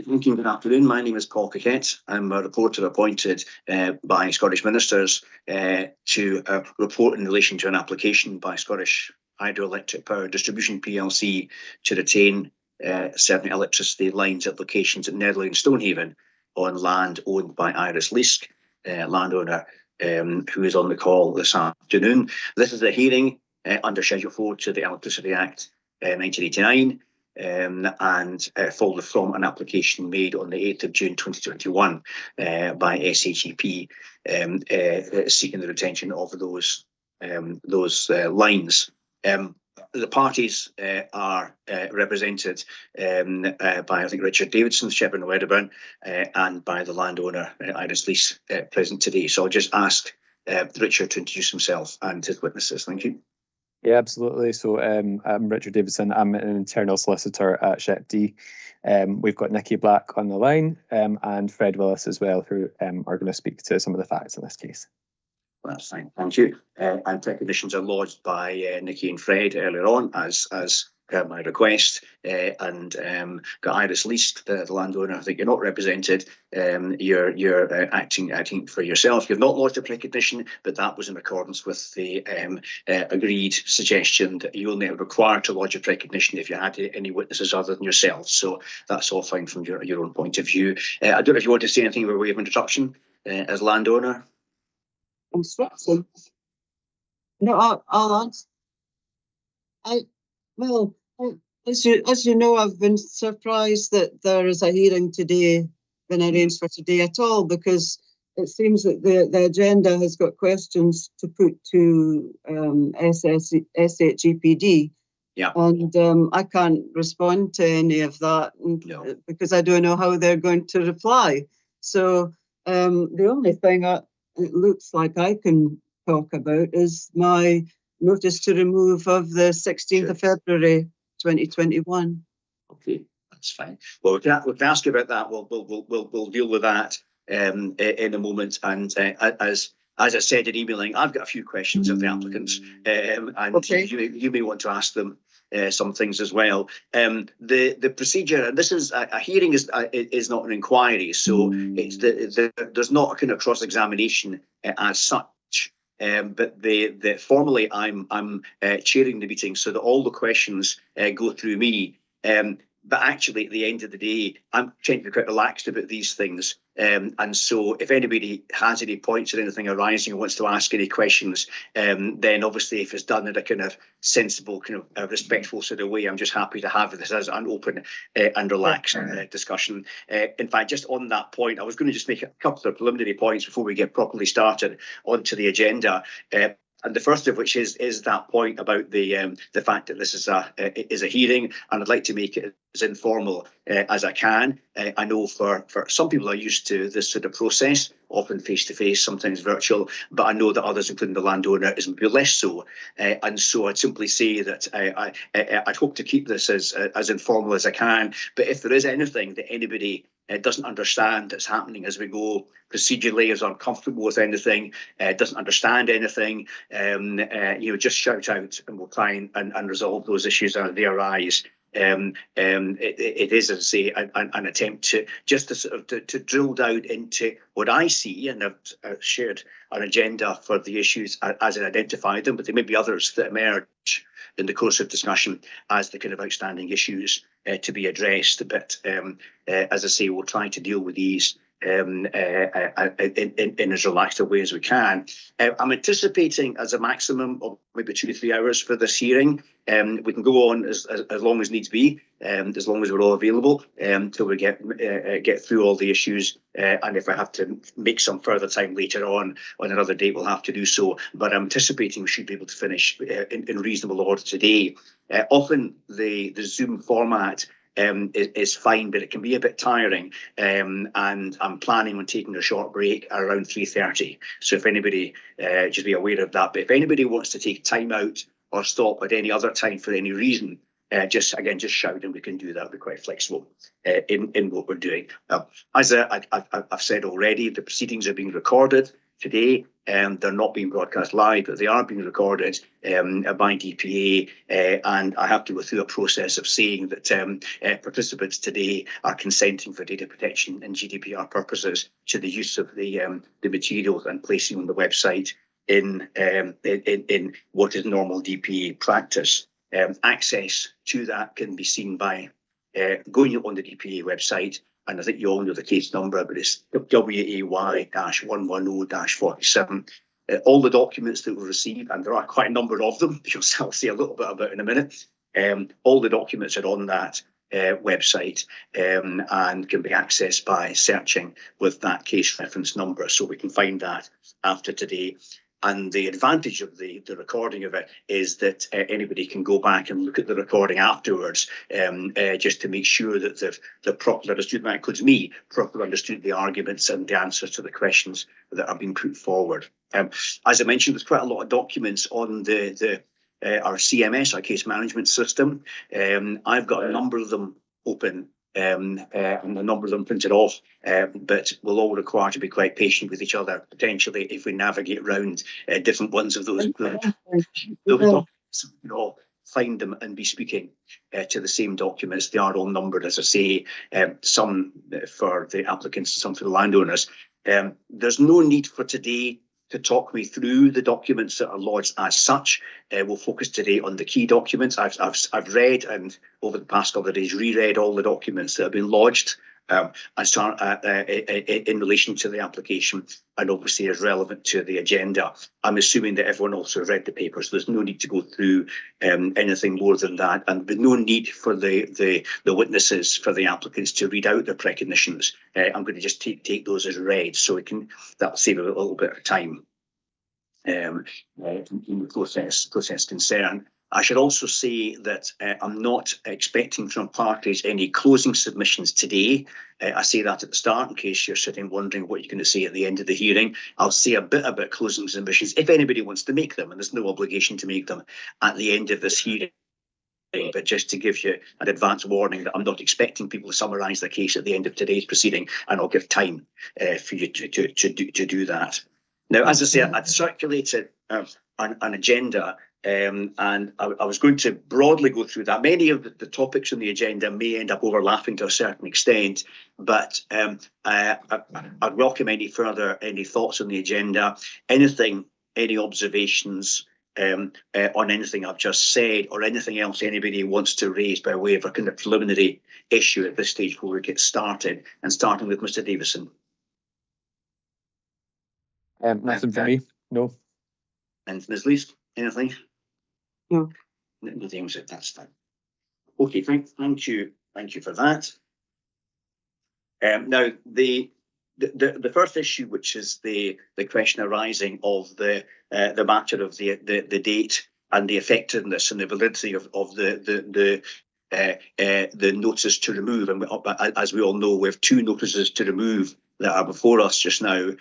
Thank you. Good afternoon. My name is Paul Coquette. I'm a reporter appointed by Scottish ministers to report in relation to an application by Scottish Hydroelectric Power Distribution plc to retain certain electricity lines at locations at Netherley and Stonehaven on land owned by Iris Leask, landowner who is on the call this afternoon. This is a hearing under Schedule 4 to the Electricity Act 1989. And followed from an application made on the 8th of June 2021 by SHEP seeking the retention of those lines. The parties are represented by, I think, Richard Davidson, Shepherd and Wedderburn, and by the landowner, Iris Leask, present today. So I'll just ask Richard to introduce himself and his witnesses. Thank you. Yeah, absolutely. So I'm Richard Davidson. I'm an internal solicitor at Shep D. We've got Nikki Black on the line and Fred Willis as well, who are going to speak to some of the facts in this case. That's fine. Thank you. And recognitions are lodged by Nikki and Fred earlier on as per my request, and got Iris Leask, the landowner. I think you're not represented. You're acting for yourself. You've not lodged a recognition, but that was in accordance with the agreed suggestion that you only are required to lodge a recognition if you had any witnesses other than yourself. So that's all fine from your own point of view. I don't know if you want to say anything by way of introduction as landowner. Instruction. No, I'll answer. As you know, I've been surprised that there is a hearing today, been arranged for today at all, because it seems that the agenda has got questions to put to SHEPD. Yeah. And I can't respond to any of that because I don't know how they're going to reply. So the only thing it looks like I can talk about is my notice to remove of the 16th of February 2021. Okay, that's fine. Well, we can ask you about that. We'll deal with that in a moment. And as I said in emailing, I've got a few questions of the applicants, and okay. you may want to ask them some things as well. The procedure, and this is a hearing, is not an inquiry, so it's there's not a kind of cross-examination as such. But formally, I'm chairing the meeting so that all the questions go through me. But actually, at the end of the day, I'm trying to be quite relaxed about these things. And so if anybody has any points or anything arising or wants to ask any questions, then obviously if it's done in a kind of sensible, kind of respectful sort of way, I'm just happy to have this as an open and relaxed discussion. In fact, just on that point, I was going to just make a couple of preliminary points before we get properly started onto the agenda. And the first of which is that point about the fact that this is a hearing, and I'd like to make it as informal as I can. I know for some people are used to this sort of process, often face-to-face, sometimes virtual, but I know that others, including the landowner, is maybe less so. And so I'd simply say that I'd hope to keep this as informal as I can. But if there is anything that anybody doesn't understand that's happening as we go procedurally, is uncomfortable with anything, doesn't understand anything, just shout out and we'll try and resolve those issues as they arise. It is, as I say, an attempt to just to sort of to drill down into what I see, and I've shared an agenda for the issues as I identify them, but there may be others that emerge in the course of discussion as the kind of outstanding issues to be addressed. But as I say, we'll try to deal with these in as relaxed a way as we can. I'm anticipating as a maximum of maybe 2 to 3 hours for this hearing. We can go on as long as needs be, as long as we're all available, till we get through all the issues. And if I have to make some further time later on another date, we'll have to do so. But I'm anticipating we should be able to finish in reasonable order today. Often the Zoom format is fine, but it can be a bit tiring, and I'm planning on taking a short break around 3:30. So if anybody, just be aware of that. But if anybody wants to take time out or stop at any other time for any reason, just shout and we can do that. We're quite flexible in what we're doing. As I've said already, the proceedings are being recorded. today. They're not being broadcast live, but they are being recorded by DPA, and I have to go through a process of saying that participants today are consenting for data protection and GDPR purposes to the use of the materials and placing on the website in what is normal DPA practice. Access to that can be seen by going on the DPA website, and I think you all know the case number, but it's WAY-110-47. All the documents that we receive, and there are quite a number of them, which I'll say a little bit about in a minute, all the documents are on that website and can be accessed by searching with that case reference number. So we can find that after today. And the advantage of the recording of it is that anybody can go back and look at the recording afterwards, just to make sure that they've properly understood, that includes me, properly understood the arguments and the answers to the questions that are being put forward. As I mentioned, there's quite a lot of documents on our CMS, our case management system. I've got a number of them open, and a number of them printed off, but we'll all require to be quite patient with each other, potentially, if we navigate around different ones of those documents. You can all find them and be speaking to the same documents. They are all numbered, as I say, some for the applicants, some for the landowners. There's no need for today to talk me through the documents that are lodged as such. We'll focus today on the key documents. I've read, and over the past couple of days reread, all the documents that have been lodged in relation to the application, and obviously is relevant to the agenda. I'm assuming that everyone also read the paper, so there's no need to go through anything more than that, and there's no need for the witnesses, for the applicants, to read out their precognitions. I'm going to just take those as read, so that'll save a little bit of time in the process concern. I should also say that I'm not expecting from parties any closing submissions today. I say that at the start in case you're sitting wondering what you're going to say at the end of the hearing. I'll say a bit about closing submissions if anybody wants to make them, and there's no obligation to make them at the end of this hearing. But just to give you an advance warning that I'm not expecting people to summarise the case at the end of today's proceeding, and I'll give time for you to do that. Now, as I say, I'd circulated an agenda, and I was going to broadly go through that. Many of the topics on the agenda may end up overlapping to a certain extent, but I'd welcome any thoughts on the agenda, any observations on anything I've just said, or anything else anybody wants to raise by way of a kind of preliminary issue at this stage before we get started, and starting with Mr. Davison. Nothing for me, no. And Ms. Lees, anything? No. Nothing. That's fine. Okay, thank you for that. Now the first issue, which is the question arising of the matter of the date and the effectiveness and the validity of the notice to remove, and as we all know, we have two notices to remove that are before us just now,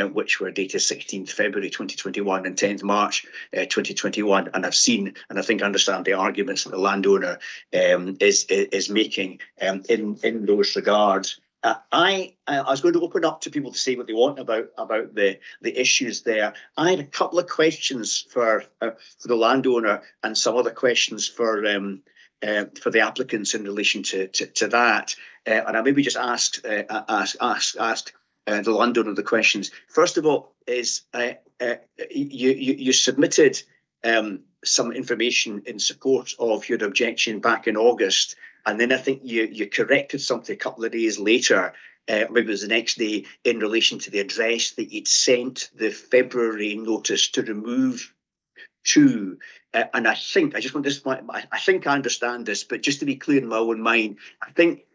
which were dated 16th February 2021 and 10th March 2021. And I've seen, and I think I understand the arguments that the landowner is making in those regards. I was going to open up to people to say what they want about the issues there. I had a couple of questions for the landowner and some other questions for the applicants in relation to that. And I maybe just asked the landowner the questions. First of all, is you submitted some information in support of your objection back in August, and then I think you corrected something a couple of days later, maybe it was the next day, in relation to the address that you'd sent the February notice to remove to. And I think I think I understand this, but just to be clear in my own mind, I think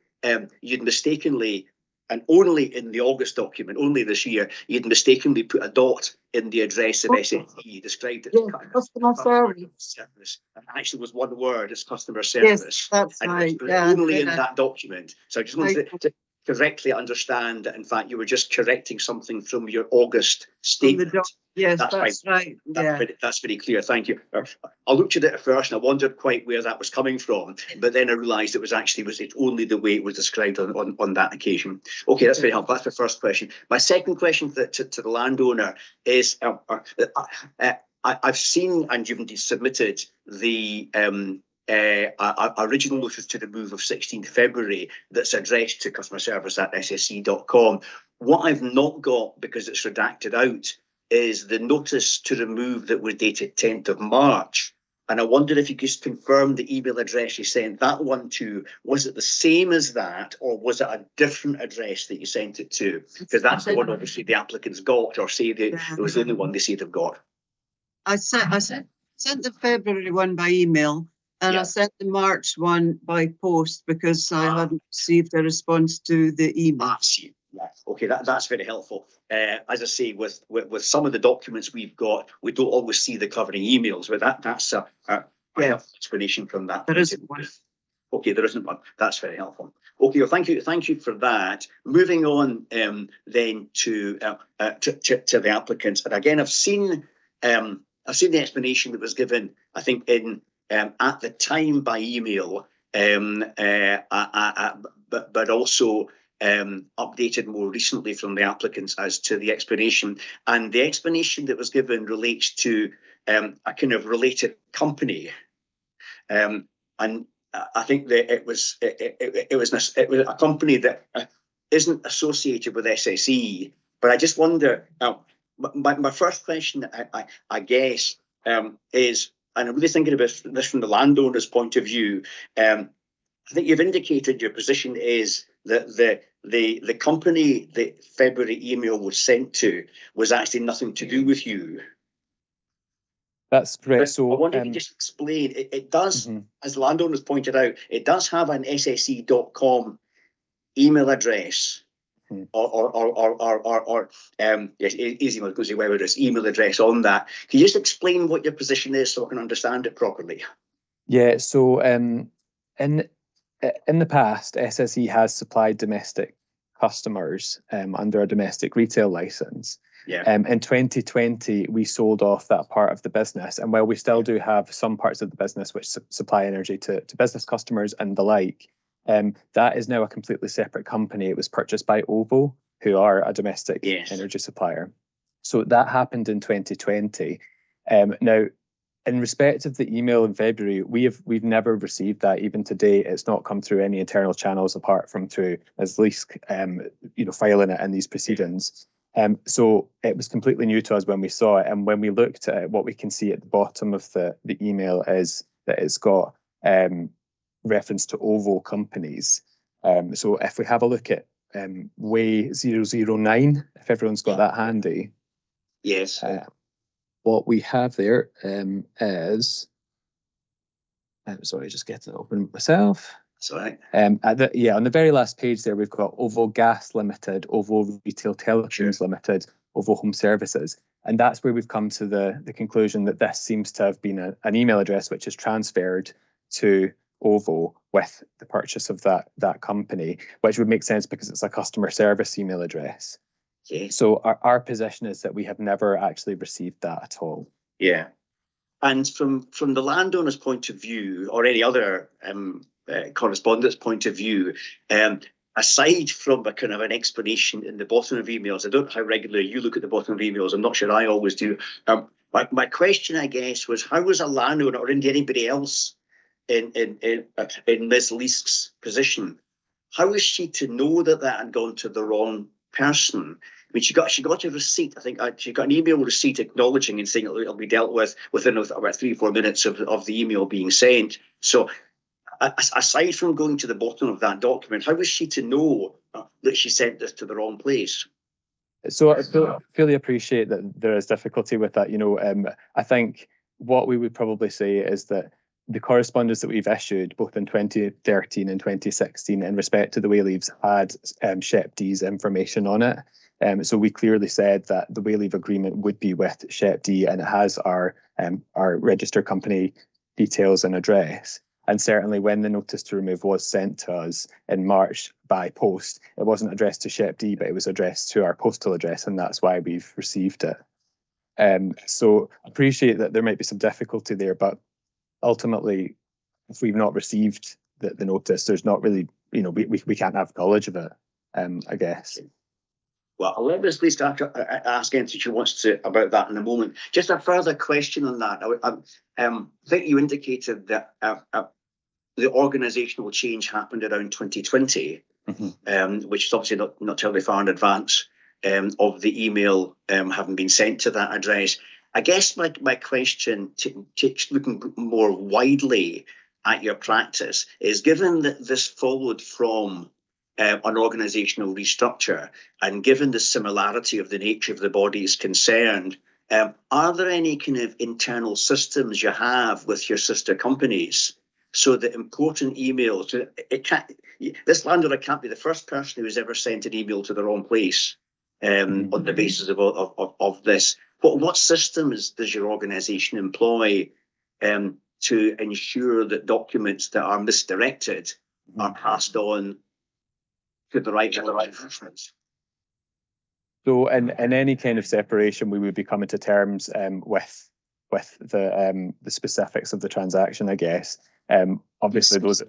you'd mistakenly, and only in the August document, only this year, you'd mistakenly put a dot in the address of SNE. You described it as customer service. And actually was one word, it's customer service. Yes, that's and right. only in that document. So I just wanted correctly understand that, in fact, you were just correcting something from your August statement? Yes, that's right. That's very clear. Thank you. I looked at it at first and I wondered quite where that was coming from, but then I realised it's only the way it was described on that occasion. Okay, that's very helpful. That's the first question. My second question to the landowner is, I've seen, and you've indeed submitted, the original notice to remove of 16th February that's addressed to customerservice@sse.com. What I've not got, because it's redacted out, is the notice to remove that was dated 10th of March. And I wondered if you could just confirm the email address you sent that one to. Was it the same as that, or was it a different address that you sent it to? Because that's the one, obviously, the applicants got, or say it was the only one they say they've got. I sent the February one by email, and I sent the March one by post because I hadn't received a response to the email. Okay, that's very helpful. As I say, with some of the documents we've got, we don't always see the covering emails, but that's a explanation from that. There isn't one. Okay, there isn't one. That's very helpful. Okay, well, thank you for that. Moving on then to the applicants, and again, I've seen the explanation that was given, I think, in at the time by email, but also updated more recently from the applicants as to the explanation. And the explanation that was given relates to a kind of related company, and I think that it was a company that isn't associated with SSE. But I just wonder. My first question, I guess, is, and I'm really thinking about this from the landowner's point of view. I think you've indicated your position is that the company the February email was sent to was actually nothing to do with you. That's correct. So I wonder if you just explain. It does, as the landowners pointed out, it does have an sse.com email address. Easy one goes whether it's email address on that. Can you just explain what your position is so I can understand it properly? Yeah. So in the past, SSE has supplied domestic customers under a domestic retail license. Yeah. In 2020, we sold off that part of the business, and while we still do have some parts of the business which supply energy to business customers and the like, that is now a completely separate company. It was purchased by OVO, who are a domestic energy supplier. So that happened in 2020. Now, in respect of the email in February, we've never received that. Even today, it's not come through any internal channels apart from through as least filing it in these proceedings. So it was completely new to us when we saw it, and when we looked at it, what we can see at the bottom of the email is that it's got reference to OVO companies. So if we have a look at WAY-110-47, if everyone's got that handy. Yes. What we have there is, sorry, just getting it open myself. That's all right. On the very last page there, we've got OVO Gas Limited, OVO Retail Telecoms Limited, OVO Home Services. And that's where we've come to the conclusion that this seems to have been an email address which is transferred to OVO with the purchase of that company, which would make sense because it's a customer service email address. Okay. So our position is that we have never actually received that at all. Yeah. And from the landowner's point of view, or any other correspondent's point of view, aside from a kind of an explanation in the bottom of emails, I don't know how regularly you look at the bottom of emails. I'm not sure I always do. My question, I guess, was how was a landowner or indeed anybody else in Ms. Leask's position, how is she to know that had gone to the wrong person? I mean, she got a receipt. I think she got an email receipt acknowledging and saying it'll be dealt with within about 3 or 4 minutes of the email being sent. So, aside from going to the bottom of that document, how was she to know that she sent this to the wrong place? So I fully appreciate that there is difficulty with that. I think what we would probably say is that the correspondence that we've issued both in 2013 and 2016 in respect to the Wayleaves had Shep D's information on it. So we clearly said that the Wayleave agreement would be with Shep D, and it has our registered company details and address. And certainly when the notice to remove was sent to us in March by post, it wasn't addressed to Shep D, but it was addressed to our postal address, and that's why we've received it. So I appreciate that there might be some difficulty there, but ultimately, if we've not received the notice, there's not really, we can't have knowledge of it, I guess. Well, I'll let Ms. Least ask anything she wants to about that in a moment. Just a further question on that. I think you indicated that the organisational change happened around 2020, which is obviously not terribly far in advance of the email having been sent to that address. I guess my question, looking more widely at your practice, is given that this followed from an organisational restructure, and given the similarity of the nature of the bodies concerned, are there any kind of internal systems you have with your sister companies so that important emails, this landowner can't be the first person who has ever sent an email to the wrong place on the basis of this. What systems does your organisation employ to ensure that documents that are misdirected are passed on to the right persons? So in any kind of separation, we would be coming to terms with the specifics of the transaction, I guess. Obviously, those.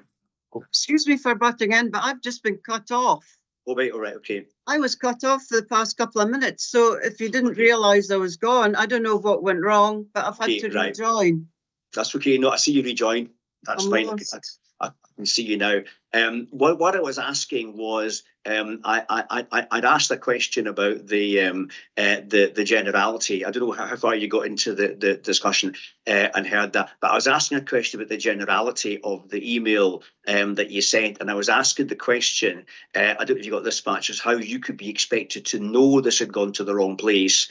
Excuse me for butting in, but I've just been cut off. All right, okay. I was cut off for the past couple of minutes, so if you didn't realise I was gone, I don't know what went wrong, but I've had to rejoin. That's okay. No, I see you rejoin. That's fine. I can see you now. What I was asking was, I'd asked a question about the generality. I don't know how far you got into the discussion and heard that, but I was asking a question about the generality of the email that you sent, and I was asking the question, I don't know if you got this much, is how you could be expected to know this had gone to the wrong place,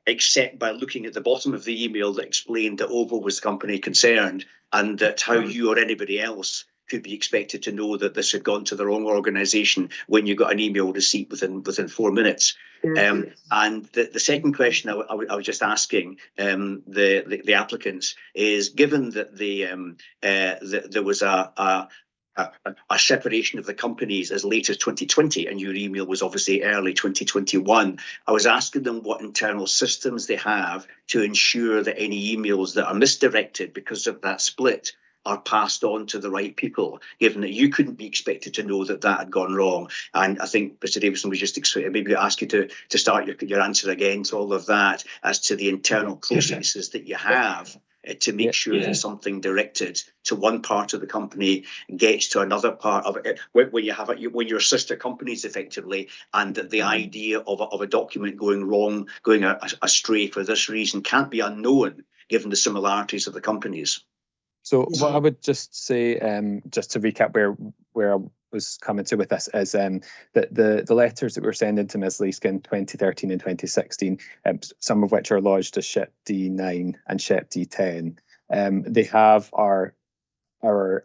except by looking at the bottom of the email that explained that OVO was the company concerned, and that how you or anybody else could be expected to know that this had gone to the wrong organisation when you got an email receipt within 4 minutes. And the second question I was just asking the applicants is, given that there was a separation of the companies as late as 2020, and your email was obviously early 2021. I was asking them what internal systems they have to ensure that any emails that are misdirected because of that split are passed on to the right people, given that you couldn't be expected to know that had gone wrong. And I think Mr. Davison was just maybe ask you to start your answer again to all of that as to the internal processes that you have to make sure that something directed to one part of the company gets to another part of it, when your sister companies effectively, and that the idea of a document going wrong, going astray for this reason can't be unknown given the similarities of the companies. So what I would just say, just to recap where I was coming to with this, is that the letters that we were sending to Ms. Leask in 2013 and 2016, some of which are lodged as Shep D9 and Shep D10, they have our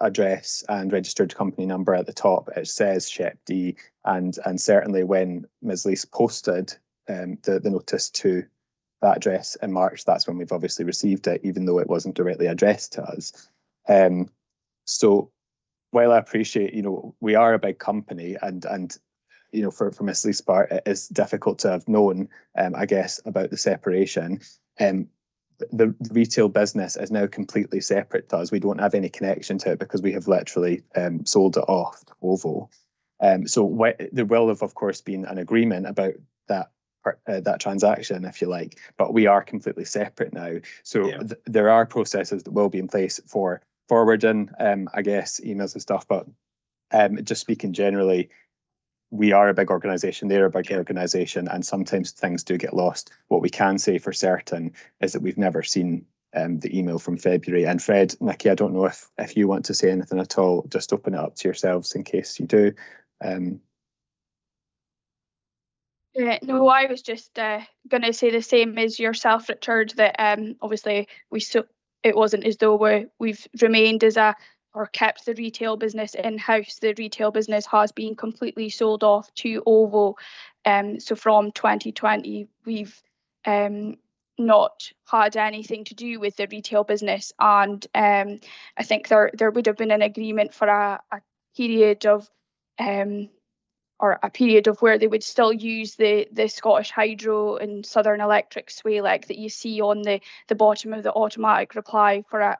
address and registered company number at the top. It says Shep D, and certainly when Ms. Leask posted the notice to that address in March, that's when we've obviously received it, even though it wasn't directly addressed to us. So while I appreciate, we are a big company, and for Ms. Leask's part, it is difficult to have known, I guess, about the separation. The retail business is now completely separate to us. We don't have any connection to it because we have literally sold it off to OVO. So there will have, of course, been an agreement about that transaction, if you like, but we are completely separate now. So there are processes that will be in place for forwarding, I guess, emails and stuff. But just speaking generally, we are a big organisation, they're a big organisation, and sometimes things do get lost. What we can say for certain is that we've never seen the email from February. And Fred, Nikki, I don't know if you want to say anything at all. Just open it up to yourselves in case you do. No, I was just going to say the same as yourself, Richard, that obviously it wasn't as though we've remained or kept the retail business in-house. The retail business has been completely sold off to OVO. So from 2020, we've not had anything to do with the retail business, and I think there would have been an agreement for a period of or a period of where they would still use the Scottish Hydro and Southern Electric Wayleave that you see on the bottom of the automatic reply for a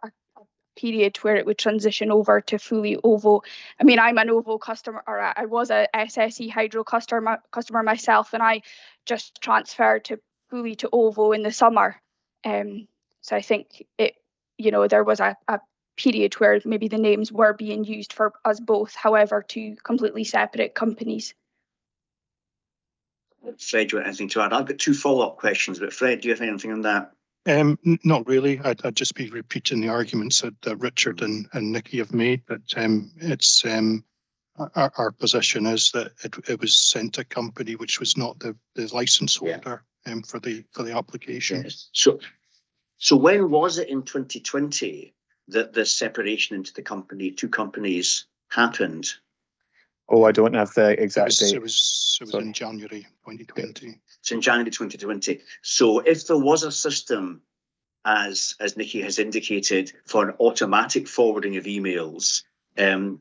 period where it would transition over to fully OVO. I mean, I'm an OVO customer, or I was a SSE Hydro customer myself, and I just transferred fully to OVO in the summer. So I think there was a period where maybe the names were being used for us both, however, two completely separate companies. Fred, do you want anything to add? I've got two follow-up questions, but Fred, do you have anything on that? Not really. I'd just be repeating the arguments that Richard and Nikki have made. But it's our position is that it was sent to a company which was not the license holder for the application. Yes. So when was it in 2020 that the separation into two companies happened? Oh, I don't have the exact date. It was in January 2020. It's in January 2020. So if there was a system, as Nikki has indicated, for an automatic forwarding of emails, and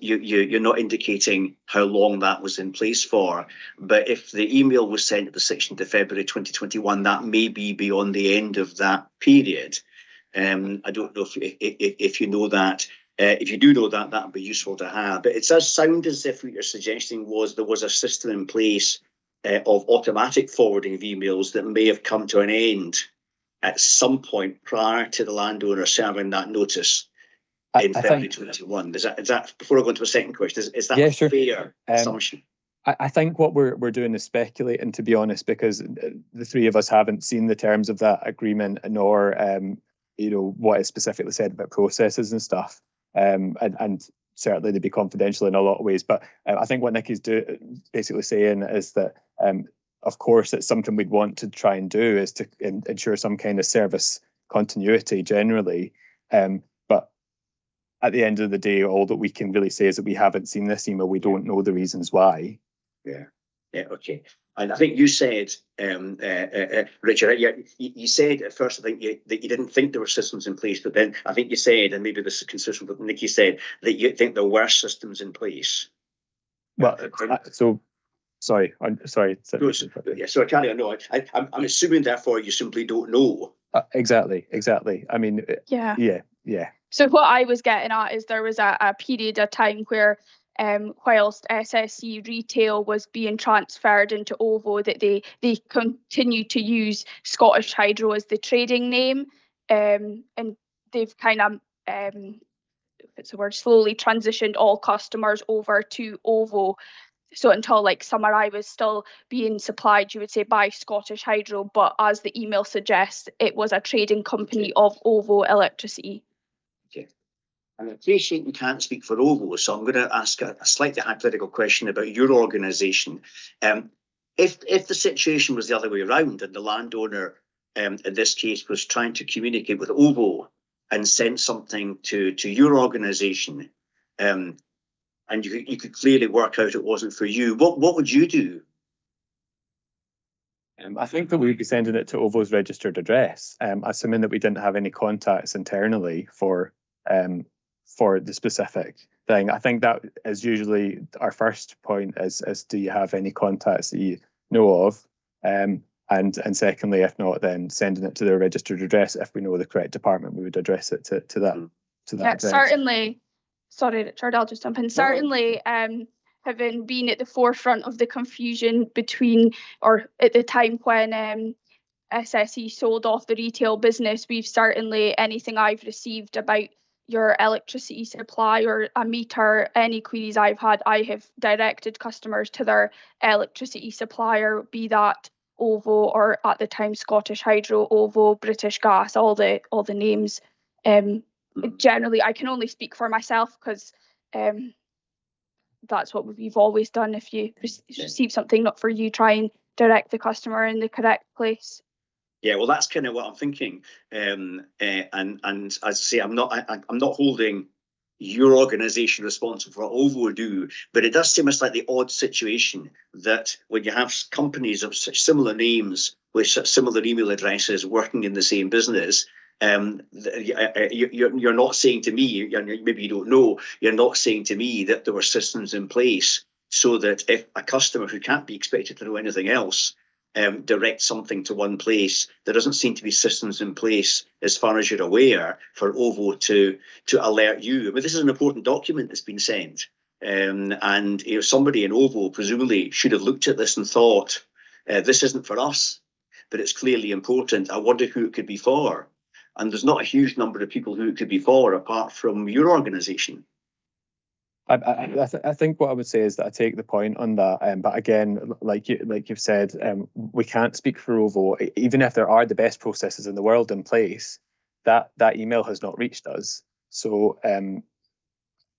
you're not indicating how long that was in place for, but if the email was sent at the 16th of February 2021, that may be beyond the end of that period. I don't know if you know that. If you do know that, that would be useful to have. But it does sound as if what you're suggesting was there was a system in place of automatic forwarding of emails that may have come to an end at some point prior to the landowner serving that notice in February 2021. Is that before I go into a second question? Is that a fair assumption? I think what we're doing is speculating, to be honest, because the three of us haven't seen the terms of that agreement, nor what is specifically said about processes and stuff. And certainly they'd be confidential in a lot of ways. But I think what Nikki's basically saying is that, of course, it's something we'd want to try and do is to ensure some kind of service continuity generally. But at the end of the day, all that we can really say is that we haven't seen this email. We don't know the reasons why. Yeah, okay. And I think you said, Richard, you said at first, I think that you didn't think there were systems in place, but then I think you said, and maybe this is consistent with what Nikki said, that you think there were systems in place. Well, sorry. Yeah, so carry on. No, I'm assuming, therefore, you simply don't know. Exactly. I mean, yeah. So what I was getting at is there was a period of time where whilst SSE Retail was being transferred into OVO, that they continued to use Scottish Hydro as the trading name, and they've kind of slowly transitioned all customers over to OVO. So until summer, I was still being supplied, you would say, by Scottish Hydro, but as the email suggests, it was a trading company of OVO Electricity. Okay. I appreciate you can't speak for OVO, so I'm going to ask a slightly hypothetical question about your organisation. If the situation was the other way around and the landowner, in this case, was trying to communicate with OVO and sent something to your organisation, and you could clearly work out it wasn't for you, what would you do? I think that we'd be sending it to OVO's registered address, assuming that we didn't have any contacts internally for the specific thing. I think that is usually our first point is do you have any contacts that you know of? And secondly, if not, then sending it to their registered address. If we know the correct department, we would address it to that address. Certainly. Sorry, Richard, I'll just jump in. Certainly, having been at the forefront of the confusion between, or at the time when SSE sold off the retail business, we've certainly, anything I've received about your electricity supply or a meter, any queries I've had, I have directed customers to their electricity supplier, be that OVO or at the time Scottish Hydro, OVO, British Gas, all the names. Generally, I can only speak for myself because that's what we've always done. If you receive something not for you, try and direct the customer in the correct place. Yeah, well, that's kind of what I'm thinking. And as I say, I'm not holding your organisation responsible for OVO do, but it does seem a slightly odd situation that when you have companies of such similar names with such similar email addresses working in the same business, you're not saying to me, maybe you don't know, you're not saying to me that there were systems in place so that if a customer who can't be expected to know anything else direct something to one place, there doesn't seem to be systems in place, as far as you're aware, for OVO to alert you. I mean, this is an important document that's been sent, and somebody in OVO presumably should have looked at this and thought, this isn't for us, but it's clearly important. I wonder who it could be for. And there's not a huge number of people who it could be for, apart from your organisation. I think what I would say is that I take the point on that, but again, like you've said, we can't speak for OVO. Even if there are the best processes in the world in place, that email has not reached us. So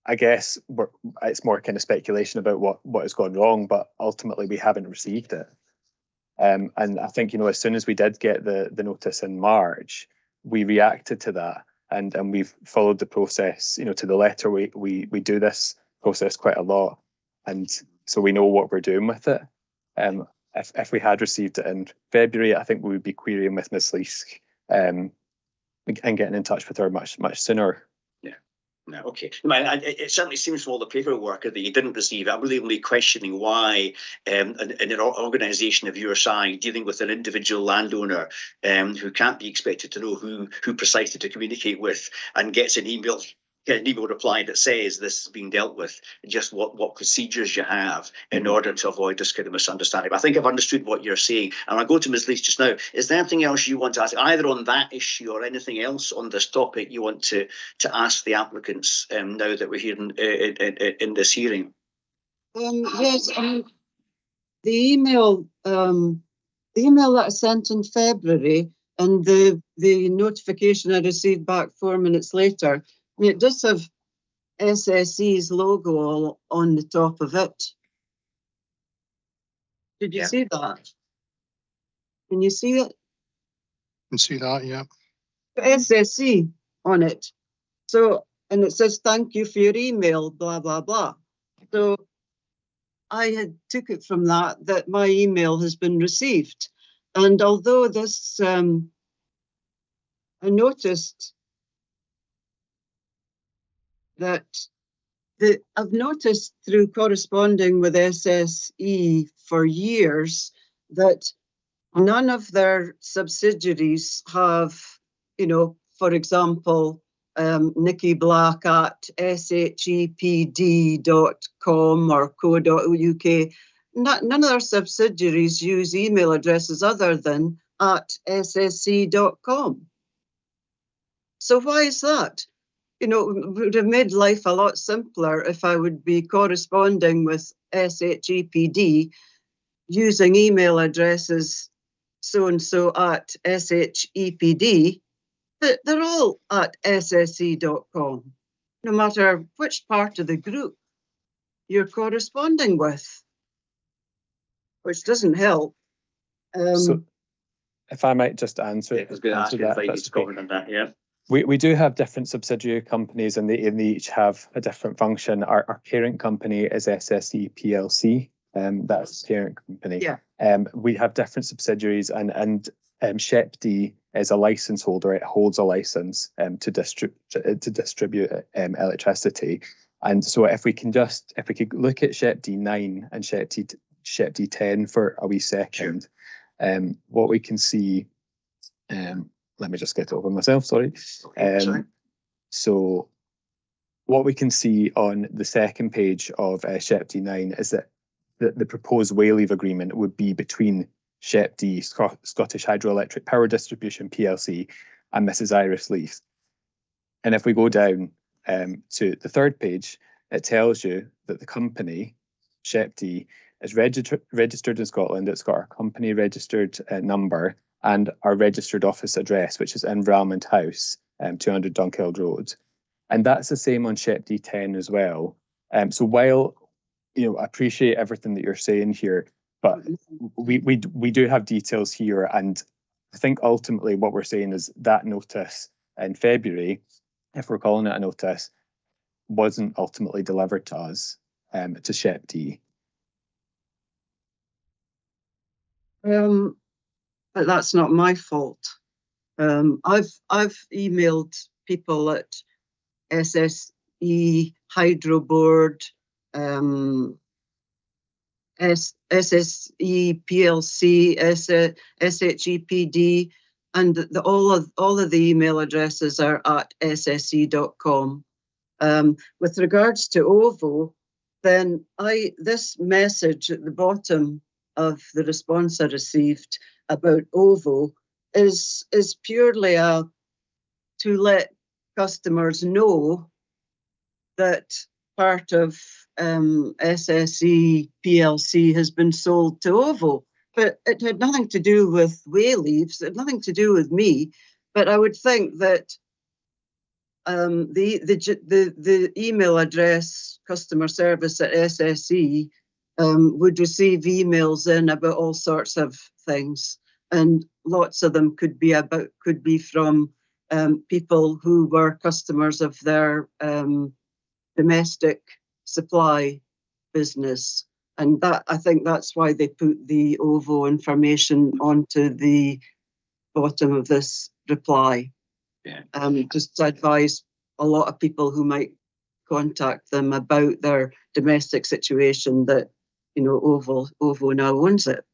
I guess it's more kind of speculation about what has gone wrong, but ultimately we haven't received it. And I think, as soon as we did get the notice in March, we reacted to that, and we've followed the process, to the letter. We do this process quite a lot, and so we know what we're doing with it. If we had received it in February, I think we would be querying with Ms. Leask and getting in touch with her much sooner. No, okay. It certainly seems from all the paperwork that you didn't receive it. I'm really only questioning why in an organisation of your size, dealing with an individual landowner who can't be expected to know who precisely to communicate with, and gets an email reply that says this is being dealt with, just what procedures you have in order to avoid this kind of misunderstanding. But I think I've understood what you're saying. And I'll go to Ms. Leask just now. Is there anything else you want to ask, either on that issue or anything else on this topic you want to ask the applicants now that we're here in this hearing? Yes, the email that I sent in February and the notification I received back 4 minutes later, it does have SSE's logo on the top of it. Did you see that? Can you see it? Can see that, yeah. SSE on it. So, and it says, thank you for your email, blah, blah, blah. So I had took it from that my email has been received. And although this, I noticed that I've noticed through corresponding with SSE for years that none of their subsidiaries have, for example, Nikki Black at shepd.com or co.uk. None of their subsidiaries use email addresses other than at ssc.com. So why is that? It would have made life a lot simpler if I would be corresponding with SHEPD using email addresses so-and-so at SHEPD, but they're all at sse.com, no matter which part of the group you're corresponding with, which doesn't help. So if I might just answer I was going to ask you if I need to comment on that, yeah. We do have different subsidiary companies, and they each have a different function. Our parent company is SSE PLC. That's the parent company. Yeah. We have different subsidiaries, and SHEPD is a license holder. It holds a license to distribute electricity. And so if we could look at SHEPD 9 and SHEPD 10 for a wee second, sure. What we can see. Let me just get it over myself, sorry. Sorry. So what we can see on the second page of SHEPD 9 is that the proposed Wayleave agreement would be between SHEPD, Scottish Hydroelectric Power Distribution PLC, and Mrs. Iris Leask. And if we go down to the third page, it tells you that the company, SHEPD, is registered in Scotland. It's got our company registered number and our registered office address, which is in Ralmond House, 200 Dunkeld Road. And that's the same on SHEPD 10 as well. So while, I appreciate everything that you're saying here, but we do have details here. And I think ultimately what we're saying is that notice in February, if we're calling it a notice, wasn't ultimately delivered to us, to Shep D? But that's not my fault. I've emailed people at SSE, Hydro Board, SSE PLC, SHEPD, and all of the email addresses are at sse.com. With regards to OVO, then this message at the bottom of the response I received about OVO is purely to let customers know that part of SSE PLC has been sold to OVO. But it had nothing to do with Wayleaves, it had nothing to do with me. But I would think that the email address customer service at SSE would receive emails in about all sorts of things, and lots of them could be from people who were customers of their domestic supply business, and that I think that's why they put the OVO information onto the bottom of this reply. Yeah. Just to advise a lot of people who might contact them about their domestic situation that, you know, OVO now owns it.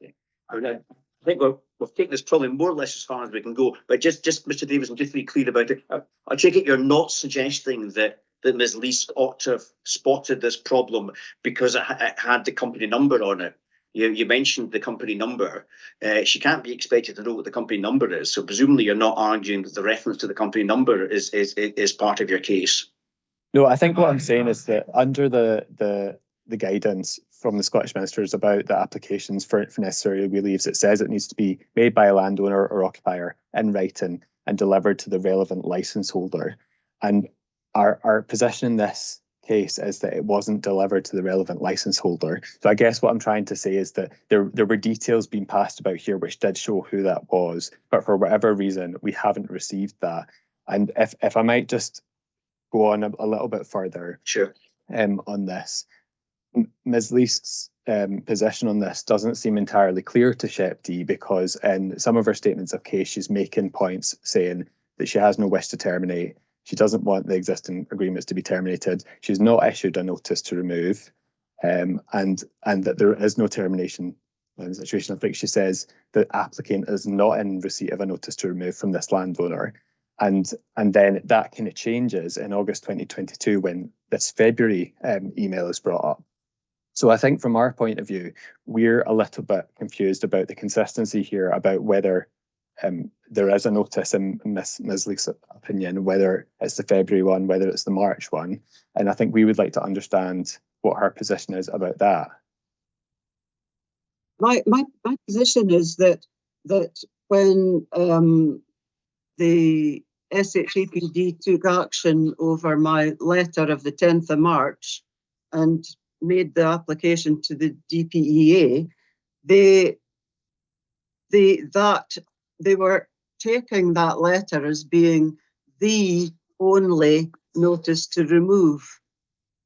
Okay. I think we've taken this probably more or less as far as we can go, but just Mr. Davison, just to be clear about it, I take it you're not suggesting that Ms. Lease ought to have spotted this problem because it had the company number on it. You mentioned the company number. She can't be expected to know what the company number is. So presumably you're not arguing that the reference to the company number is part of your case. No, I think what I'm saying is that under the guidance from the Scottish Ministers about the applications for necessary Wayleaves, it says it needs to be made by a landowner or occupier in writing and delivered to the relevant licence holder. And our position in this case is that it wasn't delivered to the relevant licence holder. So I guess what I'm trying to say is that there were details being passed about here which did show who that was, but for whatever reason we haven't received that. And if I might just go on a little bit further, sure, on this, Ms. Least's position on this doesn't seem entirely clear to Shep D, because in some of her statements of case she's making points saying that she has no wish to terminate. She doesn't want the existing agreements to be terminated. She's not issued a notice to remove, and that there is no termination in the situation. I think she says the applicant is not in receipt of a notice to remove from this landowner. And then that kind of changes in August 2022 when this February email is brought up. So I think from our point of view, we're a little bit confused about the consistency here, about whether there is a notice in Ms. Lee's opinion, whether it's the February one, whether it's the March one. And I think we would like to understand what her position is about that. My position is that when the SHEPD took action over my letter of the 10th of March and made the application to the DPEA, they were taking that letter as being the only notice to remove,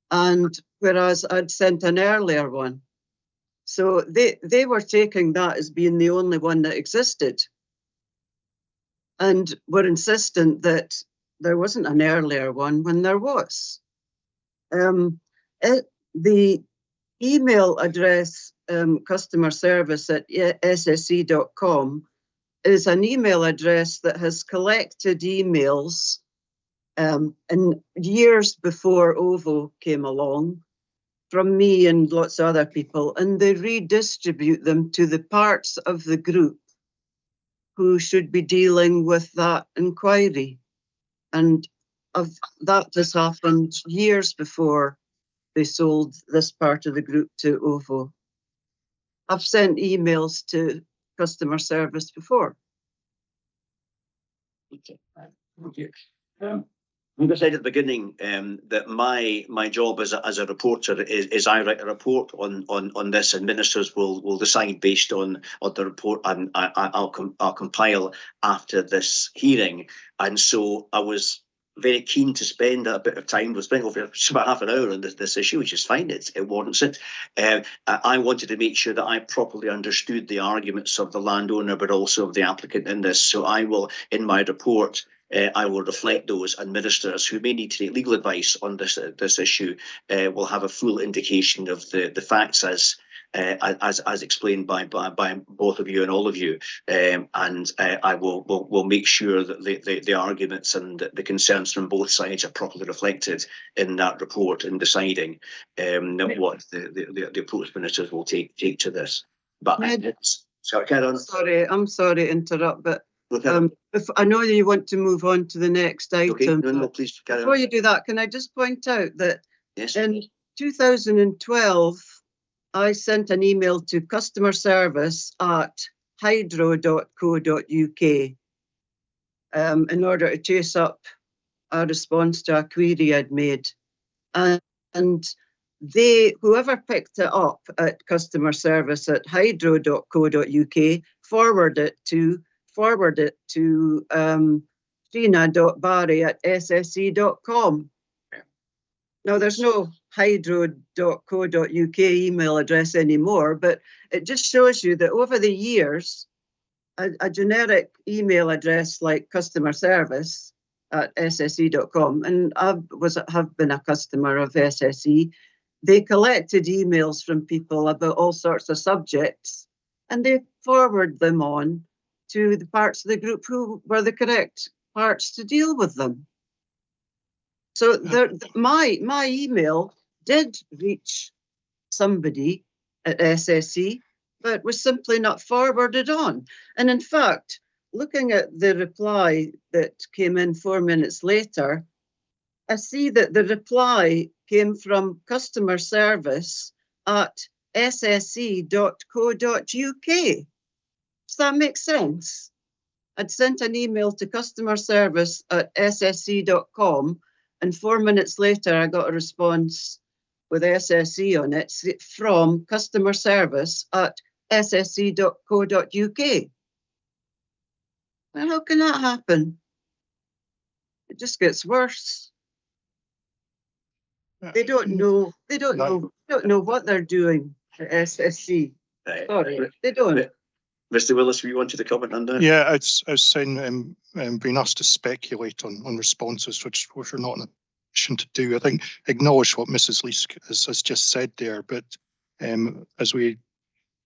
and whereas I'd sent an earlier one. So they were taking that as being the only one that existed, and were insistent that there wasn't an earlier one when there was. The email address customer service at sse.com is an email address that has collected emails in years before OVO came along from me and lots of other people, and they redistribute them to the parts of the group who should be dealing with that inquiry. And that has happened years before they sold this part of the group to OVO. I've sent emails to customer service before. Okay, thank you. I said at the beginning that my job as a reporter is I write a report on this, and ministers will decide based on the report I'll compile after this hearing. And so I was very keen to spend a bit of time. We've spent over about half an hour on this issue, which is fine. It warrants it. I wanted to make sure that I properly understood the arguments of the landowner, but also of the applicant in this. So I will, in my report, I will reflect those, and ministers who may need to take legal advice on this issue will have a full indication of the facts as explained by both of you and all of you, and I will make sure that the arguments and the concerns from both sides are properly reflected in that report in deciding what the approach ministers will take to this. But I'm sorry to interrupt, but if I know you want to move on to the next item. Okay, no, please carry on. Before you do that, can I just point out that yes, in 2012, I sent an email to customer service at hydro.co.uk in order to chase up a response to a query I'd made. And whoever picked it up at customer service at hydro.co.uk forwarded it to trina.barry@sse.com. Now, there's no hydro.co.uk email address anymore, but it just shows you that over the years, a generic email address like customer service at sse.com, and have been a customer of SSE, they collected emails from people about all sorts of subjects, and they forward them on to the parts of the group who were the correct parts to deal with them. So my email did reach somebody at SSE, but was simply not forwarded on. And in fact, looking at the reply that came in 4 minutes later, I see that the reply came from customer service at sse.co.uk. Does that make sense? I'd sent an email to customer service at sse.com, and 4 minutes later, I got a response with SSE on it from customer service at sse.co.uk. Well, how can that happen? It just gets worse. They don't know what they're doing at SSE. Sorry, they don't. Mr. Willis, you wanted to comment on that? Yeah, I was saying, being asked to speculate on responses, which we're not in a position to do. I think acknowledge what Mrs. Leask has just said there, but as we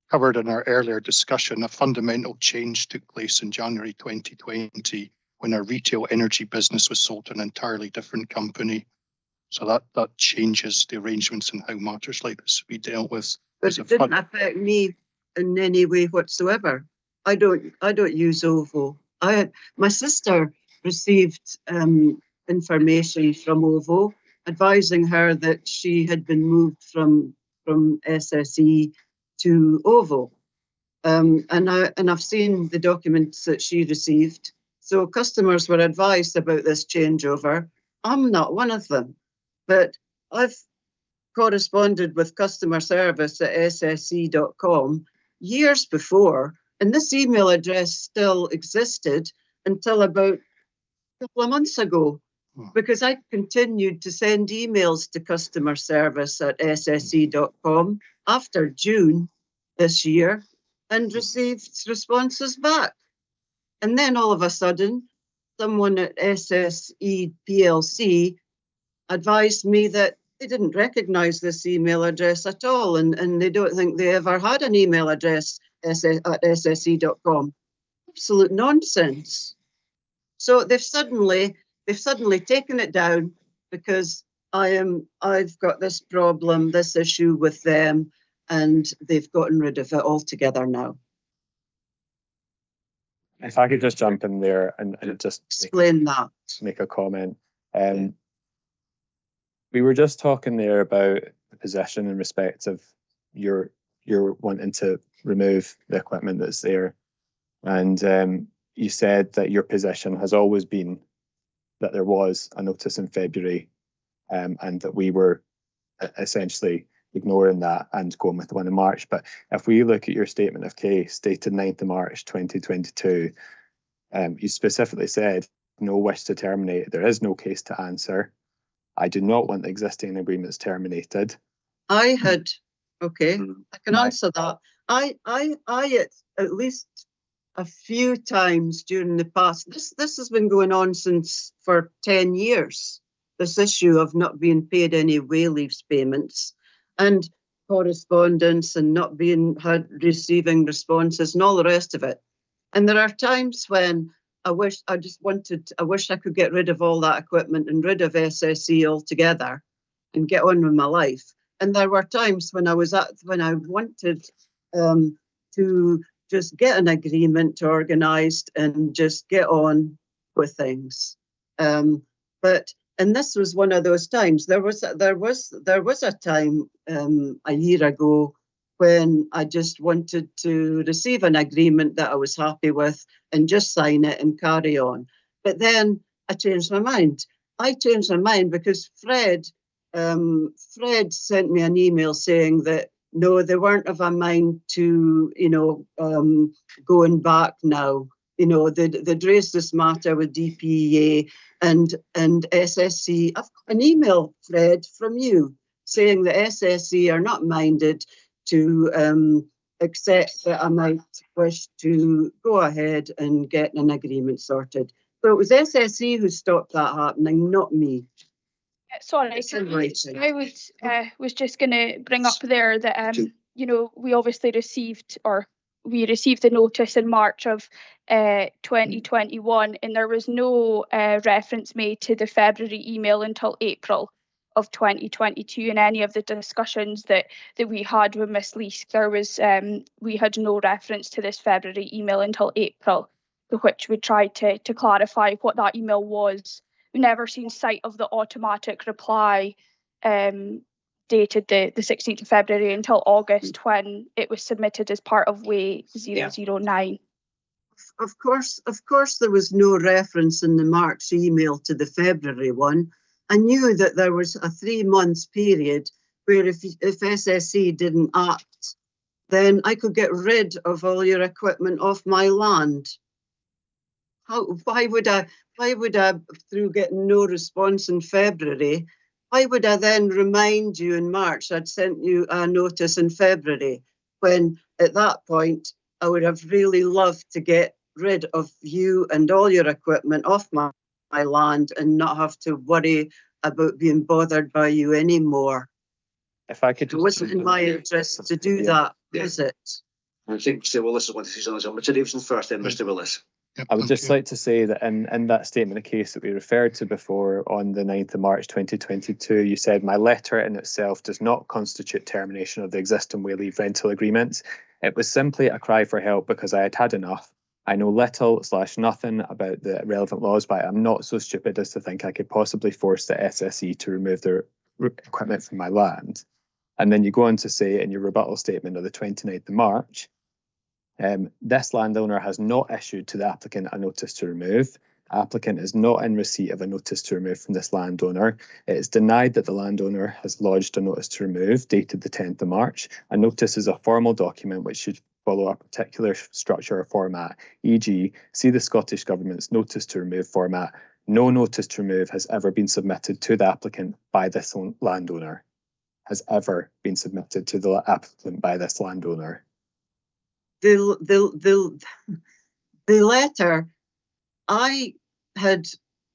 covered in our earlier discussion, a fundamental change took place in January 2020 when our retail energy business was sold to an entirely different company. So that changes the arrangements and how matters like this be dealt with. But it didn't affect me in any way whatsoever. I don't use OVO. My sister received information from OVO advising her that she had been moved from SSE to OVO, and I've seen the documents that she received. So customers were advised about this changeover. I'm not one of them, but I've corresponded with customer service at sse.com years before, and this email address still existed until about a couple of months ago, because I continued to send emails to customer service at sse.com after June this year and received responses back. And then all of a sudden, someone at SSE PLC advised me that they didn't recognize this email address at all, and they don't think they ever had an email address at sse.com. Absolute nonsense. So they've suddenly taken it down because I've got this problem, this issue with them, and they've gotten rid of it altogether now. If I could just jump in there and just explain make a comment. We were just talking there about the position in respect of you're wanting to remove the equipment that's there, and you said that your position has always been that there was a notice in February, and that we were essentially ignoring that and going with the one in March. But if we look at your statement of case dated 9th of March 2022, you specifically said no wish to terminate. There is no case to answer. I do not want the existing agreements terminated. I had, okay, I can answer that. I at least a few times during the past, this has been going on for 10 years, this issue of not being paid any Wayleave payments and correspondence and not receiving responses and all the rest of it. And there are times when I wish I could get rid of all that equipment and rid of SSE altogether and get on with my life. And there were times when I wanted to just get an agreement organised and just get on with things. And this was one of those times. There was a time a year ago when I just wanted to receive an agreement that I was happy with and just sign it and carry on. But then I changed my mind. I changed my mind because Fred sent me an email saying that no, they weren't of a mind to, going back now. They'd raised this matter with DPEA and SSE. I've got an email, Fred, from you saying that SSE are not minded to accept that I might wish to go ahead and get an agreement sorted. So it was SSE who stopped that happening, not me. Sorry, I was just going to bring up there that we obviously received the notice in March of 2021, and there was no reference made to the February email until April of 2022 in any of the discussions that we had with Miss Leask. There was we had no reference to this February email until April, which we tried to clarify what that email was. We never seen sight of the automatic reply dated the 16th of February until August when it was submitted as part of WAY-009. Of course, there was no reference in the March email to the February one. I knew that there was a 3 months period where if SSE didn't act, then I could get rid of all your equipment off my land. Why would I, through getting no response in February, why would I then remind you in March I'd sent you a notice in February, when at that point I would have really loved to get rid of you and all your equipment off my land and not have to worry about being bothered by you anymore. If I could, it wasn't in my interest to do that, was it? I think Mr. Willis wanted to say something. Mr. Davidson first, then Mr. Willis. Yep, I would just like to say that in that statement of case that we referred to before on the 9th of March 2022, you said my letter in itself does not constitute termination of the existing Wayleave rental agreements. It was simply a cry for help because I had had enough. I know little/nothing about the relevant laws, but I'm not so stupid as to think I could possibly force the SSE to remove their equipment from my land. And then you go on to say in your rebuttal statement of the 29th of March, this landowner has not issued to the applicant a notice to remove. Applicant is not in receipt of a notice to remove from this landowner. It is denied that the landowner has lodged a notice to remove dated the 10th of March. A notice is a formal document which should follow a particular structure or format, e.g. see the Scottish Government's notice to remove format. No notice to remove has ever been submitted to the applicant by this landowner. Has ever been submitted to the applicant by this landowner. The letter, I had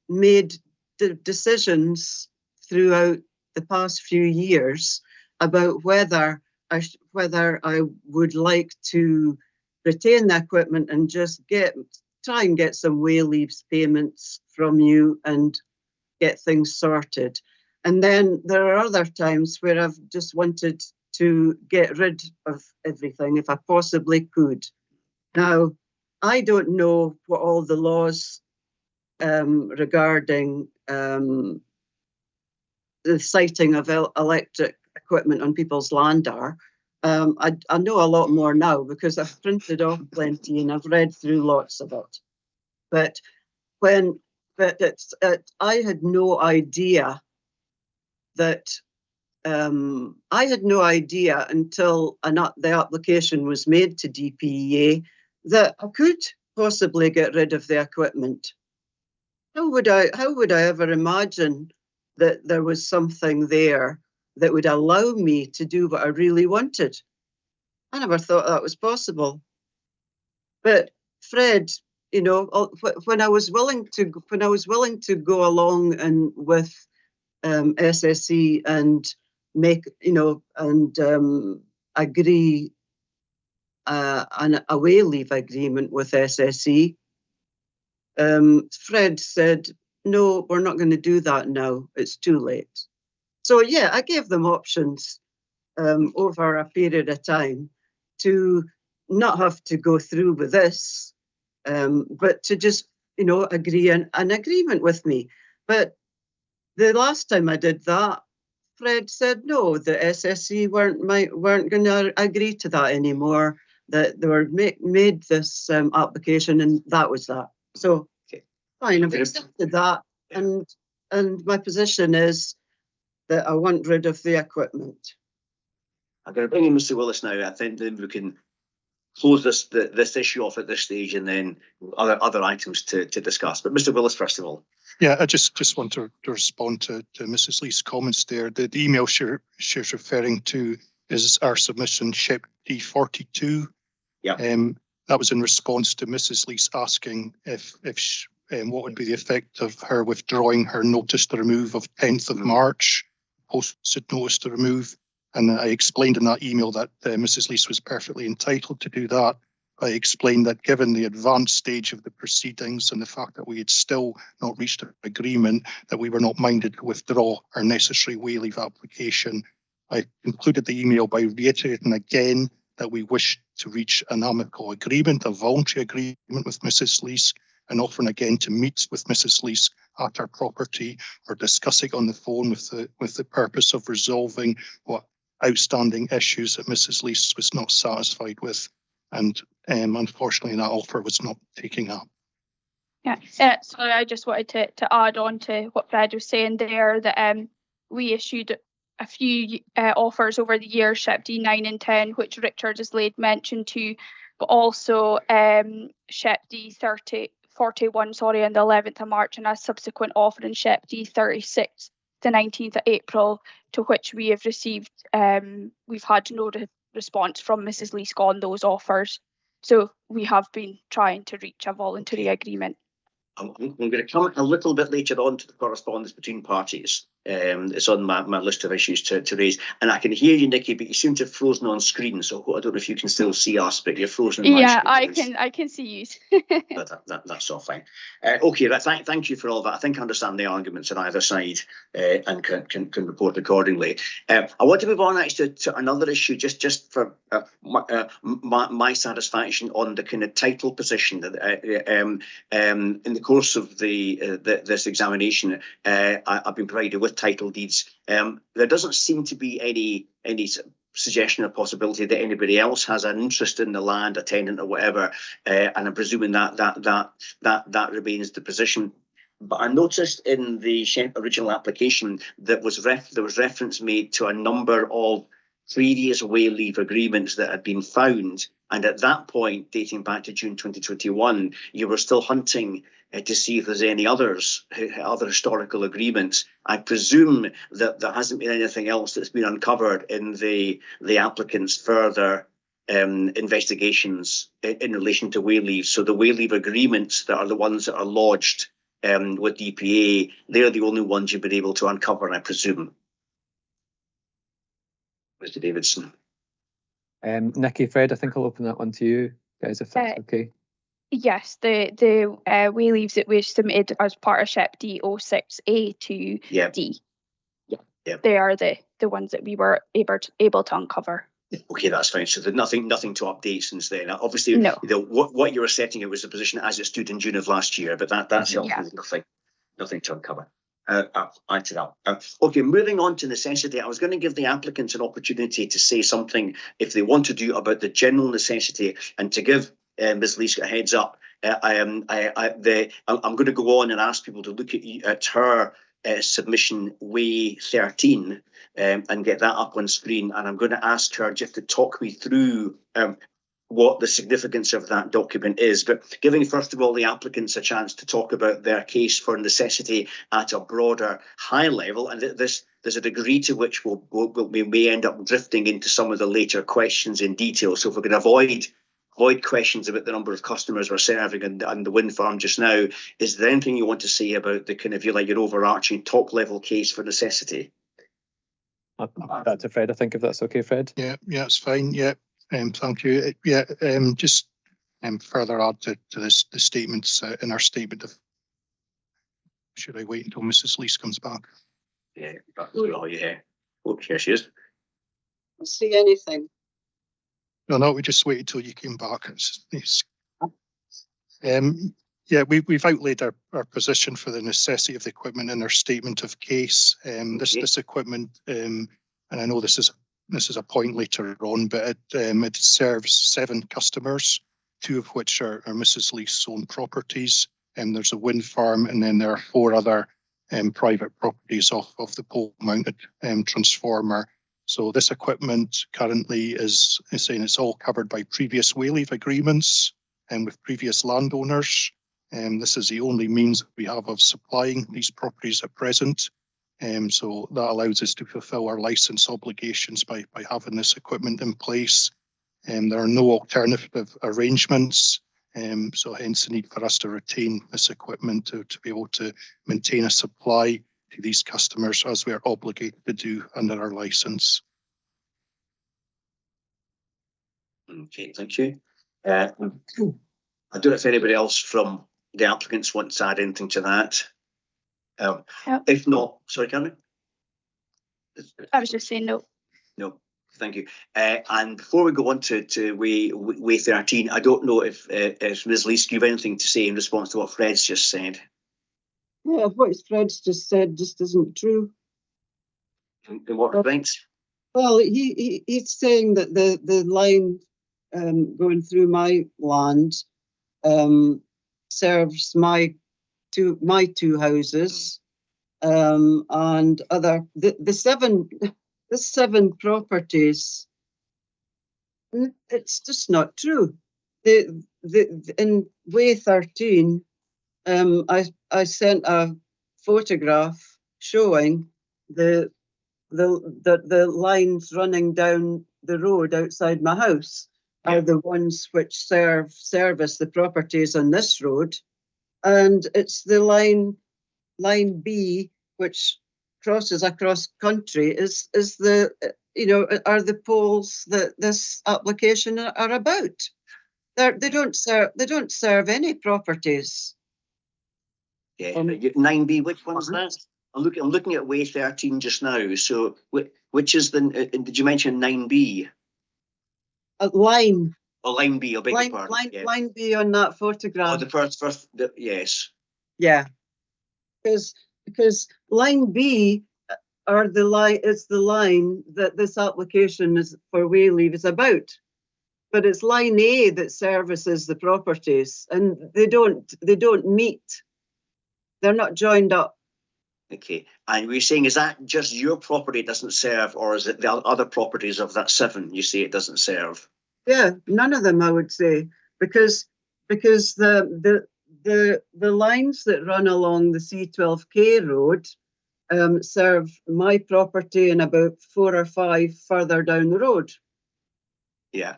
made the decisions throughout the past few years about whether I would like to retain the equipment and just try and get some Wayleave payments from you and get things sorted. And then there are other times where I've just wanted to get rid of everything if I possibly could. Now, I don't know what all the laws regarding the siting of electric equipment on people's land are. I know a lot more now because I've printed off plenty and I've read through lots of it. But I had no idea that I had no idea until the application was made to DPEA that I could possibly get rid of the equipment. How would I ever imagine that there was something there that would allow me to do what I really wanted? I never thought that was possible. But Fred, you know, when I was willing to go along and with SSE and make, you know, and agree a Wayleave agreement with SSE, Fred said, no, we're not going to do that now. It's too late. So yeah, I gave them options over a period of time to not have to go through with this, but to just, you know, agree an agreement with me. But the last time I did that, Fred said no, the SSE weren't going to agree to that anymore. That they were made this application, and that was that. So fine, I've accepted that, and my position is that I want rid of the equipment. I'm going to bring in Mr. Willis now. I think then we can close this issue off at this stage, and then other items to discuss. But Mr. Willis, first of all. Yeah, I just want to respond to Mrs. Lee's comments there. The email she's referring to is our submission SHIP D42. Yeah. That was in response to Mrs. Lee's asking if what would be the effect of her withdrawing her notice to remove of 10th of March, posted notice to remove. And I explained in that email that Mrs. Lees was perfectly entitled to do that. I explained that given the advanced stage of the proceedings and the fact that we had still not reached an agreement, that we were not minded to withdraw our necessary Wayleave application. I concluded the email by reiterating again that we wish to reach an amicable agreement, a voluntary agreement with Mrs. Lees, and offering again to meet with Mrs. Lees at our property or discussing on the phone with the purpose of resolving what outstanding issues that Mrs. Lees was not satisfied with. And unfortunately, that offer was not taken up. Yeah, so I just wanted to add on to what Fred was saying there, that we issued a few offers over the year, SHIP D9 and 10, which Richard has laid mention to, but also SHIP D41 on the 11th of March, and a subsequent offer in SHIP D36 the 19th of April, to which we have received, we've had no response from Mrs. Leask on those offers. So we have been trying to reach a voluntary agreement. I'm going to come a little bit later on to the correspondence between parties. It's on my list of issues to raise. And I can hear you, Nikki, but you seem to have frozen on screen. So I don't know if you can still see us, but you're frozen in my screen. Yeah, I can see you. That's all fine. Okay, thank you for all that. I think I understand the arguments on either side and can report accordingly. I want to move on actually to another issue, just for my satisfaction on the kind of title position that in the course of this examination, I've been provided with title deeds. There doesn't seem to be any suggestion or possibility that anybody else has an interest in the land, a tenant or whatever, and I'm presuming that remains the position. But I noticed in the SHIP original application that there was reference made to a number of previous Wayleave agreements that had been found, and at that point, dating back to June 2021, you were still hunting to see if there's any other historical agreements. I presume that there hasn't been anything else that's been uncovered in the applicant's further investigations in relation to Wayleave. So the Wayleave agreements that are the ones that are lodged with DPA, they're the only ones you've been able to uncover, I presume. Mr. Davidson. Nikki, Fred, I think I'll open that one to you guys if that's okay. Yes, the Wayleaves that we submitted as part of SHIP D06A to D. Yeah. They are the ones that we were able to uncover. Okay, that's fine. So there's nothing to update since then. Obviously, no. What you were setting it was the position as it stood in June of last year, but that's nothing to uncover. Okay, moving on to necessity. I was going to give the applicants an opportunity to say something if they want to do about the general necessity, and to give Ms. Leask a heads up. I'm going to go on and ask people to look at her submission WAY-13 and get that up on screen. And I'm going to ask her just to talk me through what the significance of that document is, but giving first of all the applicants a chance to talk about their case for necessity at a broader, high level, and there's a degree to which we may end up drifting into some of the later questions in detail. So if we can avoid questions about the number of customers we're serving and the wind farm just now, is there anything you want to say about the kind of, your overarching top level case for necessity? That's to Fred, I think, if that's okay, Fred. Yeah, it's fine. Yeah, thank you. Just further add to the statements in our statement of. Should I wait until Mrs. Lease comes back? Yeah. Oh, here she is. I don't see anything. No, we just waited till you came back. We've outlaid our position for the necessity of the equipment in our statement of case. This equipment, and I know this is a point later on, but it serves 7 customers, 2 of which are Mrs. Lee's own properties. There's a wind farm, and then there are 4 other private properties of the pole-mounted transformer. So this equipment currently is saying it's all covered by previous Wayleave agreements and with previous landowners. This is the only means that we have of supplying these properties at present. So that allows us to fulfil our licence obligations by having this equipment in place. There are no alternative arrangements. So hence the need for us to retain this equipment to be able to maintain a supply to these customers as we are obligated to do under our licence. Okay, thank you. I don't know if anybody else from the applicants wants to add anything to that. If not, sorry, Cameron? I was just saying no. No, thank you. And before we go on to Way 13, I don't know if Ms. Lees, you have anything to say in response to what Fred's just said. Yeah, what Fred's just said just isn't true. In what respect? Well, he's saying that the line going through my land serves my 2 houses, and the 7 properties. It's just not true. In Way 13, I sent a photograph showing the lines running down the road outside my house are the ones which service the properties on this road, and it's the line B which crosses across country is the are the poles that this application are about. They don't serve any properties. Yeah, 9B, which one's that? I'm looking at Way 13 just now. So which is did you mention 9B? Line. Oh, line B, I beg your pardon. Line B on that photograph. Oh, the first, yes. Yeah, because line B is the line that this application is for Wayleave is about. But it's line A that services the properties, and they don't meet. They're not joined up. Okay, and we're saying, is that just your property doesn't serve, or is it the other properties of that 7 you say it doesn't serve? Yeah, none of them, I would say, because the lines that run along the C12K road serve my property and about 4 or 5 further down the road. Yeah,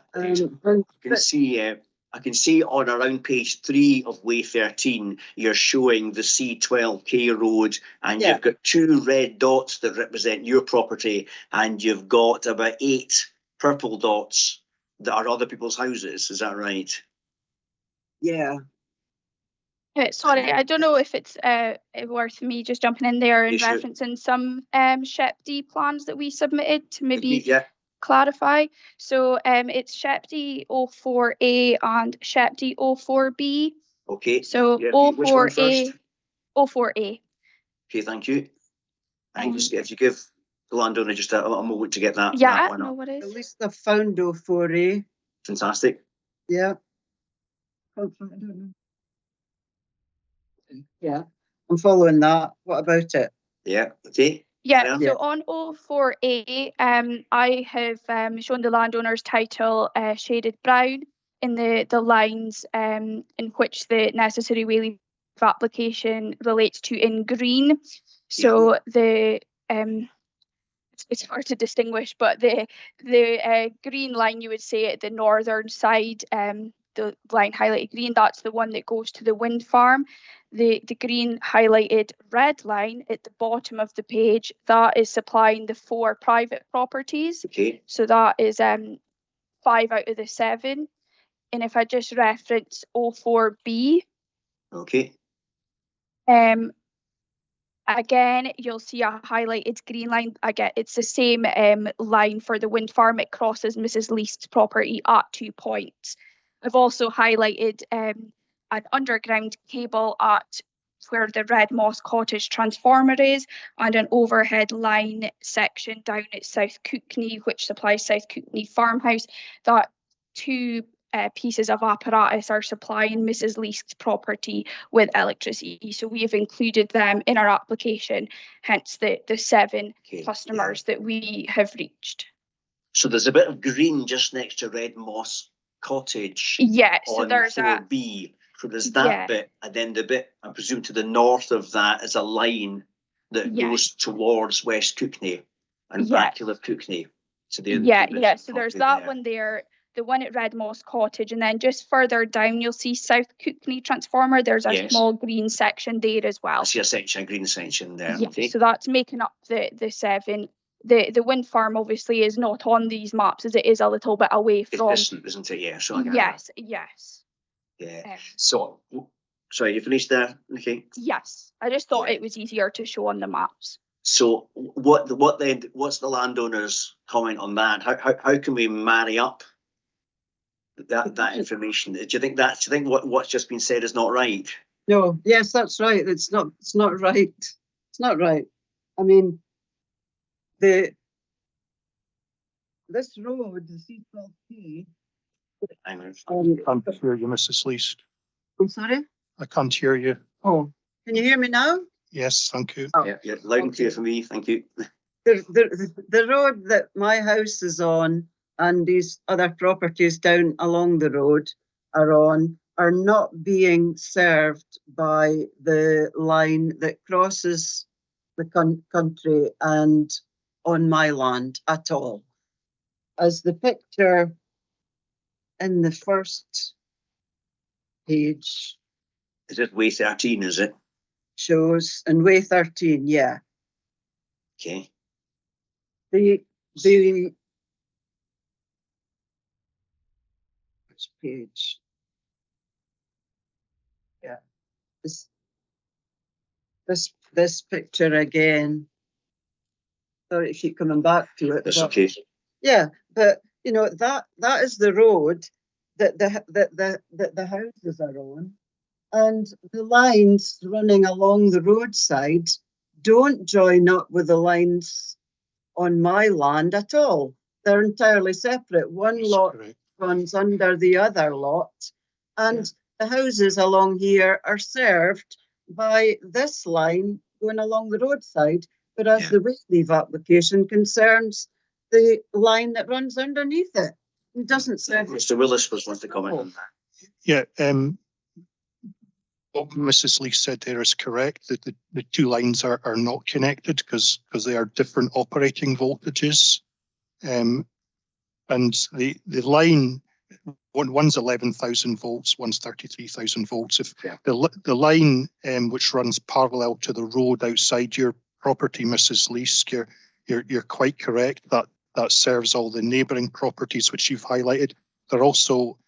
I can see on around page 3 of Way 13, you're showing the C12K road, and you've got 2 red dots that represent your property, and you've got about 8 purple dots that are other people's houses. Is that right? Yeah. Sorry, I don't know if it's worth me just jumping in there and referencing some SHEP D plans that we submitted to maybe clarify. So it's SHEP D 04A and SHEP D 04B. Okay. So 04A. 04A. Okay, thank you. And if you give the landowner just a moment to get that. Yeah, that one no up. worries. At least I found 04A. Fantastic. Yeah. I don't know. Yeah, I'm following that. What about it? Yeah, okay. Yeah, so on 04A, I have shown the landowner's title shaded brown. in the lines in which the necessary Wayleave application relates to in green. So the it's hard to distinguish, but the green line, you would say at the northern side, the line highlighted green, that's the one that goes to the wind farm. The green highlighted red line at the bottom of the page, that is supplying the 4 private properties. Okay. So that is 5 out of the 7. And if I just reference 04B, Okay. again, you'll see a highlighted green line. Again, it's the same line for the wind farm. It crosses Mrs. Least's property at 2 points. I've also highlighted an underground cable at where the Red Moss Cottage transformer is, and an overhead line section down at South Cookney, which supplies South Cookney Farmhouse. That 2 pieces of apparatus are supplying Mrs. Least's property with electricity. So we have included them in our application, hence the 7 customers that we have reached. So there's a bit of green just next to Red Moss Cottage. Yeah, so on there's 4B. So there's that bit, and then the bit, I presume, to the north of that is a line that goes towards West Cookney and back to Cookney. So so there's that one there, the one at Red Moss Cottage, and then just further down you'll see South Cookney transformer. There's a small green section there as well. I see a green section there. Yeah, okay. So that's making up the 7. The wind farm obviously is not on these maps, as it is a little bit away from. It's distant, isn't it? Yeah. So yes. Yeah. So, sorry, you finished there, Nikki? Yes. I just thought it was easier to show on the maps. So, what's the landowner's comment on that? How can we marry up that information? Do you think what's just been said is not right? No. Yes, that's right. It's not right. It's not right. I mean, this road, the C12P. I can't hear you, Mrs. Least. I'm sorry? I can't hear you. Oh, can you hear me now? Yes, thank you. Oh. Yeah, loud and clear for me, thank you. The road that my house is on and these other properties down along the road are not being served by the line that crosses the country and on my land at all. As the picture in the first page. Is it WAY-13, is it? Shows, and WAY-13, yeah. Okay. Which page? Yeah. This picture again. Sorry to keep coming back to it. That's okay. Yeah, but you know that is the road that the houses are on, and the lines running along the roadside don't join up with the lines on my land at all. They're entirely separate. One lot runs under the other lot, and the houses along here are served by this line going along the roadside, whereas the Wayleave application concerns the line that runs underneath it. It doesn't serve. Mr. Willis was one to comment on that. Yeah, what Mrs. Lee said there is correct, that the 2 lines are not connected because they are different operating voltages. And the line, one's 11,000 volts, one's 33,000 volts. If the line which runs parallel to the road outside your property, Mrs. Leask, you're quite correct that serves all the neighbouring properties which you've highlighted. There are also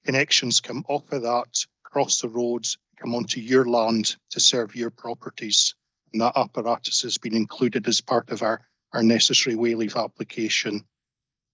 connections come off of that, cross the roads, come onto your land to serve your properties. And that apparatus has been included as part of our necessary Wayleave application.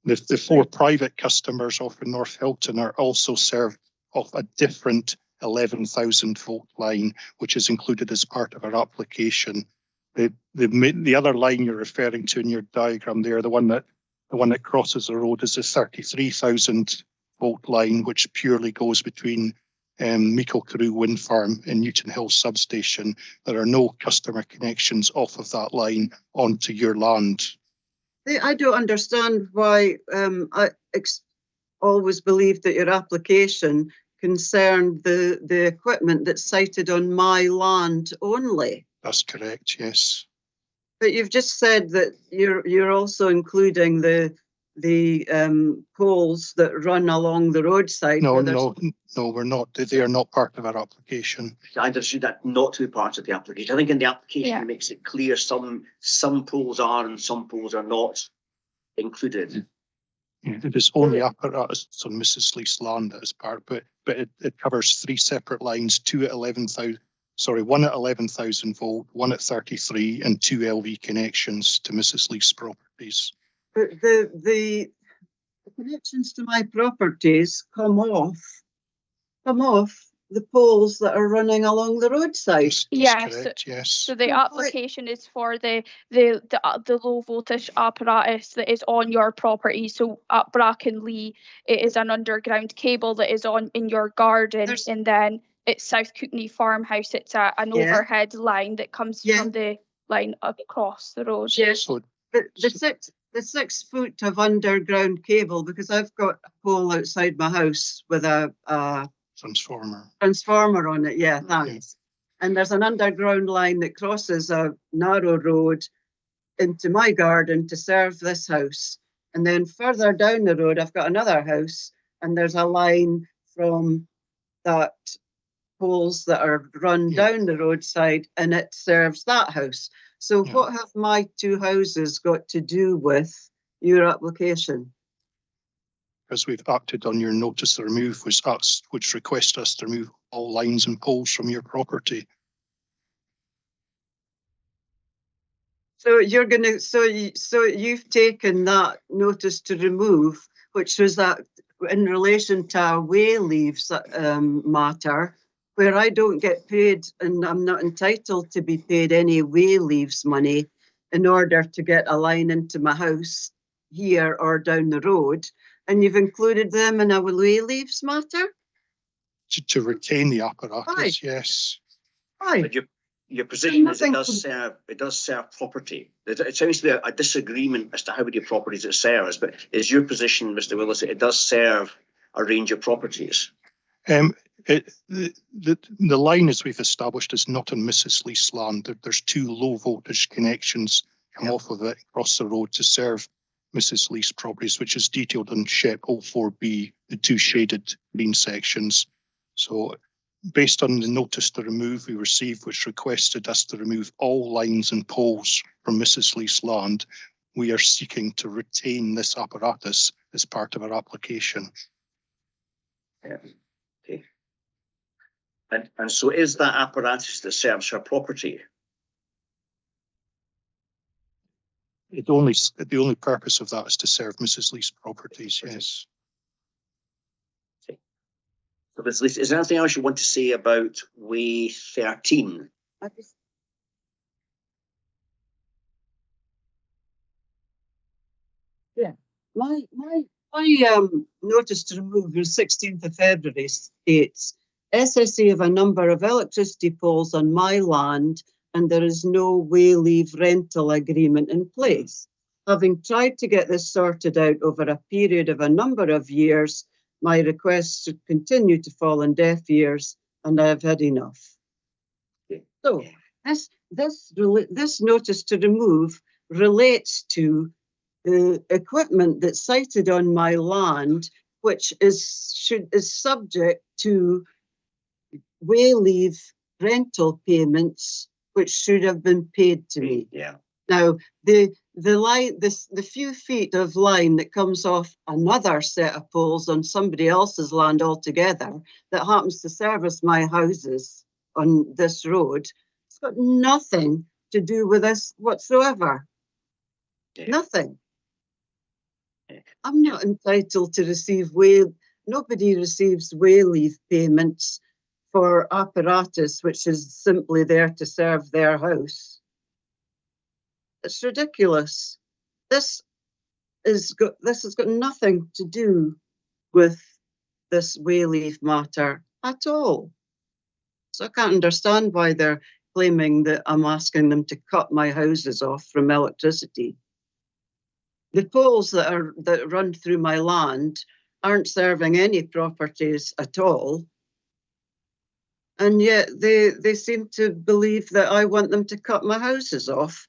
The 4 private customers off in North Hilton are also served off a different 11,000 volt line, which is included as part of our application. The other line you're referring to in your diagram there, the one that crosses the road, is a 33,000 volt line, which purely goes between Meikle Carew Wind Farm and Newton Hill Substation. There are no customer connections off of that line onto your land. I don't understand why always believed that your application concerned the equipment that's sited on my land only. That's correct, yes. But you've just said that you're also including the poles that run along the roadside. No, we're not. They are not part of our application. I understood that not to be part of the application. I think in the application it makes it clear some poles are and some poles are not included. Yeah, it is only apparatus on Mrs. Lee's land that is part, but it covers 3 separate lines, one at 11,000 volt, one at 33, and 2 LV connections to Mrs. Lee's properties. But the connections to my properties come off the poles that are running along the roadside. That's correct, yes. So the application is for the low voltage apparatus that is on your property. So at Brackenlee, it is an underground cable that is in your garden, and then it's South Cookney farmhouse. It's an overhead line that comes from the line across the road. Yes, but the 6 foot of underground cable, because I've got a pole outside my house with a transformer on it. Yeah, thanks. Yeah. And there's an underground line that crosses a narrow road into my garden to serve this house. And then further down the road, I've got another house, and there's a line from that poles that are run down the roadside, and it serves that house. So what have my 2 houses got to do with your application? Because we've acted on your notice to remove, which requests us to remove all lines and poles from your property. So you're going to, so you've taken that notice to remove, which was that in relation to a Wayleave matter, where I don't get paid and I'm not entitled to be paid any Wayleave's money in order to get a line into my house here or down the road. And you've included them in a Wayleave's matter? To retain the apparatus, yes. Aye. But your position is it does serve property. It seems to be a disagreement as to how many properties it serves, but is your position, Mr. Willis, that it does serve a range of properties? The line, as we've established, is not on Mrs. Lee's land. There's 2 low voltage connections come off of it across the road to serve Mrs. Lee's properties, which is detailed on SHEP 04B, the 2 shaded green sections. So based on the notice to remove we received, which requested us to remove all lines and poles from Mrs. Lee's land, we are seeking to retain this apparatus as part of our application. Yeah. Okay. And so is that apparatus that serves her property? The only purpose of that is to serve Mrs. Lee's properties, yes. Okay. So Ms. Lees, is there anything else you want to say about WAY-13? Yeah, my notice to remove was 16th of February states SSA have a number of electricity poles on my land and there is no Wayleave rental agreement in place. Having tried to get this sorted out over a period of a number of years, my requests should continue to fall on deaf ears and I have had enough. So this notice to remove relates to the equipment that's sited on my land, which is subject to Wayleave rental payments, which should have been paid to me. Yeah. Now the line, the few feet of line that comes off another set of poles on somebody else's land altogether that happens to service my houses on this road, it's got nothing to do with this whatsoever. Yeah. Nothing. Yeah. I'm not entitled to receive nobody receives Wayleave payments for apparatus which is simply there to serve their house. It's ridiculous. This has got nothing to do with this Wayleave matter at all. So I can't understand why they're claiming that I'm asking them to cut my houses off from electricity. The poles that run through my land aren't serving any properties at all. And yet they seem to believe that I want them to cut my houses off,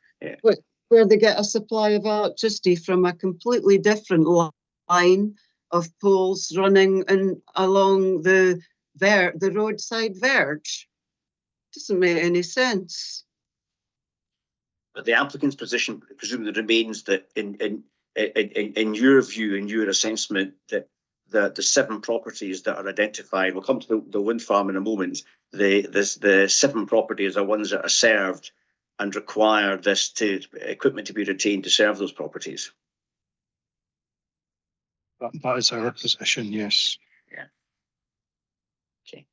where they get a supply of electricity from a completely different line of poles running along the roadside verge. Doesn't make any sense. But the applicant's position presumably remains that in your view, in your assessment, that the 7 properties that are identified, we'll come to the wind farm in a moment, the 7 properties are ones that are served and require this equipment to be retained to serve those properties. That is our position, yes. Yeah. Okay.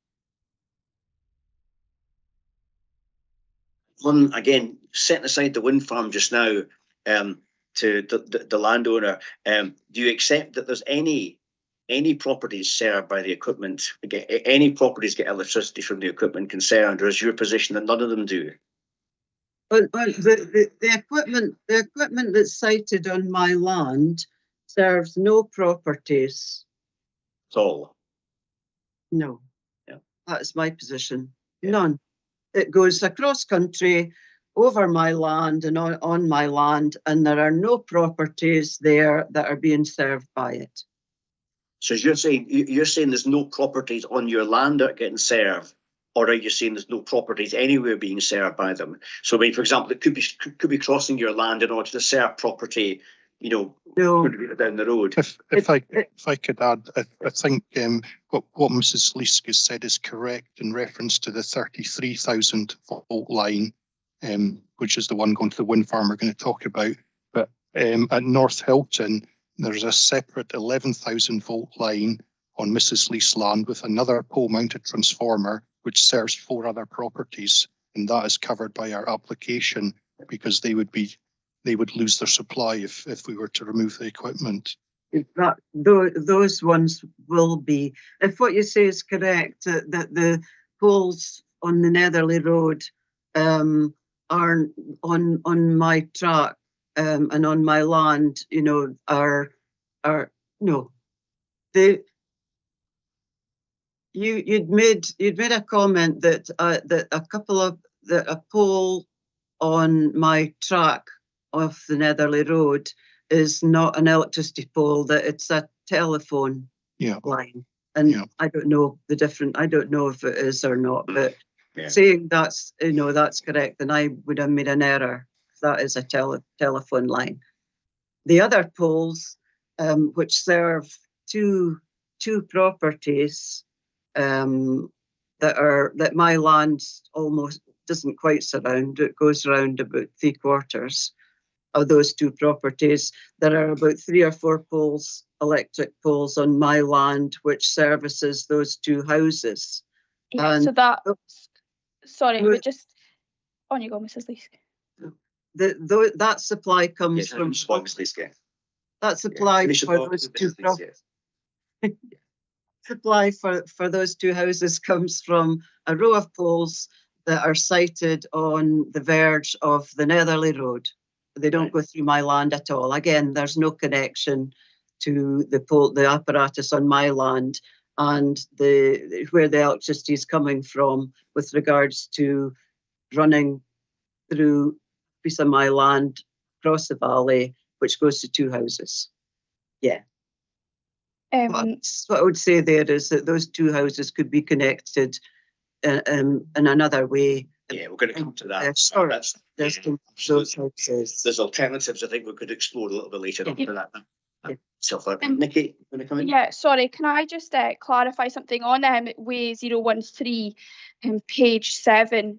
One, again, setting aside the wind farm just now, to the landowner, do you accept that there's any properties served by the equipment, any properties get electricity from the equipment concerned, or is your position that none of them do? But the equipment that's sited on my land serves no properties. At all? No. Yeah. That's my position. Yeah. None. It goes across country, over my land and on my land, and there are no properties there that are being served by it. So you're saying there's no properties on your land that are getting served, or are you saying there's no properties anywhere being served by them? So, I mean, for example, it could be crossing your land in order to serve property, no. Down the road. If I could add, I think what Mrs. Leask has said is correct in reference to the 33,000 volt line, which is the one going to the wind farm we're going to talk about. But at North Hilton, there's a separate 11,000 volt line on Mrs. Leask's land with another pole-mounted transformer, which serves 4 other properties, and that is covered by our application because they would lose their supply if we were to remove the equipment. Those ones will be. If what you say is correct, that the poles on the Netherley Road are on my track and on my land, are no. You'd made a comment that a pole on my track of the Netherley Road is not an electricity pole, that it's a telephone line. And I don't know the difference. I don't know if it is or not, but saying that's correct, then I would have made an error. That is a telephone line. The other poles, which serve two properties, that my land almost doesn't quite surround. It goes around about 3/4 of those 2 properties. There are about 3 or 4 poles, electric poles on my land, which services those 2 houses. Yeah, so that, sorry, but just on you go, Mrs. Leask. That supply comes from. That supply for those 2 properties. Supply for those 2 houses comes from a row of poles that are sited on the verge of the Netherley Road. They don't go through my land at all. Again, there's no connection to the apparatus on my land and where the electricity is coming from with regards to running through a piece of my land across the valley, which goes to 2 houses. Yeah. What I would say there is that those 2 houses could be connected in another way. Yeah, we're going to come to that. There's alternatives I think we could explore a little bit later on for that. Nikki, you want to come in? Yeah, sorry, can I just clarify something on WAY-110, page 7?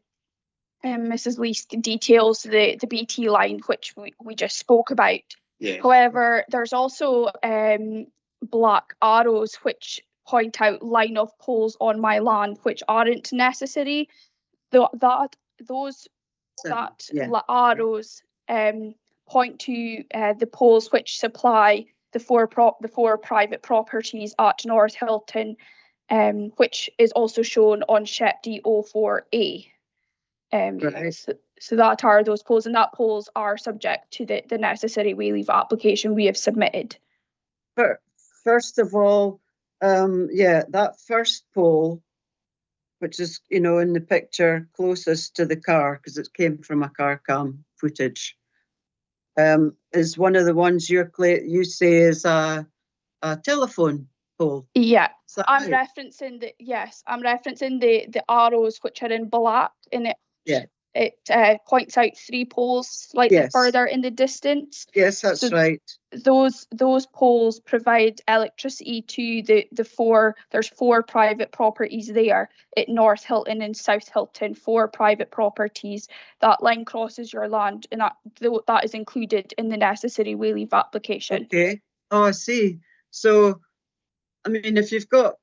Mrs. Leask details the BT line, which we just spoke about. Yeah. However, there's also black arrows which point out line of poles on my land which aren't necessary. Those arrows point to the poles which supply the four private properties at North Hilton, which is also shown on SHEP D04A. So that are those poles, and that poles are subject to the necessary Wayleave application we have submitted. first of all, yeah, that first pole, which is, you know, in the picture closest to the car, because it came from a car cam footage, is one of the ones you say is a telephone pole. Yeah, Is that I'm right? referencing the arrows which are in black, and Yeah. it points out 3 poles slightly Yes. further in the distance. Yes, that's So right. those poles provide electricity to the 4. There's 4 private properties there at North Hilton and South Hilton. 4 private properties. That line crosses your land, and that is included in the necessary Wayleave application. Okay. Oh, I see. So, I mean, if you've got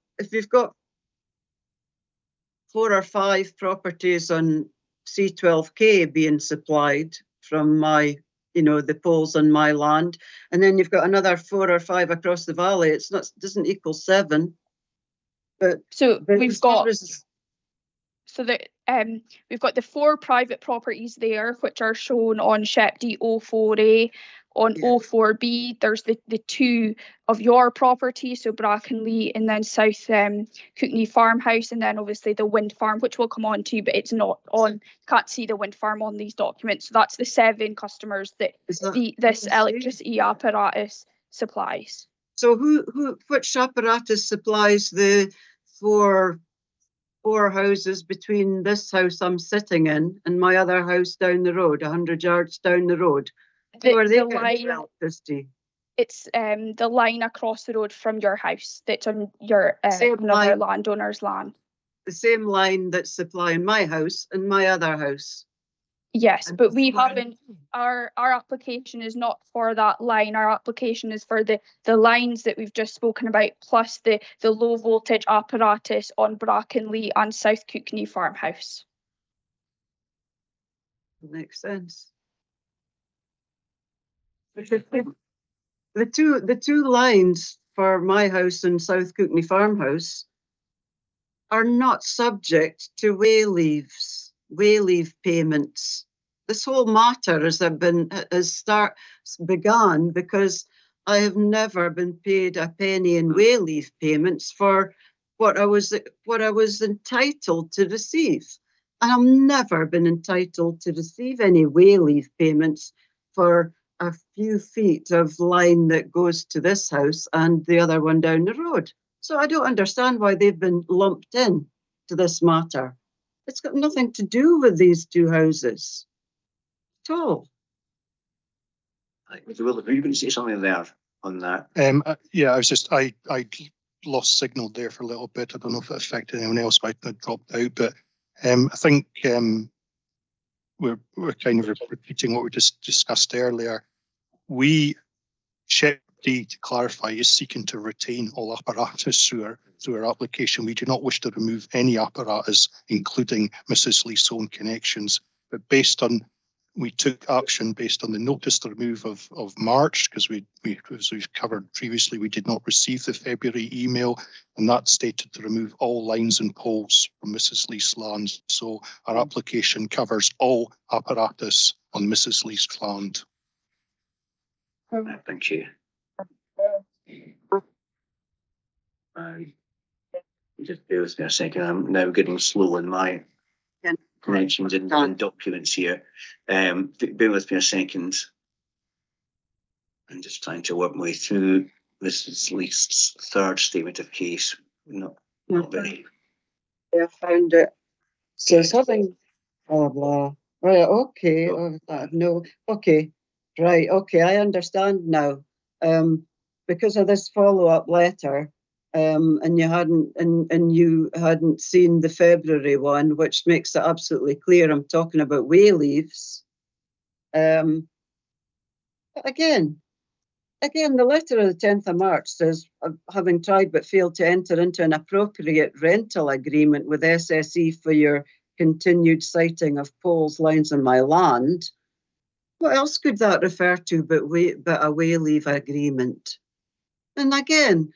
4 or 5 properties on C12K being supplied from my, you know, the poles on my land, and then you've got another 4 or 5 across the valley, doesn't equal 7. But We've got the 4 private properties there, which are shown on SHEP-D 04A. On 04B, there's the 2 of your property, so Brackenlee and then South Cookney Farmhouse, and then obviously the wind farm, which we'll come on to, but it's not on, can't see the wind farm on these documents. So that's the 7 customers that this electricity apparatus supplies. So which apparatus supplies the 4 houses between this house I'm sitting in and my other house down the road, 100 yards down the road? Who are they getting electricity? It's the line across the road from your house that's on your another landowner's land. The same line that's supplying my house and my other house. Yes, but we haven't. Our application is not for that line. Our application is for the lines that we've just spoken about, plus the low voltage apparatus on Brackenlee and South Cookney Farmhouse. Makes sense. The two lines for my house and South Cookney Farmhouse are not subject to Wayleave payments. This whole matter began because I have never been paid a penny in Wayleave payments for what I was entitled to receive. And I've never been entitled to receive any Wayleave payments for a few feet of line that goes to this house and the other one down the road. So I don't understand why they've been lumped in to this matter. It's got nothing to do with these 2 houses at all. Will, are you going to say something there on that? Yeah, I lost signal there for a little bit. I don't know if it affected anyone else, but I dropped out. But I think we're kind of repeating what we just discussed earlier. SHEP-D, to clarify, is seeking to retain all apparatus through our application. We do not wish to remove any apparatus, including Mrs. Lee's own connections. But we took action based on the notice to remove of March, because as we've covered previously, we did not receive the February email, and that stated to remove all lines and poles from Mrs. Lee's land. So our application covers all apparatus on Mrs. Lee's land. Thank you. Just bear with me a second. I'm now getting slow in my connections and documents here. Bear with me a second. I'm just trying to work my way through Mrs. Least's 3rd statement of case. Not very. I found it. So it's having blah blah. Right, okay. No, okay. Right, okay, I understand now. Because of this follow-up letter, and you hadn't seen the February one, which makes it absolutely clear I'm talking about Wayleaves. Again, the letter of the 10th of March says, having tried but failed to enter into an appropriate rental agreement with SSE for your continued siting of poles, lines on my land. What else could that refer to but a Wayleave agreement? And again,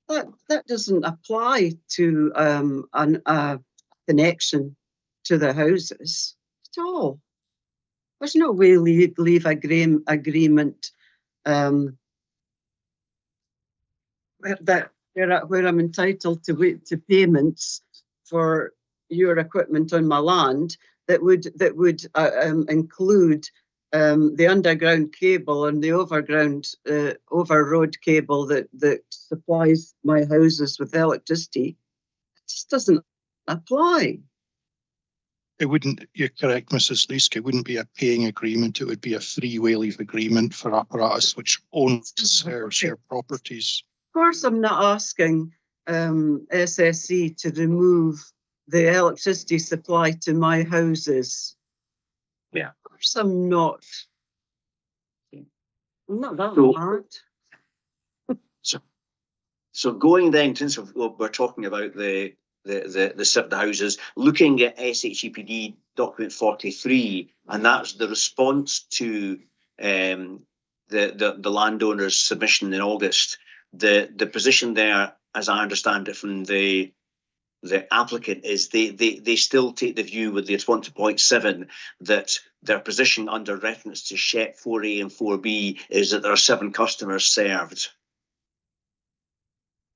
that doesn't apply to a connection to the houses at all. There's no Wayleave agreement. where I'm entitled to payments for your equipment on my land that would include the underground cable and the overroad cable that supplies my houses with electricity. It just doesn't apply. It wouldn't, you're correct, Mrs. Leask, it wouldn't be a paying agreement, it would be a free Wayleave agreement for apparatus which only serves your properties. Of course, I'm not asking SSE to remove the electricity supply to my houses. Yeah. Of course, I'm not. I'm not that So- hard. So going then, since we're talking about the 7 houses, looking at SHEPD document 43, and that's the response to the landowner's submission in August. The position there, as I understand it from the applicant, is they still take the view with the response to point 7 that their position under reference to SHEP 4A and 4B is that there are 7 customers served.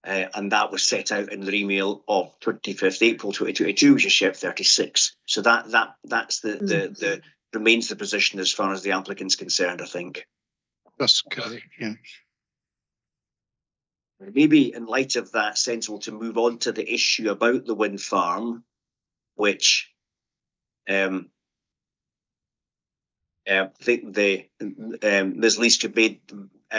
And that was set out in the email of 25th April 2022, which is SHEP 36. So that's the remains the position as far as the applicant's concerned, I think. That's correct, yeah. Maybe in light of that, sensible to move on to the issue about the wind farm, which I think Ms. Leask have made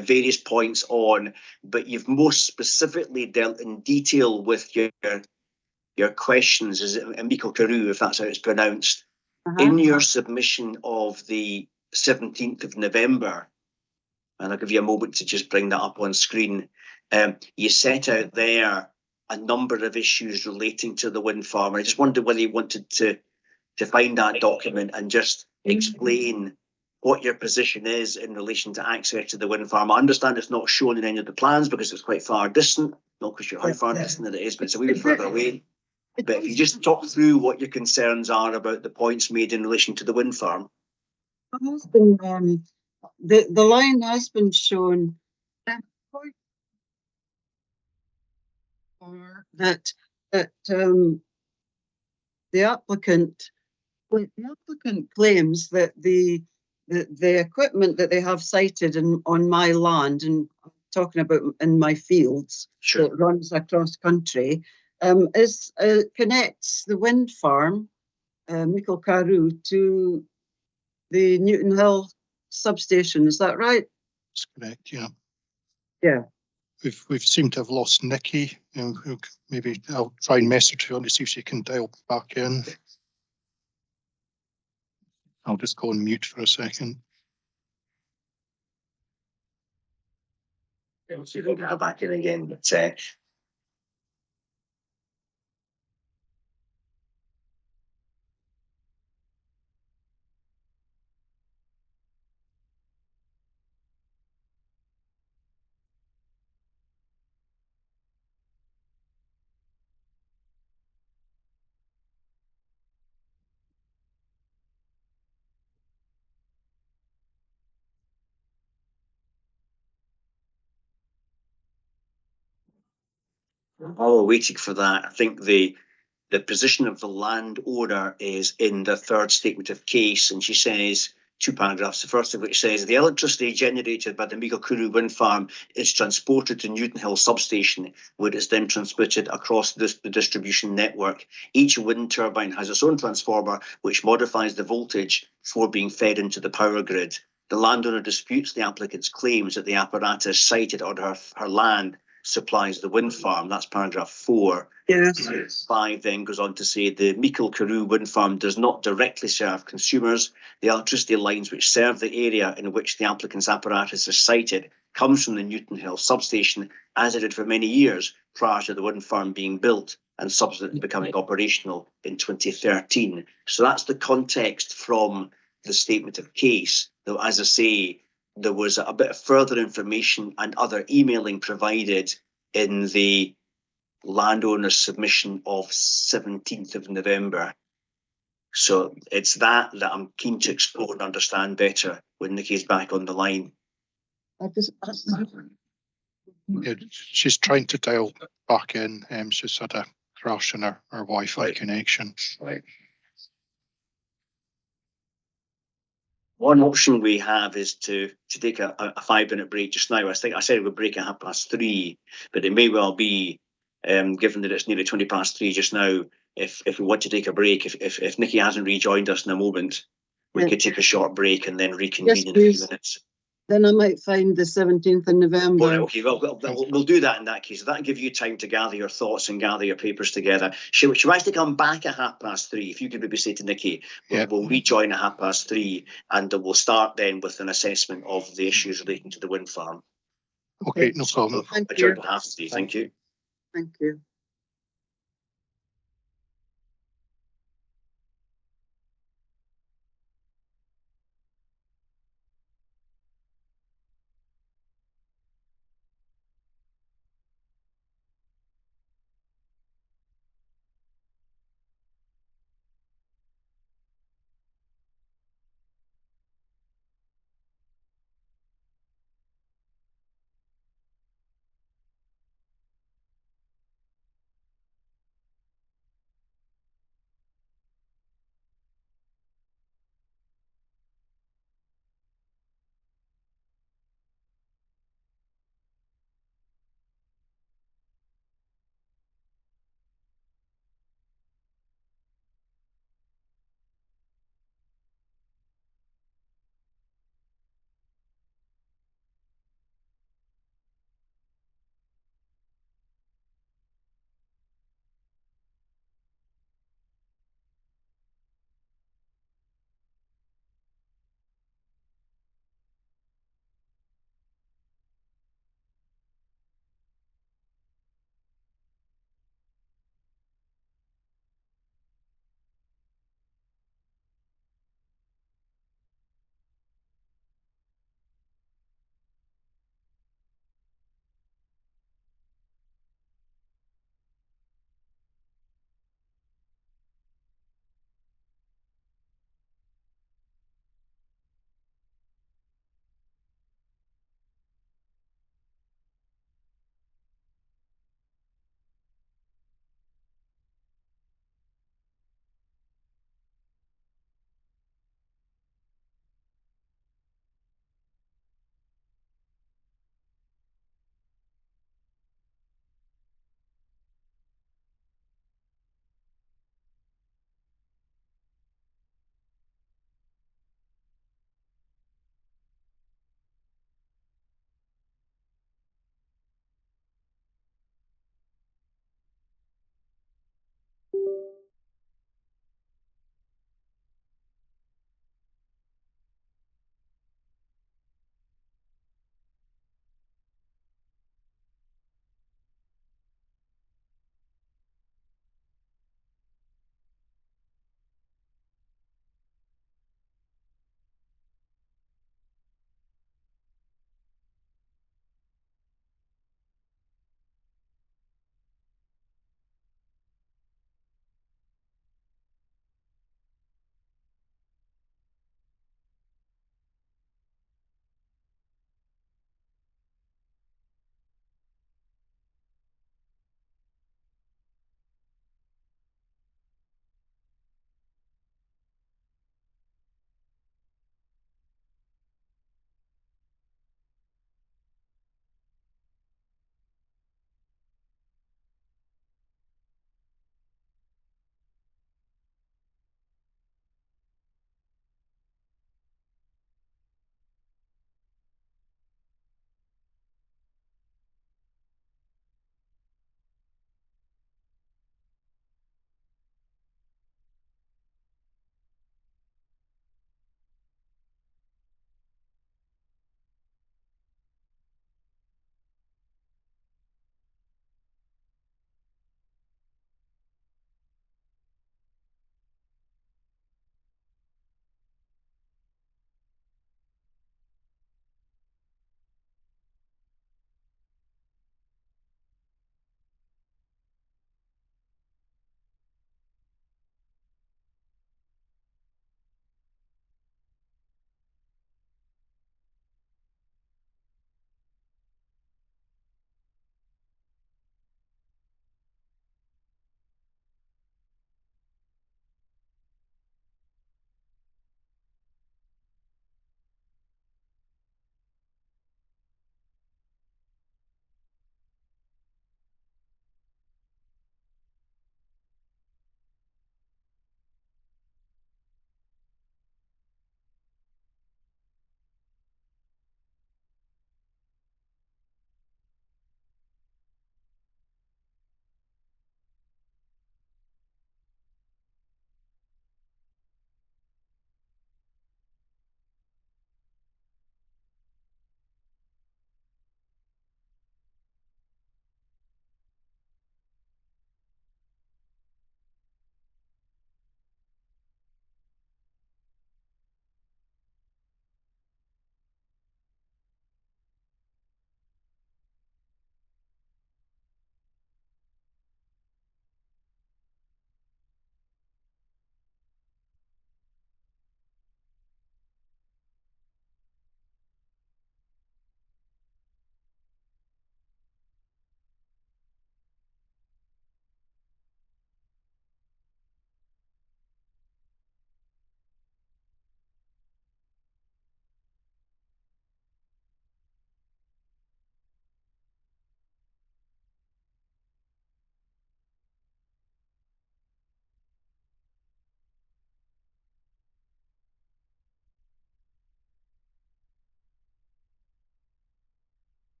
various points on, but you've most specifically dealt in detail with your questions. Is it Amico Carew, if that's how it's pronounced? In your submission of the 17th of November, and I'll give you a moment to just bring that up on screen, you set out there a number of issues relating to the wind farm. I just wondered whether you wanted to find that document and just explain what your position is in relation to access to the wind farm. I understand it's not shown in any of the plans because it's quite far distant, not quite sure how far distant it is, but it's a wee bit further away. But if you just talk through what your concerns are about the points made in relation to the wind farm. Has been, the line has been shown quite far that the applicant claims that the equipment that they have sited on my land, and I'm talking about in my fields, Sure. that runs across country, connects the wind farm, Michael Carew, to the Newton Hill substation. Is that right? That's correct, yeah. Yeah. We've seemed to have lost Nikki. Maybe I'll try and message her on to see if she can dial back in. I'll just go on mute for a second. So you can get her back in again, but while we're waiting for that, I think the position of the landowner is in the third statement of case, and she says 2 paragraphs. The first of which says the electricity generated by the Michael Carew wind farm is transported to Newton Hill substation, where it's then transmitted across the distribution network. Each wind turbine has its own transformer, which modifies the voltage for being fed into the power grid. The landowner disputes the applicant's claims that the apparatus sited on her land supplies the wind farm. That's paragraph 4. Yes. 5 then goes on to say the Michael Carew wind farm does not directly serve consumers. The electricity lines which serve the area in which the applicant's apparatus is sited comes from the Newton Hill substation, as it did for many years prior to the wind farm being built and subsequently becoming operational in 2013. So that's the context from the statement of case. Though, as I say, there was a bit of further information and other emailing provided in the landowner's submission of 17th of November. So it's that I'm keen to explore and understand better when Nikki's back on the line. Yeah, she's trying to dial back in. She's had a crash in her Wi-Fi connection. Right. One option we have is to take a 5-minute break just now. I think I said we'd break at 3:30, but it may well be, given that it's nearly 3:20 just now, if we want to take a break, if Nikki hasn't rejoined us in a moment, we could take a short break and then reconvene in a few minutes. Then I might find the 17th of November. Well, okay, we'll do that in that case. That'll give you time to gather your thoughts and gather your papers together. She wants to come back at 3:30. If you could maybe say to Nikki, we'll rejoin at 3:30, and we'll start then with an assessment of the issues relating to the wind farm. Okay, no problem. Thank Adjourn you. to 3:30. Thank you. Thank you.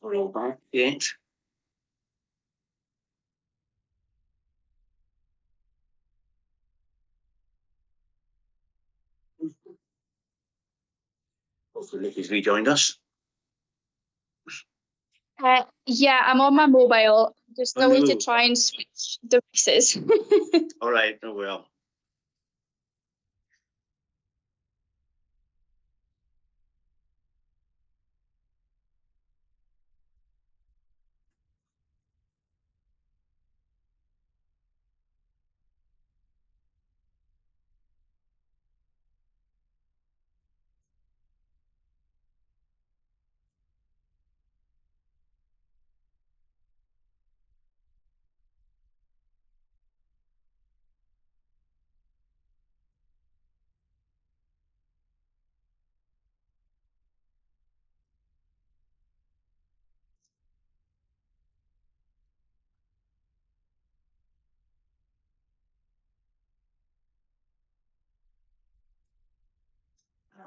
We're all back yet. Hopefully Nikki's rejoined us. Yeah, I'm on my mobile. There's no way to Hello. try and switch devices. All right, oh well.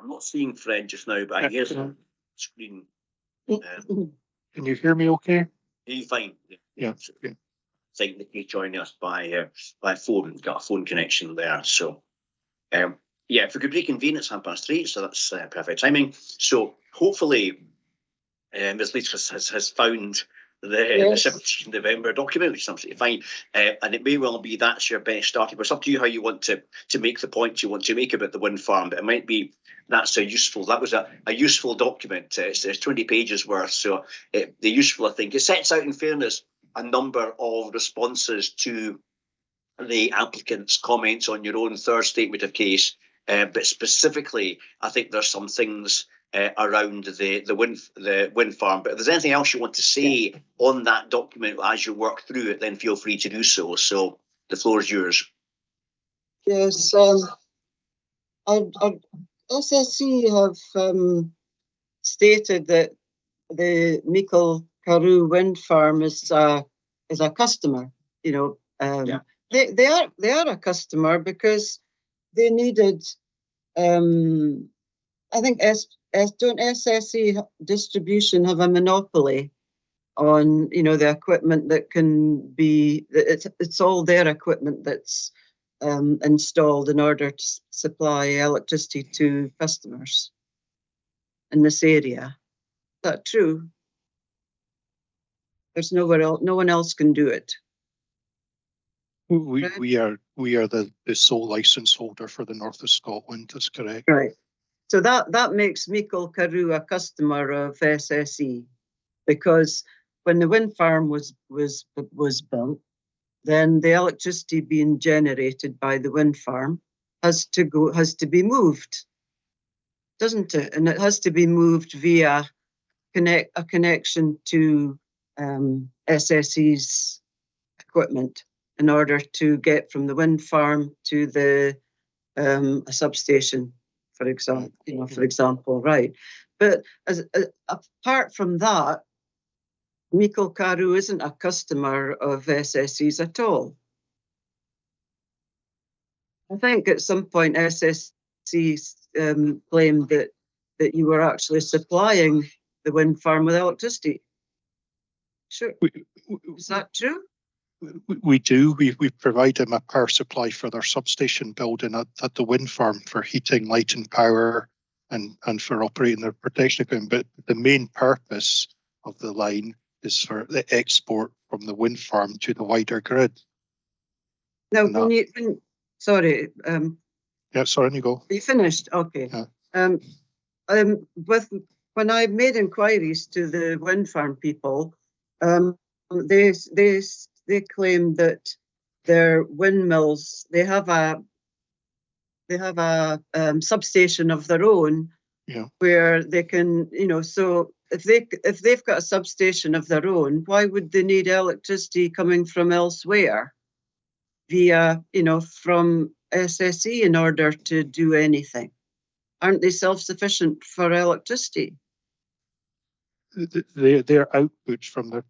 I'm not seeing Fred just now, but I hear the screen. Can you hear me okay? He's fine. Yeah. I think Nikki joining us by phone. Got a phone connection there. So, yeah, if we could reconvene at 3:30, so that's perfect timing. So hopefully, Ms. Leach has found the 17th November document, which is absolutely fine. And it may well be that's your best starting. But it's up to you how you want to make the points you want to make about the wind farm. But it might be that was a useful document. It's 20 pages worth. So the useful, I think, it sets out, in fairness, a number of responses to the applicant's comments on your own third statement of case. But specifically, I think there's some things around the wind farm. But if there's anything else you want to say on that document as you work through it, then feel free to do so. So the floor is yours. Yes, our SSC have stated that the Meikle Carew wind farm is a customer. You know, they are a customer because they needed. I think don't SSE distribution have a monopoly on the equipment that can be? It's all their equipment that's installed in order to supply electricity to customers in this area. Is that true? There's nowhere else. No one else can do it. We Right. we are the sole license holder for the north of Scotland. That's correct. Right. So that makes Meikle Carew a customer of SSE, because when the wind farm was built, then the electricity being generated by the wind farm has to be moved, doesn't it? And it has to be moved via a connection to SSE's equipment in order to get from the wind farm to the a substation, for example, right? But apart from that, Meikle Carew isn't a customer of SSE's at all. I think at some point SSE claimed that you were actually supplying the wind farm with electricity. Sure. Is that true? We do. We provide them a power supply for their substation building at the wind farm for heating, light and power, and for operating their protection equipment. But the main purpose of the line is for the export from the wind farm to the wider grid. Now, sorry. Yeah, sorry, you go. Are you finished? Okay. Yeah. When I made inquiries to the wind farm people, they claim that their windmills, they have a substation of their own, where they can, so if they've got a substation of their own, why would they need electricity coming from elsewhere via, from SSE in order to do anything? Aren't they self-sufficient for electricity? Their output from the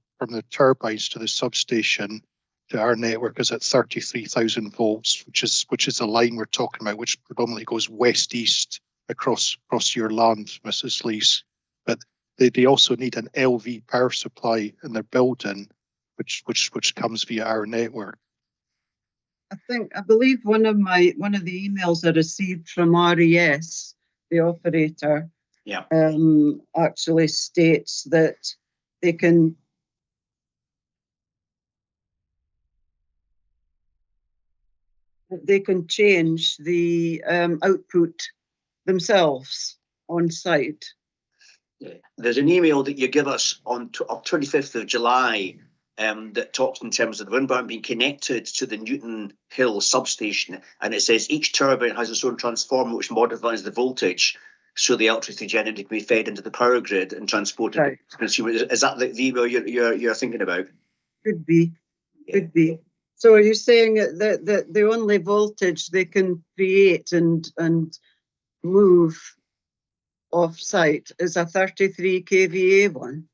turbines to the substation to our network is at 33,000 volts, which is the line we're talking about, which predominantly goes west-east across your land, Mrs. Lees. But they also need an LV power supply in their building, which comes via our network. I believe one of the emails I received from RES, the operator, actually states that they can change the output themselves on site. There's an email that you give us on 25th of July that talks in terms of the wind farm being connected to the Newton Hill substation, and it says each turbine has its own transformer which modifies the voltage so the electricity generated can be fed into the power grid and transported to consumers. Is that the email you're thinking about? Could be. Could be. So are you saying that the only voltage they can create and move off-site is a 33 kVA one?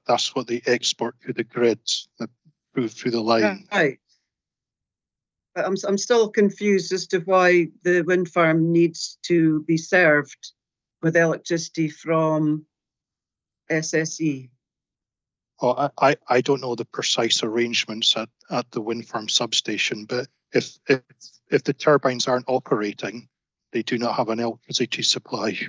That's what they export to the grids through the line. Right. But I'm still confused as to why the wind farm needs to be served with electricity from SSE. Well, I don't know the precise arrangements at the wind farm substation, but if the turbines aren't operating, they do not have an electricity supply.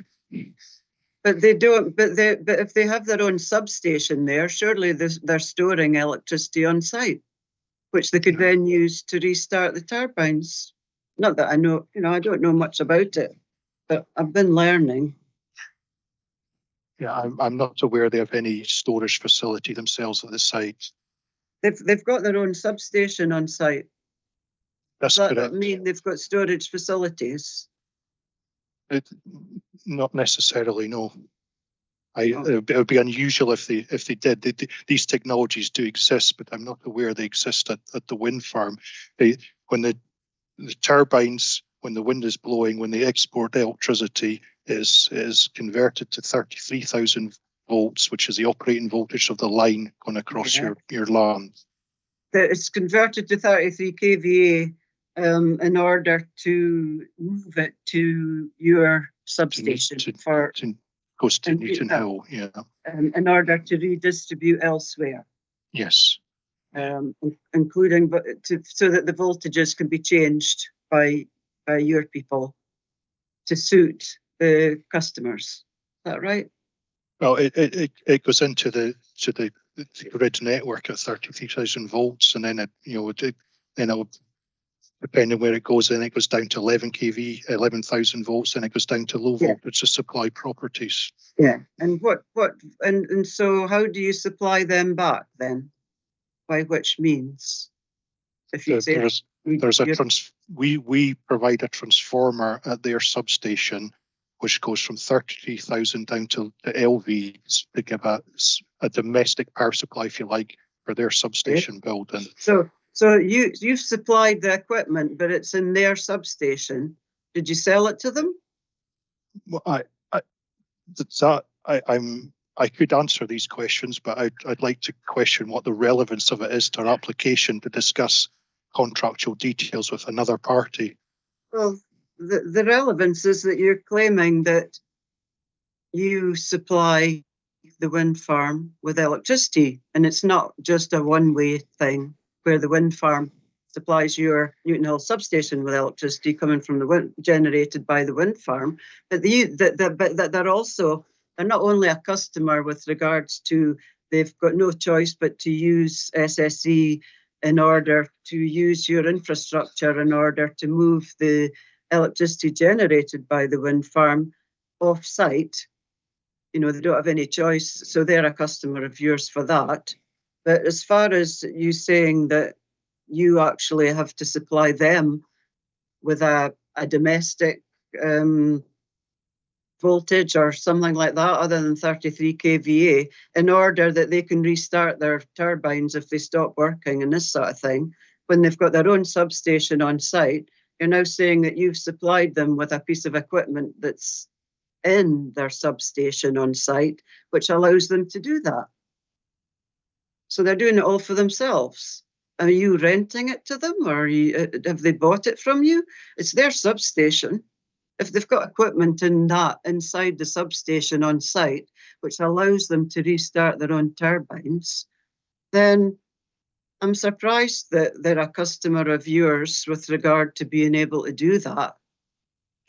But they don't. But if they have their own substation there, surely they're storing electricity on site, which they could then use to restart the turbines. Not that I know, I don't know much about it, but I've been learning. Yeah, I'm not aware they have any storage facility themselves at the site. They've got their own substation on site. That's correct. Does that mean they've got storage facilities? Not necessarily, no. It would be unusual if they did. These technologies do exist, but I'm not aware they exist at the wind farm. When the turbines, when the wind is blowing, when they export electricity, is converted to 33,000 volts, which is the operating voltage of the line going across your land. It's converted to 33 kVA in order to move it to your substation goes to Newton Hill, yeah. In order to redistribute elsewhere. Yes. Including, so that the voltages can be changed by your people to suit the customers. Is that right? Well, it goes into the the grid network at 33,000 volts, and then it'll, depending where it goes, then it goes down to 11 kV, 11,000 volts, and it goes down to low voltage to supply properties. Yeah. And and so how do you supply them back then? By which means? If you say we provide a transformer at their substation, which goes from 33,000 down to the LVs to give a domestic power supply, if you like, for their substation building. So you've supplied the equipment, but it's in their substation. Did you sell it to them? Well, I could answer these questions, but I'd like to question what the relevance of it is to an application to discuss contractual details with another party. Well, the relevance is that you're claiming that you supply the wind farm with electricity, and it's not just a one-way thing where the wind farm supplies your Newton Hill substation with electricity coming from the wind generated by the wind farm, but they're not only a customer with regards to they've got no choice but to use SSE in order to use your infrastructure in order to move the electricity generated by the wind farm off-site. They don't have any choice, so they're a customer of yours for that. But as far as you saying that you actually have to supply them with a domestic voltage or something like that other than 33 kVA in order that they can restart their turbines if they stop working and this sort of thing, when they've got their own substation on site, you're now saying that you've supplied them with a piece of equipment that's in their substation on site, which allows them to do that. So they're doing it all for themselves. Are you renting it to them, or have they bought it from you? It's their substation. If they've got equipment inside the substation on site, which allows them to restart their own turbines, then I'm surprised that they're a customer of yours with regard to being able to do that.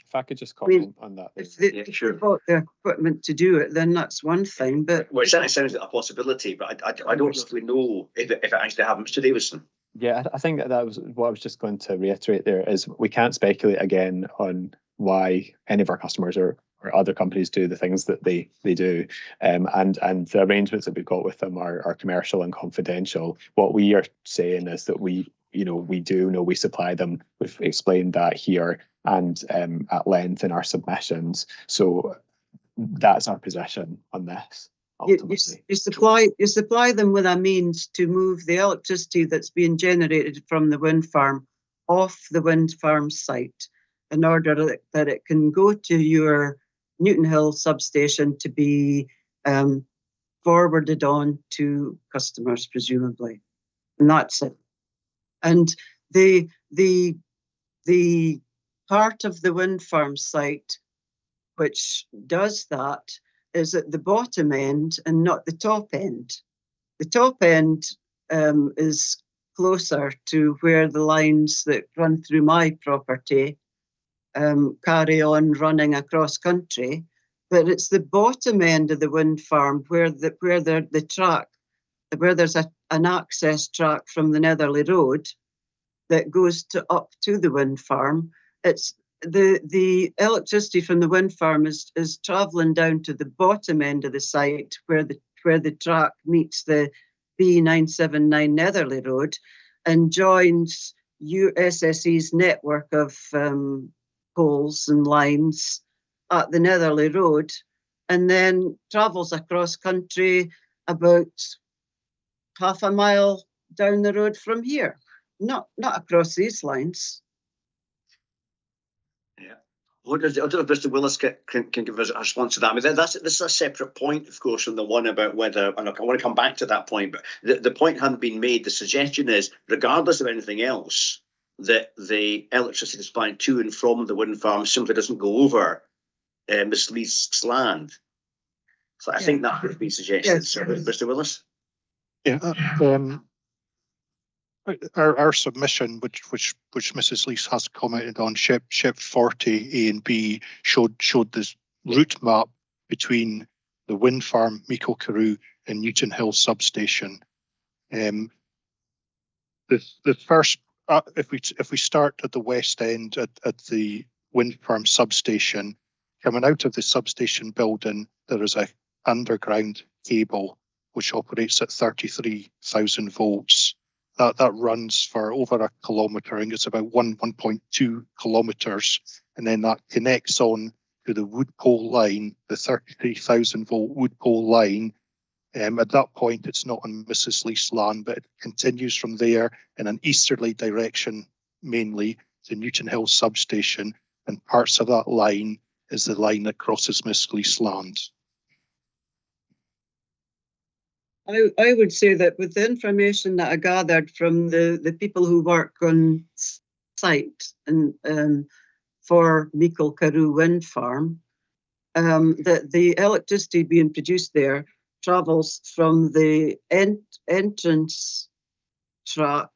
If I could just comment on that. If they bought the equipment to do it, then that's one thing. But it certainly sounds like a possibility, but I don't really know if it actually happened. Mr. Davison. Yeah, I think that was what I was just going to reiterate there, is we can't speculate again on why any of our customers or other companies do the things that they do. And the arrangements that we've got with them are commercial and confidential. What we are saying is that we do know we supply them. We've explained that here and at length in our submissions. So that's our position on this. You supply them with a means to move the electricity that's being generated from the wind farm off the wind farm site in order that it can go to your Newton Hill substation to be forwarded on to customers, presumably. And that's it. And the part of the wind farm site which does that is at the bottom end and not the top end. The top end is closer to where the lines that run through my property carry on running across country, but it's the bottom end of the wind farm where there's an access track from the Netherley Road that goes up to the wind farm. It's the electricity from the wind farm is travelling down to the bottom end of the site where the track meets the B979 Netherley Road and joins SSE's network of poles and lines at the Netherley Road, and then travels across country about half a mile down the road from here. Not across these lines. Yeah. I don't know if Mr. Willis can give us a response to that. I mean, this is a separate point, of course, from the one about whether, and I want to come back to that point, but the point hadn't been made. The suggestion is, regardless of anything else, that the electricity supplying to and from the wind farm simply doesn't go over Miss Lee's land. So I think that would be suggested. Yes. So, Mr. Willis? Yeah. Our submission, which Mrs. Lees has commented on, SHIP 40 A and B, showed this route map between the wind farm, Miko Carew, and Newton Hill substation. The first, if we start at the west end at the wind farm substation, coming out of the substation building, there is a underground cable which operates at 33,000 volts. That runs for over a kilometre, and it's about 1.2 kilometres, and then that connects on to the wood pole line, the 33,000 volt wood pole line. At that point, it's not on Mrs. Leith's land, but it continues from there in an easterly direction, mainly to Newton Hill substation, and parts of that line is the line that crosses Mrs. Leith's land. I would say that with the information that I gathered from the people who work on site and for Meikle Carew Wind Farm, that the electricity being produced there travels from the entrance track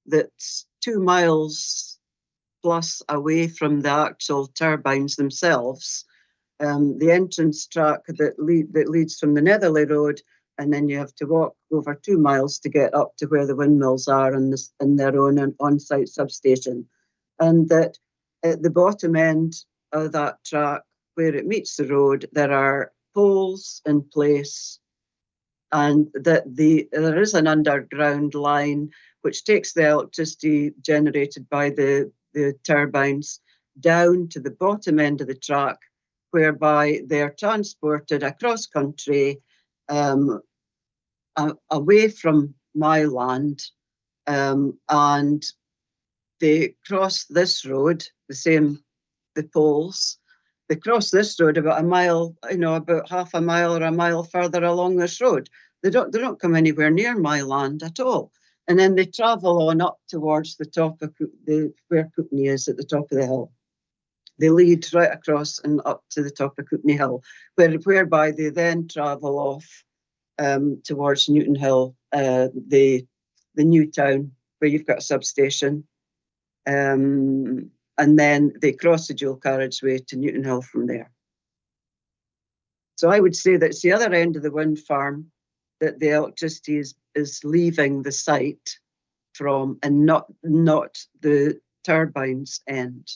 that's 2 miles plus away from the actual turbines themselves. The entrance track that leads from the Netherley Road, and then you have to walk over 2 miles to get up to where the windmills are in their own on-site substation. And that at the bottom end of that track, where it meets the road, there are poles in place, and that there is an underground line which takes the electricity generated by the turbines down to the bottom end of the track, whereby they're transported across country away from my land, and they cross this road, the poles. They cross this road about a mile, about half a mile or a mile further along this road. They don't come anywhere near my land at all. And then they travel on up towards the top of where Cookney is at the top of the hill. They lead right across and up to the top of Cookney Hill, whereby they then travel off towards Newton Hill, the new town where you've got a substation. And then they cross the dual carriageway to Newton Hill from there. So I would say that it's the other end of the wind farm that the electricity is leaving the site from, and not the turbines end.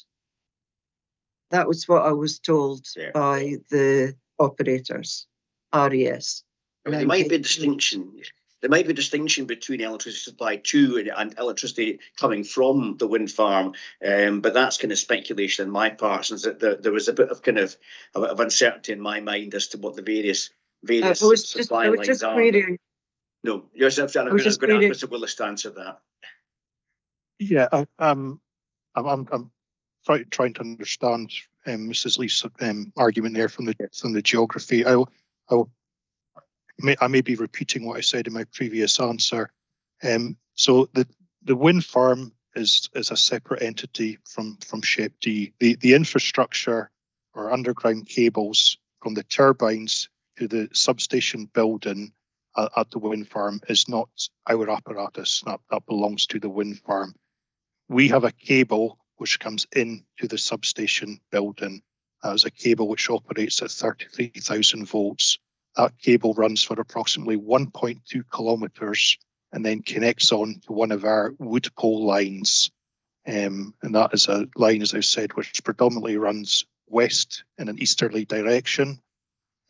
That was what I was told by the operators, RES. There might be a distinction. There might be a distinction between electricity supply to and electricity coming from the wind farm, but that's kind of speculation on my part, since there was a bit of uncertainty in my mind as to what the various supply lines are. No, yourself, I'm going to ask Mr. Willis to answer that. Yeah, I'm trying to understand Mrs. Leith's argument there from the geography. I may be repeating what I said in my previous answer. So the wind farm is a separate entity from SHEP D. The infrastructure or underground cables from the turbines to the substation building at the wind farm is not our apparatus. That belongs to the wind farm. We have a cable which comes into the substation building. As a cable which operates at 33,000 volts. That cable runs for approximately 1.2 kilometres and then connects on to one of our wood pole lines. And that is a line, as I said, which predominantly runs west in an easterly direction.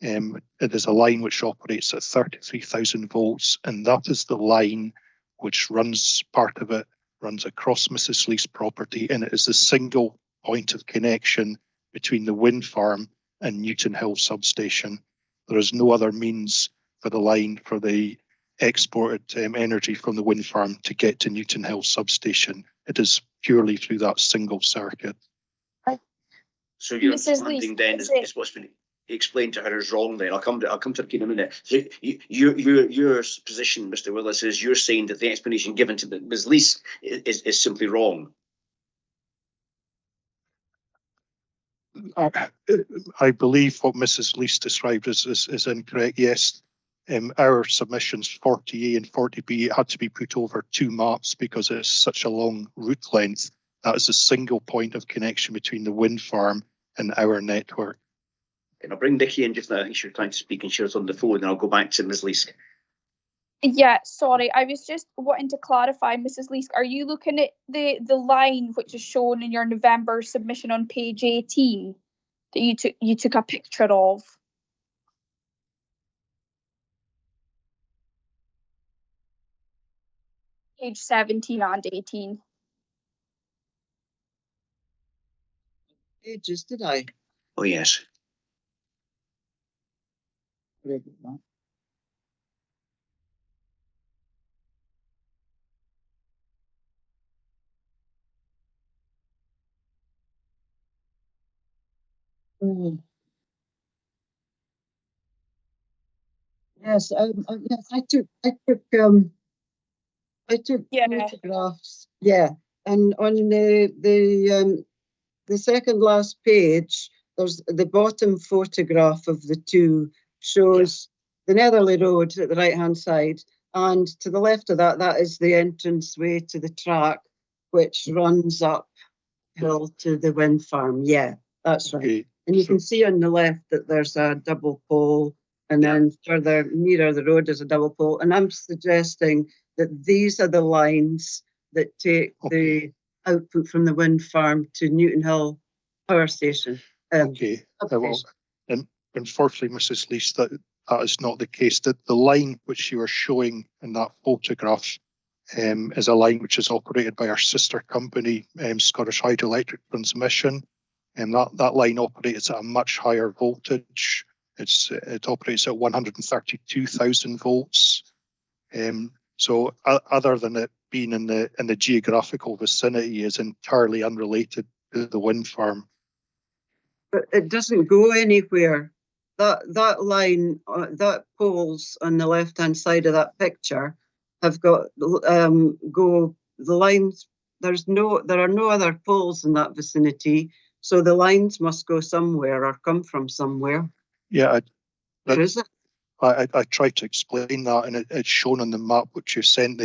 It is a line which operates at 33,000 volts, and that is the line which runs, part of it runs across Mrs. Leith's property, and it is the single point of connection between the wind farm and Newton Hill substation. There is no other means for the line for the exported energy from the wind farm to get to Newton Hill substation. It is purely through that single circuit. So your understanding then is what's been explained to her is wrong. Then I'll come to it in a minute. So your position, Mr. Willis, is you're saying that the explanation given to Ms. Leith is simply wrong. I believe what Mrs. Leith described is incorrect. Yes, our submissions 40A and 40B had to be put over 2 maps because it's such a long route length. That is a single point of connection between the wind farm and our network. And I'll bring Nikki in just now. I think she's trying to speak and she was on the phone, and I'll go back to Ms. Leith. Yeah, sorry, I was just wanting to clarify, Mrs. Leask, are you looking at the line which is shown in your November submission on page 18 that you took a picture of? Page 17 and 18. Pages, did I? Oh, yes. Read it back. Mm. Yes, yes, I took Yeah. photographs. Yeah, and on the second last page, there's the bottom photograph of the two shows the Netherley Road at the right hand side, and to the left of that, that is the entrance way to the track, which runs uphill to the wind farm. Yeah, that's right. Okay. And you can see on the left that there's a double pole, and then further nearer the road is a double pole. And I'm suggesting that these are the lines that take the output from the wind farm to Newton Hill Power Station. Okay. Well, and unfortunately, Mrs. Lees, that is not the case. That the line which you are showing in that photograph is a line which is operated by our sister company, Scottish Hydroelectric Transmission. And that line operates at a much higher voltage. It operates at 132,000 volts. So other than it being in the geographical vicinity, is entirely unrelated to the wind farm. But it doesn't go anywhere. That line, that poles on the left hand side of that picture have got the lines. There are no other poles in that vicinity, so the lines must go somewhere or come from somewhere. Yeah, Where is it? I tried to explain that, and it's shown on the map which you sent.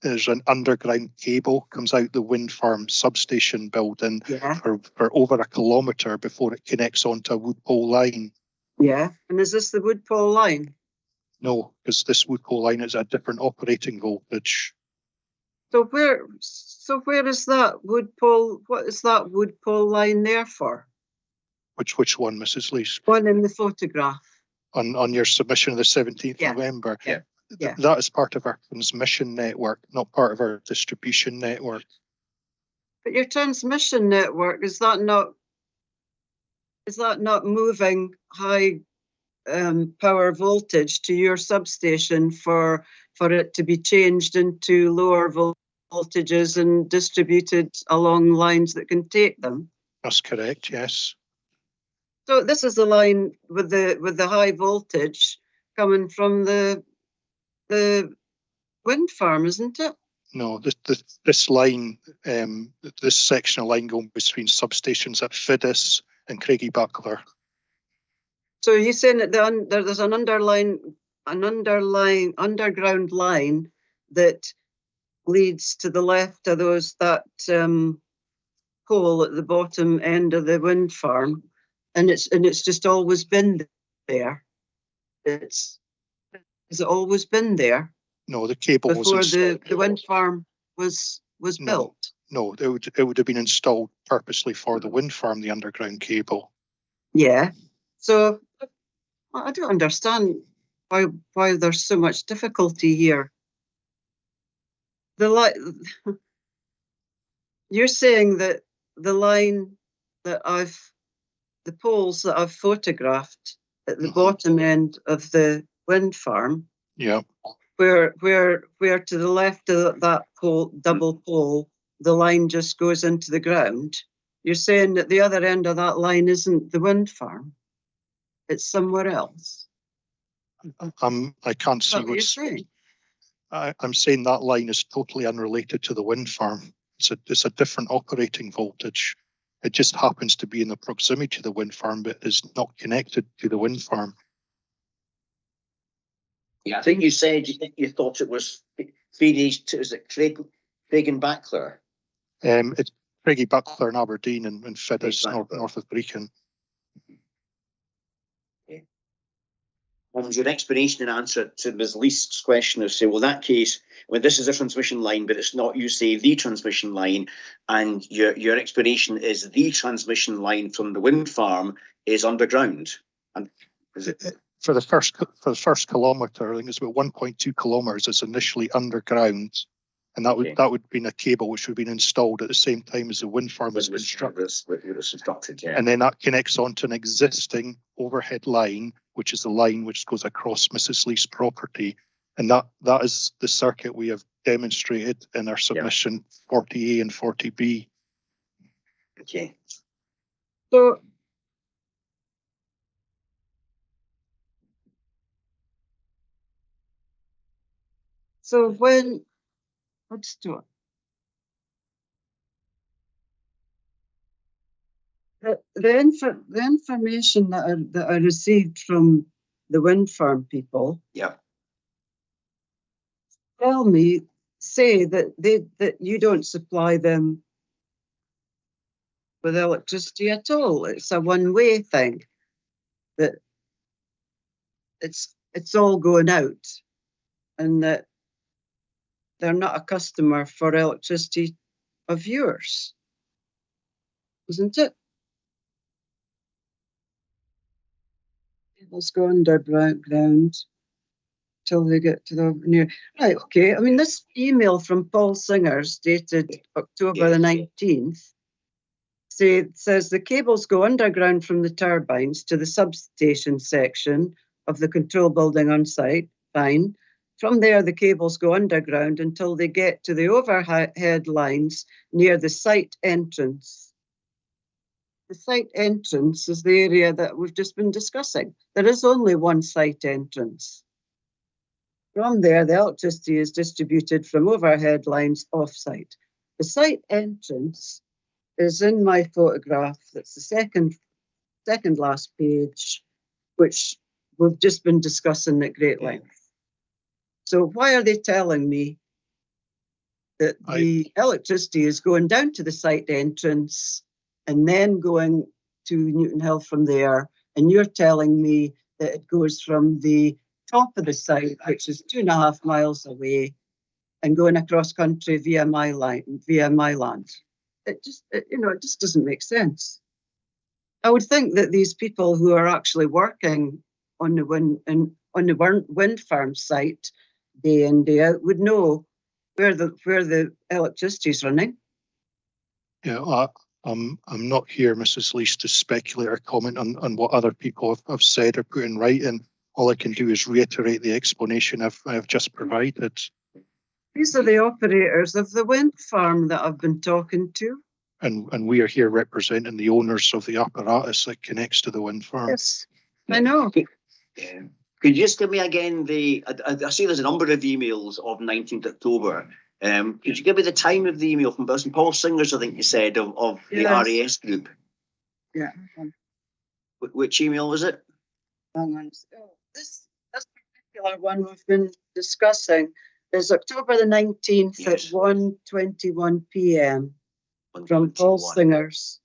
There's an underground cable comes out the wind farm substation building for over a kilometre before it connects onto a wood pole line. Yeah, and is this the wood pole line? No, because this wood pole line is a different operating voltage. So where is that wood pole? What is that wood pole line there for? Which one, Mrs. Lees? One in the photograph. On your submission of the 17th November. Yeah. That is part of our transmission network, not part of our distribution network. But your transmission network, is that not moving high power voltage to your substation for it to be changed into lower voltages and distributed along lines that can take them? That's correct, yes. So this is the line with the high voltage coming from the wind farm, isn't it? No, this line, this section of line going between substations at Fiddis and Craigiebuckler. So you're saying that there's an underground line that leads to the left of that pole at the bottom end of the wind farm, and it's just always been there. Has it always been there? No, the cable before was the wind farm was built. No, it would have been installed purposely for the wind farm, the underground cable. Yeah. So I don't understand why there's so much difficulty here. You're saying that the line that the poles that I've photographed at the bottom end of the wind farm. Yeah. Where to the left of that pole, double pole, the line just goes into the ground. You're saying that the other end of that line isn't the wind farm. It's somewhere else. I can't see what you're saying. I'm saying that line is totally unrelated to the wind farm. It's a different operating voltage. It just happens to be in the proximity to the wind farm, but is not connected to the wind farm. Yeah, I think you said you thought it was Feedies. Is it Craig and Backler? It's Craigiebuckler and Aberdeen and Fiddis, north of Brecon. And your explanation and answer to Ms. Least's question is, say, well, in that case, when this is a transmission line, but it's not, you say, the transmission line, and your explanation is the transmission line from the wind farm is underground. And is it? For the first kilometre, I think it's about 1.2 kilometres is initially underground, and that would have been a cable which would have been installed at the same time as the wind farm was constructed. Yeah. And then that connects onto an existing overhead line, which is the line which goes across Mrs. Lee's property, and that is the circuit we have demonstrated in our submission 40A and 40B. Okay. So when, let's do it. The information that I received from the wind farm people, say that you don't supply them with electricity at all. It's a one-way thing. That it's all going out, and that they're not a customer for electricity of yours, isn't it? Let's go underground till they get to the near. Right, okay. I mean, this email from Paul Singers dated October the 19th says the cables go underground from the turbines to the substation section of the control building on site. Fine. From there, the cables go underground until they get to the overhead lines near the site entrance. The site entrance is the area that we've just been discussing. There is only one site entrance. From there, the electricity is distributed from overhead lines off-site. The site entrance is in my photograph. That's the second last page, which we've just been discussing at great length. So why are they telling me that the electricity is going down to the site entrance and then going to Newton Hill from there, and you're telling me that it goes from the top of the site, which is 2.5 miles away, and going across country via my land? It just doesn't make sense. I would think that these people who are actually working on the wind farm site day in, day out would know where the electricity is running. Yeah, I'm not here, Mrs. Lees, to speculate or comment on what other people have said or put in writing. All I can do is reiterate the explanation I've just provided. These are the operators of the wind farm that I've been talking to. And we are here representing the owners of the apparatus that connects to the wind farm. Yes, I know. Could you just give me again I see there's a number of emails of 19th October. Could you give me the time of the email from Paul Singers, I think you said, of the RAS group? Yeah. Which email was it? Hang on. This particular one we've been discussing is October the 19th at 1:21 p.m. from Paul Singers,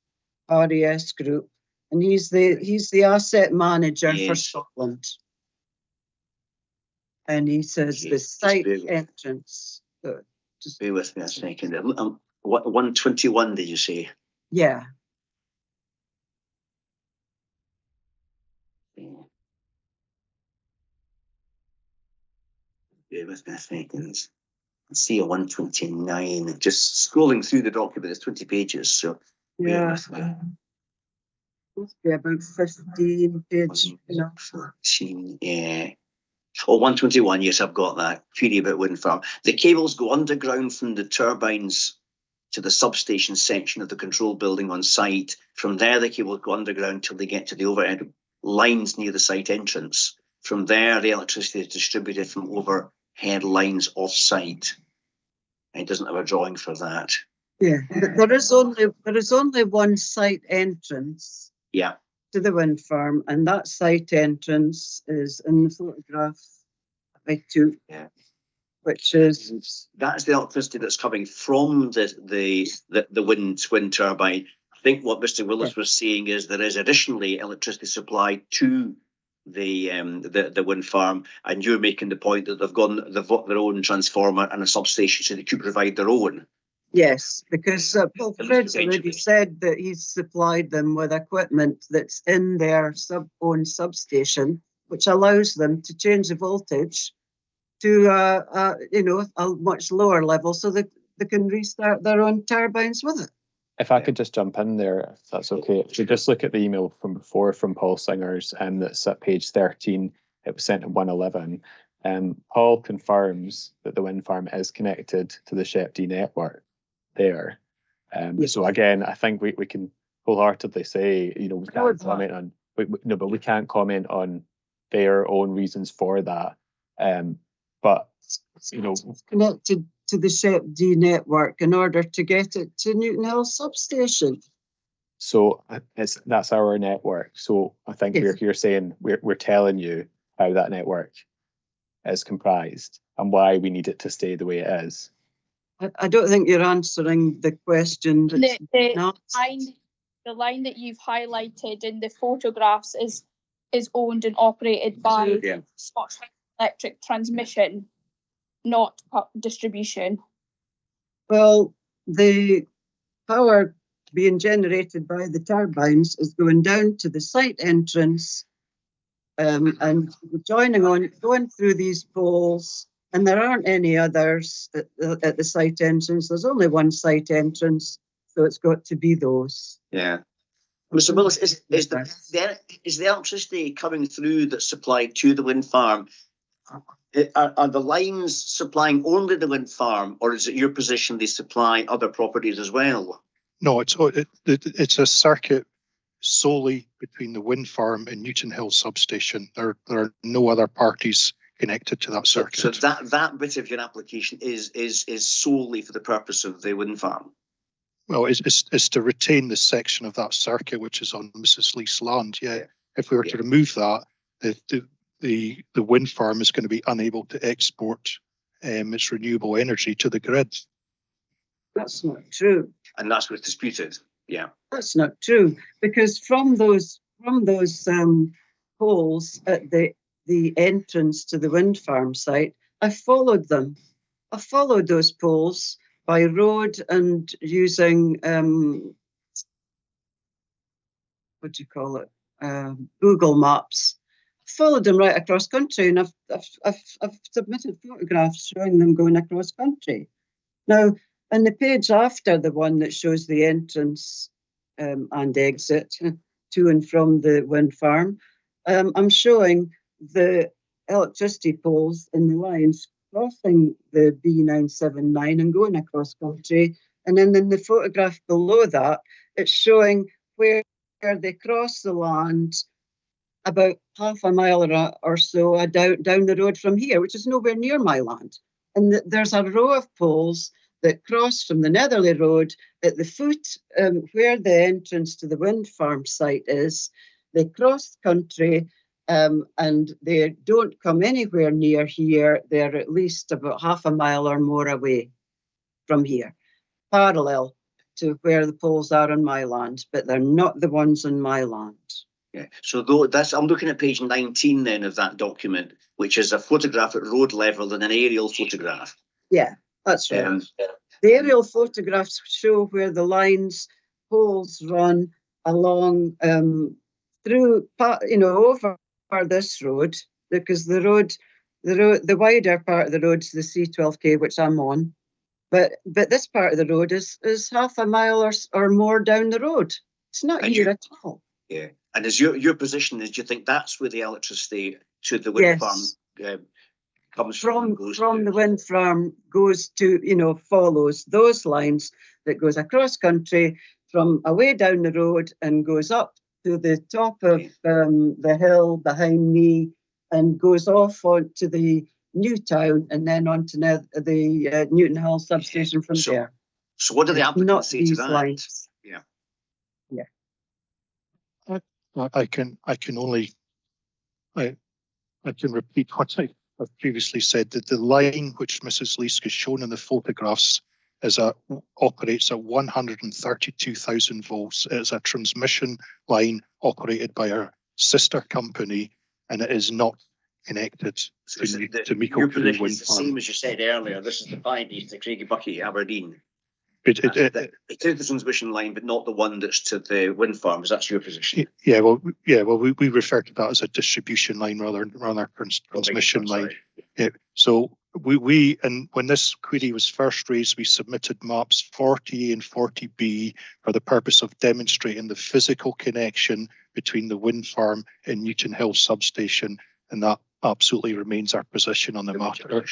RAS group, and he's the asset manager for Scotland. And he says the site entrance. Just bear with me a second. 1:21, did you say? Yeah. Bear with me a second. I see a 1:29. Just scrolling through the document, it's 20 pages. So bear with me. Must be about 15 pages. 14, yeah. Oh, 1:21, yes, I've got that. Query about wind farm. The cables go underground from the turbines to the substation section of the control building on site. From there, the cables go underground till they get to the overhead lines near the site entrance. From there, the electricity is distributed from overhead lines off-site. It doesn't have a drawing for that. Yeah, there is only one site entrance. Yeah. To the wind farm, and that site entrance is in the photograph I took. Yeah. Which is that's the electricity that's coming from the wind turbine. I think what Mr. Willis was saying is there is additionally electricity supplied to the wind farm, and you're making the point that they've got their own transformer and a substation, so they could provide their own. Yes, because Paul Fred's already said that he's supplied them with equipment that's in their own substation, which allows them to change the voltage to a much lower level, so that they can restart their own turbines with it. If I could just jump in there, if that's okay. If you just look at the email from before from Paul Singers, that's at page 13. It was sent at 1:11. Paul confirms that the wind farm is connected to the SHEPD network there. So again, I think we can wholeheartedly say, we can't comment on, but we can't comment on their own reasons for that. But it's connected to the SHEPD network in order to get it to Newton Hill substation. So that's our network. So I think we're here saying we're telling you how that network is comprised and why we need it to stay the way it is. I don't think you're answering the question. The line that you've highlighted in the photographs is owned and operated by Scottish Electric Transmission, not distribution. Well, the power being generated by the turbines is going down to the site entrance and going through these poles, and there aren't any others at the site entrance. There's only one site entrance, so it's got to be those. Yeah. Mr. Willis, is the electricity coming through that's supplied to the wind farm? Are the lines supplying only the wind farm, or is it your position they supply other properties as well? No, it's a circuit solely between the wind farm and Newton Hill substation. There are no other parties connected to that circuit. So that bit of your application is solely for the purpose of the wind farm? Well, it's to retain the section of that circuit which is on Mrs. Leith's land. Yeah. If we were to remove that, the wind farm is going to be unable to export its renewable energy to the grid. That's not true. And that's what's disputed. Yeah. That's not true, because from those poles at the entrance to the wind farm site, I followed them. I followed those poles by road and using Google Maps. Followed them right across country, and I've submitted photographs showing them going across country. Now, on the page after the one that shows the entrance and exit to and from the wind farm, I'm showing the electricity poles in the lines crossing the B979 and going across country. And then in the photograph below that, it's showing where they cross the land about half a mile or so down the road from here, which is nowhere near my land. And there's a row of poles that cross from the Netherley Road at the foot where the entrance to the wind farm site is. They cross country and they don't come anywhere near here. They're at least about half a mile or more away from here, parallel to where the poles are on my land, but they're not the ones on my land. Yeah. So I'm looking at page 19 then of that document, which is a photograph at road level and an aerial photograph. Yeah, that's right. The aerial photographs show where the poles run along through, over this road, because the wider part of the road is the C12K, which I'm on. But this part of the road is half a mile or more down the road. It's not here at all. Yeah. And is your position is, do you think that's where the electricity to the wind farm comes from the wind farm goes to, follows those lines that goes across country from away down the road and goes up to the top of the hill behind me and goes off onto the new town and then onto the Newton Hill substation from there. So what do the applicants say to that? Lines. Yeah. I can repeat what I've previously said, that the line which Mrs. Leith has shown in the photographs operates at 132,000 volts. It is a transmission line operated by our sister company, and it is not connected So to Meikle your Crew position wind is the farm. same as you said earlier. This is the 5 east to Craigiebucky, Aberdeen. It It is the transmission line, but not the one that's to the wind farm. Is that your position? Well, we refer to that as a distribution line rather than a transmission line. Yeah. So we and when this query was first raised, we submitted maps 40A and 40B for the purpose of demonstrating the physical connection between the wind farm and Newton Hill substation, and that absolutely remains our position on the matter.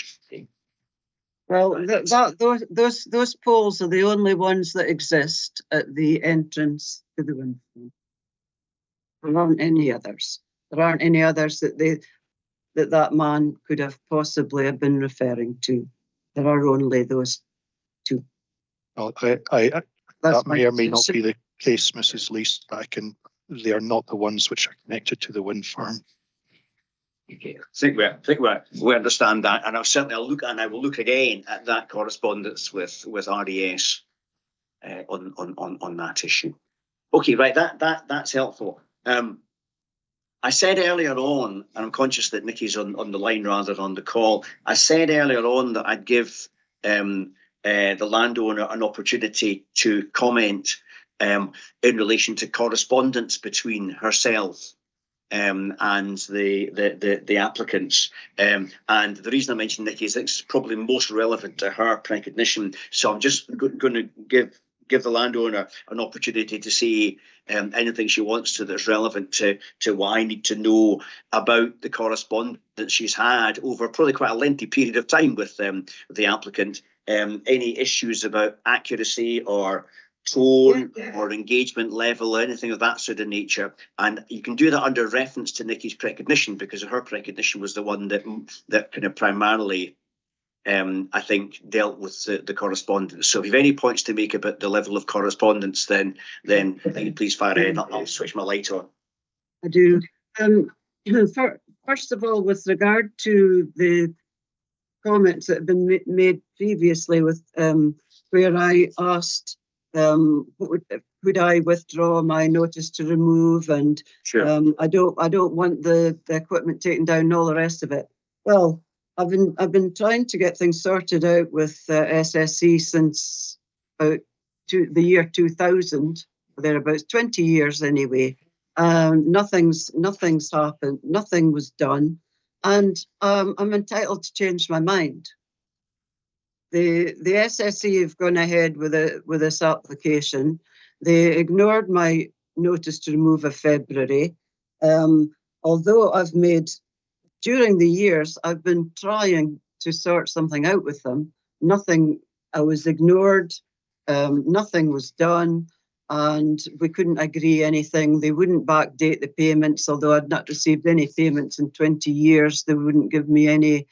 Well, those poles are the only ones that exist at the entrance to the wind farm. There aren't any others. There aren't any others that man could have possibly have been referring to. There are only those two. Well, that may or may not be the case, Mrs. Lease. They are not the ones which are connected to the wind farm. Okay, I think we understand that, and I will look again at that correspondence with RDS on that issue. Okay, right, that's helpful. I said earlier on, and I'm conscious that Nikki's on the line rather than on the call. I said earlier on that I'd give the landowner an opportunity to comment in relation to correspondence between herself and the applicants. And the reason I mentioned Nikki is it's probably most relevant to her recognition. So I'm just going to give the landowner an opportunity to say anything she wants to that's relevant to what I need to know about the correspondence she's had over probably quite a lengthy period of time with the applicant. Any issues about accuracy or tone or engagement level, anything of that sort of nature. And you can do that under reference to Nikki's recognition, because her recognition was the one that kind of primarily I think dealt with the correspondence. So if you have any points to make about the level of correspondence, then please fire ahead. I'll switch my light on. I do. First of all, with regard to the comments that have been made previously, with where I asked would I withdraw my notice to remove, and sure. I don't want the equipment taken down and all the rest of it. Well, I've been trying to get things sorted out with SSE since about the year 2000, thereabouts, 20 years anyway. Nothing's happened. Nothing was done, and I'm entitled to change my mind. The SSE have gone ahead with this application. They ignored my notice to remove of February. Although during the years, I've been trying to sort something out with them. Nothing, I was ignored, nothing was done, and we couldn't agree anything. They wouldn't backdate the payments, although I'd not received any payments in 20 years. They wouldn't give me any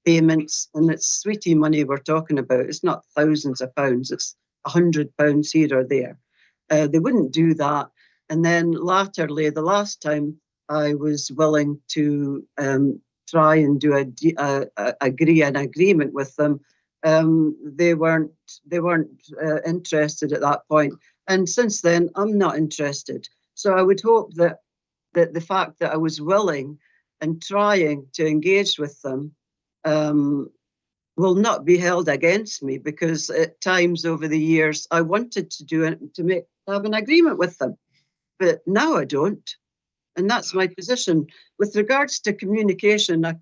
payments, and it's sweetie money we're talking about. It's not thousands of pounds, it's £100 here or there. They wouldn't do that. And then latterly, the last time I was willing to try and do agree an agreement with them, they weren't interested at that point. And since then, I'm not interested. So I would hope that the fact that I was willing and trying to engage with them will not be held against me, because at times over the years I wanted to do it to have an agreement with them, but now I don't, and that's my position. With regards to communication, can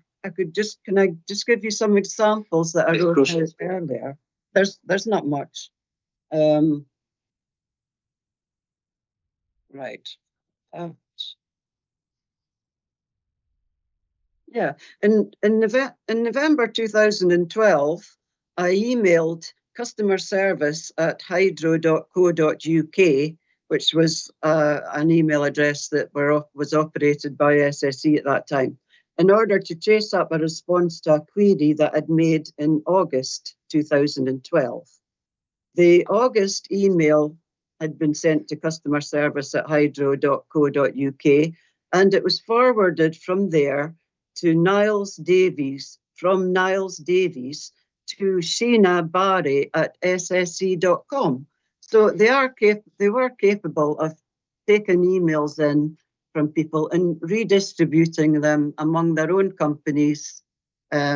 I just give you some examples that I wrote out earlier? There's not much. Right. Yeah, in November 2012, I emailed customer service at hydro.co.uk, which was an email address that was operated by SSE at that time, in order to chase up a response to a query that I'd made in August 2012. The August email had been sent to customer service at hydro.co.uk, and it was forwarded from there to Niles Davies, from Niles Davies to Sheena Barry at sse.com. So they were capable of taking emails in from people and redistributing them among their own companies,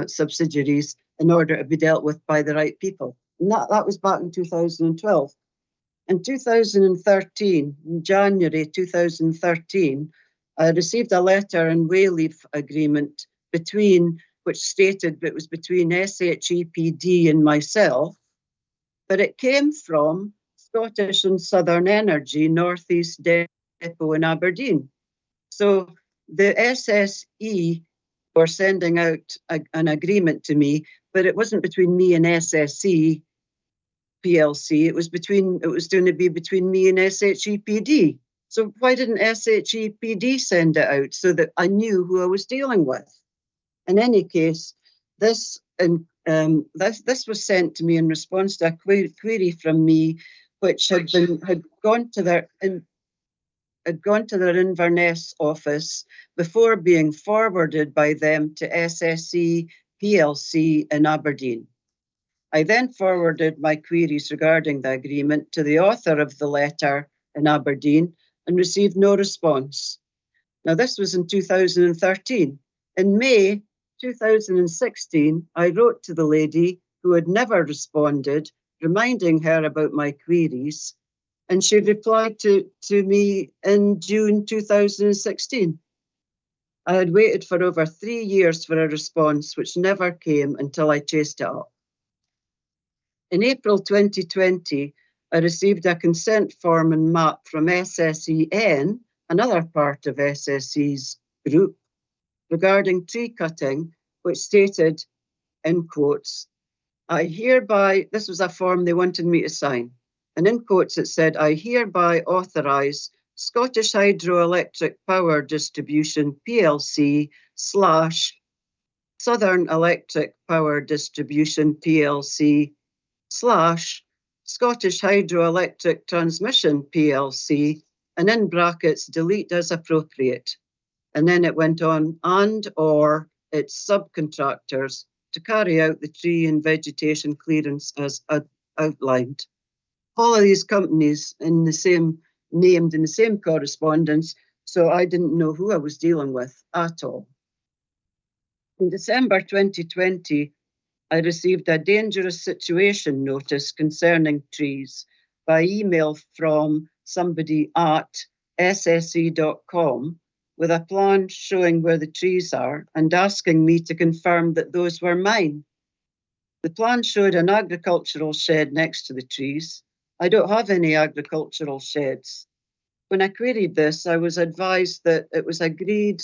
subsidiaries, in order to be dealt with by the right people. And that was back in 2012. In 2013, in January 2013, I received a letter and Wayleave agreement which stated that it was between SHEPD and myself, but it came from Scottish and Southern Energy, Northeast Depot in Aberdeen. So the SSE were sending out an agreement to me, but it wasn't between me and SSE PLC. It was going to be between me and SHEPD. So why didn't SHEPD send it out so that I knew who I was dealing with? In any case, this was sent to me in response to a query from me, which had gone to their Inverness office before being forwarded by them to SSE PLC in Aberdeen. I then forwarded my queries regarding the agreement to the author of the letter in Aberdeen and received no response. Now, this was in 2013. In May 2016, I wrote to the lady who had never responded, reminding her about my queries, and she replied to me in June 2016. I had waited for over 3 years for a response, which never came until I chased it up. In April 2020, I received a consent form and map from SSEN, another part of SSE's group, regarding tree cutting, which stated, in quotes, this was a form they wanted me to sign, and in quotes it said, I hereby authorise Scottish Hydroelectric Power Distribution PLC / Southern Electric Power Distribution PLC / Scottish Hydroelectric Transmission PLC, and in brackets, delete as appropriate. And then it went on, and/or its subcontractors to carry out the tree and vegetation clearance as outlined. All of these companies named in the same correspondence, so I didn't know who I was dealing with at all. In December 2020, I received a dangerous situation notice concerning trees by email from somebody at sse.com with a plan showing where the trees are and asking me to confirm that those were mine. The plan showed an agricultural shed next to the trees. I don't have any agricultural sheds. When I queried this, I was advised that it was agreed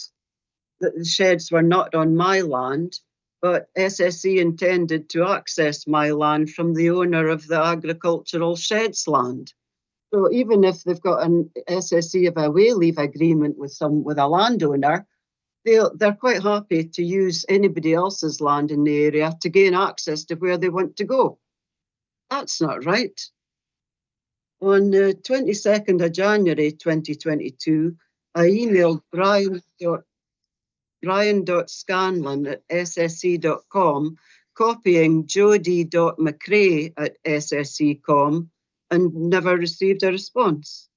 that the sheds were not on my land, but SSE intended to access my land from the owner of the agricultural sheds land. So even if they've got an SSE of a Wayleave agreement with a landowner, they're quite happy to use anybody else's land in the area to gain access to where they want to go. That's not right. On the 22nd of January 2022, I emailed brian.scanlon@sse.com, copying jody.mccrae@sse.com, and never received a response.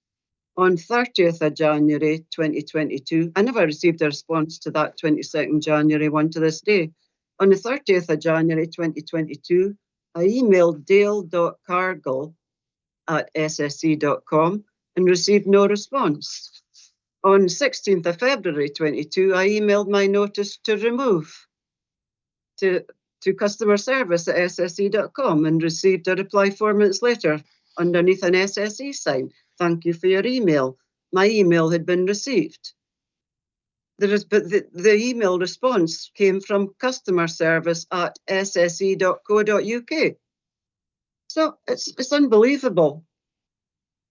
On 30th of January 2022, I never received a response to that 22nd January one to this day. On the 30th of January 2022, I emailed dale.cargill@sse.com and received no response. On 16th of February 22, I emailed my notice to remove to customer service at sse.com and received a reply 4 minutes later underneath an SSE sign. Thank you for your email. My email had been received. The email response came from customer service at sse.co.uk. So it's unbelievable.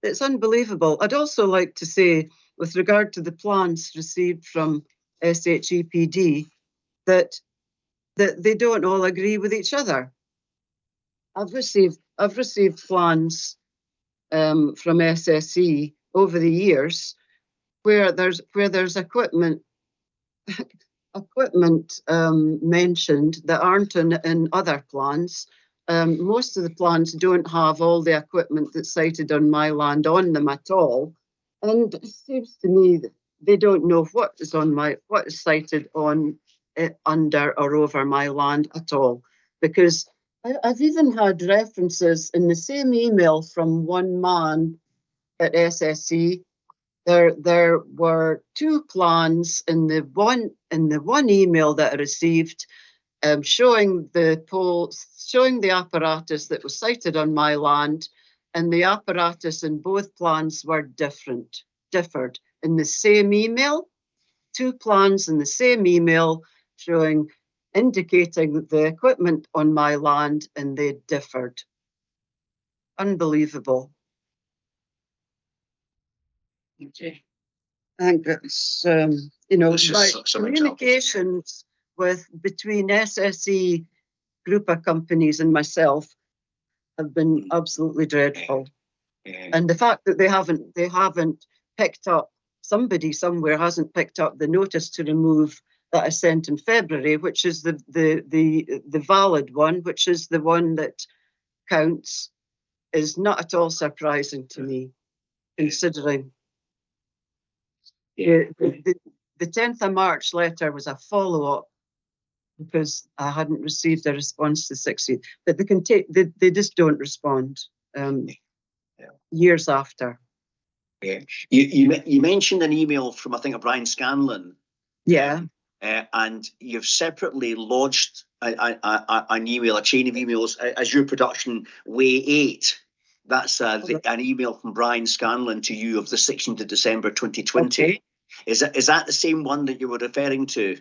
It's unbelievable. I'd also like to say, with regard to the plans received from SHEPD, that they don't all agree with each other. I've received plans from SSE over the years where there's equipment mentioned that aren't in other plans. Most of the plans don't have all the equipment that's cited on my land on them at all. And it seems to me they don't know what is cited on under or over my land at all, because I've even had references in the same email from one man at SSE. There were two plans in the one email that I received, showing the apparatus that was sited on my land, and the apparatus in both plans were differed in the same email. Two plans in the same email indicating the equipment on my land, and they differed. Unbelievable. Okay. I think it's, communications between SSE group of companies and myself have been absolutely dreadful. And the fact that they haven't picked up, somebody somewhere hasn't picked up the notice to remove that I sent in February, which is the valid one, which is the one that counts, is not at all surprising to me, considering the 10th of March letter was a follow-up because I hadn't received a response to 16th. But they just don't respond years after. Yeah. You mentioned an email from, I think, a Brian Scanlon. Yeah. And you've separately lodged an email, a chain of emails, as your production WAY-8. That's an email from Brian Scanlon to you of the 16th of December 2020. Okay. Is that the same one that you were referring to?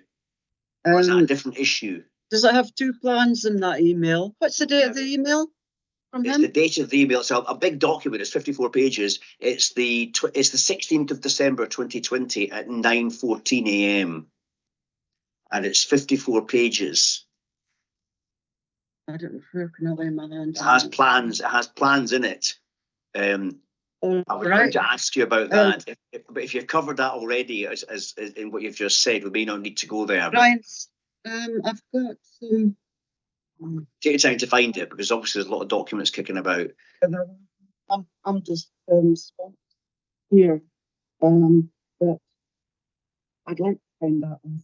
Or is that a different issue? Does it have two plans in that email? What's the date of the email from him? It's the date of the email. It's a big document. It's 54 pages. It's the 16th of December 2020 at 9:14 a.m. And it's 54 pages. I don't know where can I lay my hands. It has plans. It has plans in it. I was going to ask you about that, but if you've covered that already, as in what you've just said, we may not need to go there. Brian, I've got some. Take your time to find it, because obviously there's a lot of documents kicking about. I'm just here, but I'd like to find that one.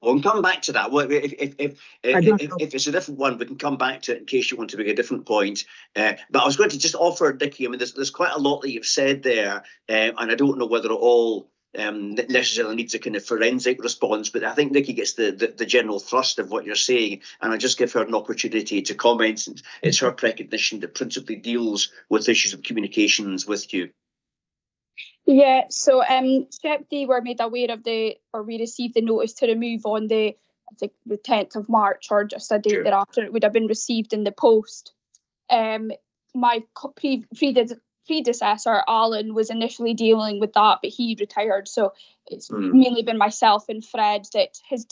Well, we can come back to that. Well, if it's a different one, we can come back to it in case you want to make a different point. But I was going to just offer, Nikki, I mean, there's quite a lot that you've said there, and I don't know whether it all necessarily needs a kind of forensic response, but I think Nikki gets the general thrust of what you're saying, and I just give her an opportunity to comment. It's her recognition that principally deals with issues of communications with you. Yeah, so SHEPD were made aware of we received the notice to remove on the 10th of March, or just a date thereafter it would have been received in the post. My predecessor, Alan, was initially dealing with that, but he retired, so it's mainly been myself and Fred that has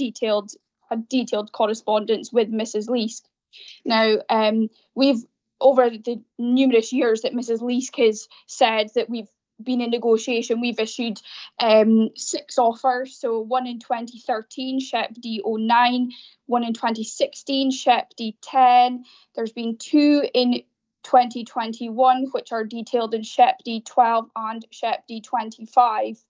had detailed correspondence with Mrs. Leask. Now, we've, over the numerous years that Mrs. Leask has said that we've been in negotiation, we've issued 6 offers. So one in 2013, SHEPD 09, one in 2016, SHEPD 10. There's been 2 in 2021, which are detailed in SHEPD 12 and SHEPD 25.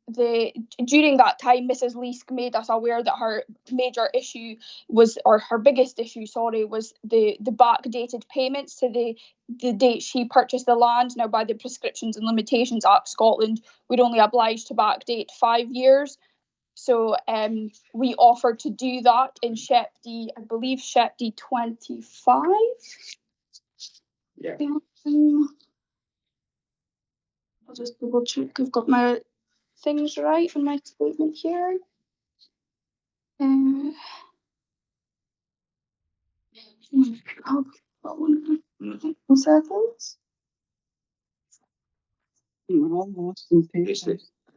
During that time, Mrs. Leask made us aware that her major issue was, or her biggest issue, was the backdated payments to the date she purchased the land. Now, by the Prescriptions and Limitations Act Scotland, we're only obliged to backdate 5 years. So we offered to do that in SHEPD, I believe SHEPD 25. Yeah. I'll just double check I've got my things right in my statement here. Seconds.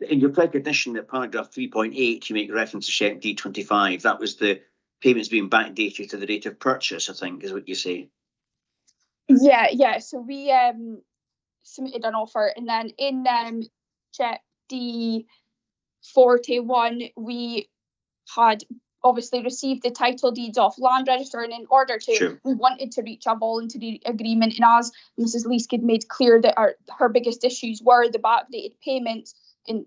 In your recognition, at paragraph 3.8, you make reference to SHEPD 25. That was the payments being backdated to the date of purchase, I think, is what you say. Yeah. So we submitted an offer, and then in SHEPD 41, we had obviously received the title deeds off Land Register, and in order to, Sure. we wanted to reach a voluntary agreement. And as Mrs. Leask had made clear that her biggest issues were the backdated payments, in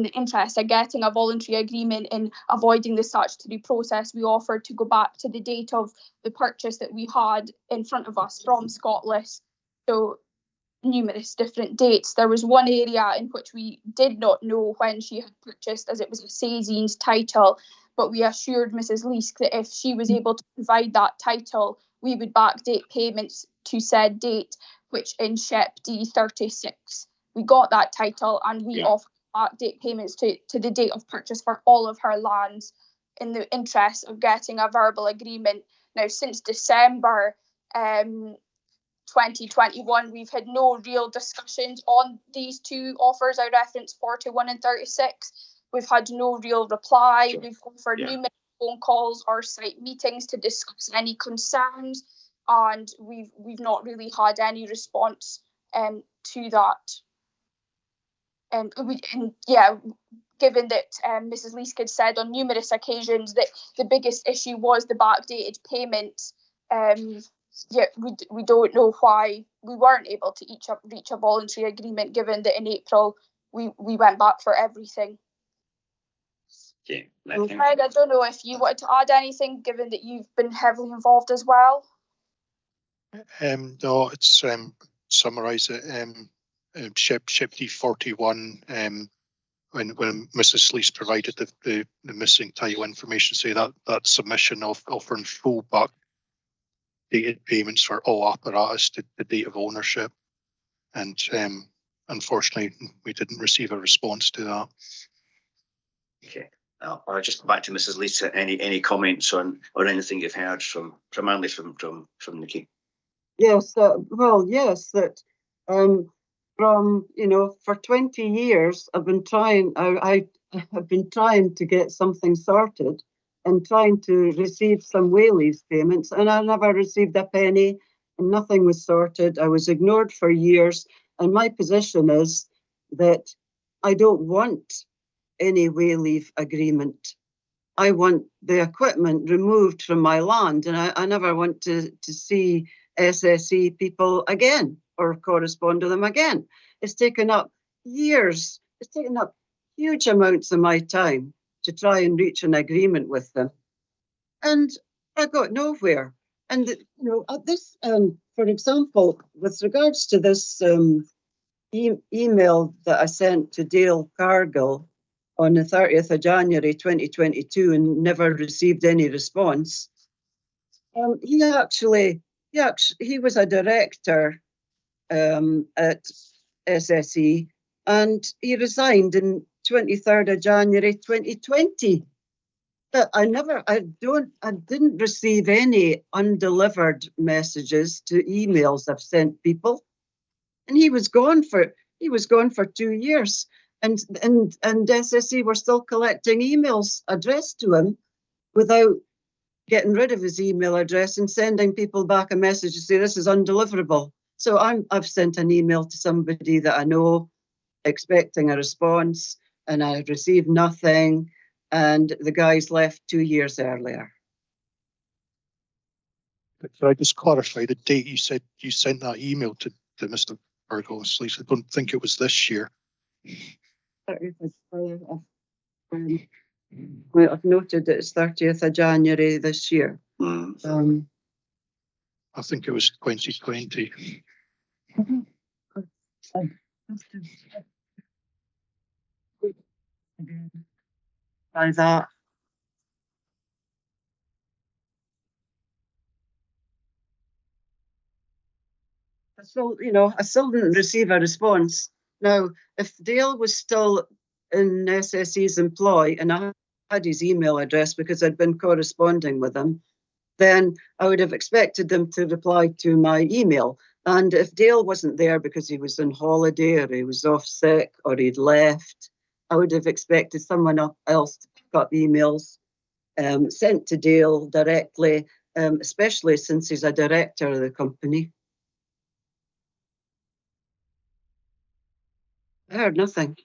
the interest of getting a voluntary agreement and avoiding the statutory process, we offered to go back to the date of the purchase that we had in front of us from Scotland. So numerous different dates. There was one area in which we did not know when she had purchased, as it was a Sazine's title, but we assured Mrs. Leask that if she was able to provide that title, we would backdate payments to said date, which in SHEP D36 we got that title, and we offered backdate payments to the date of purchase for all of her lands in the interest of getting a verbal agreement. Now, since December 2021, we've had no real discussions on these two offers. I referenced 41 and 36. We've had no real reply. Sure. We've offered numerous phone calls or site meetings to discuss any concerns, and we've not really had any response to that. Given that Mrs. Leask had said on numerous occasions that the biggest issue was the backdated payments, we don't know why we weren't able to reach a voluntary agreement, given that in April we went back for everything. Okay. Fred, I don't know if you wanted to add anything, given that you've been heavily involved as well. No, it's summarise it. SHEP D41. When Mrs. Leask provided the missing title information, say that submission of offering full backdated payments for all apparatus to the date of ownership, and unfortunately we didn't receive a response to that. Okay. I'll just go back to Mrs. Leask. Any comments on or anything you've heard primarily from Nikki? Yes, yes, that from, for 20 years I've been trying. I have been trying to get something sorted and trying to receive some Wayleave payments, and I never received a penny, and nothing was sorted. I was ignored for years, and my position is that I don't want any Wayleave agreement. I want the equipment removed from my land, and I never want to see SSE people again or correspond to them again. It's taken up years. It's taken up huge amounts of my time to try and reach an agreement with them, and I got nowhere. And at this, for example, with regards to this email that I sent to Dale Cargill on the 30th of January 2022 and never received any response. He was a director at SSE, and he resigned in 23rd of January 2020. But I didn't receive any undelivered messages to emails I've sent people. And he was gone for 2 years. And SSE were still collecting emails addressed to him without getting rid of his email address and sending people back a message to say this is undeliverable. So I've sent an email to somebody that I know, expecting a response, and I received nothing. And the guys left 2 years earlier. Could I just clarify the date you said you sent that email to Mr. Cargill? I don't think it was this year. Well, I've noted that it's 30th of January this year. I think it was 2020. By that. I still didn't receive a response. Now, if Dale was still in SSE's employ and I had his email address because I'd been corresponding with him, then I would have expected them to reply to my email. And if Dale wasn't there because he was on holiday or he was off sick or he'd left, I would have expected someone else to pick up emails sent to Dale directly, especially since he's a director of the company. I heard nothing.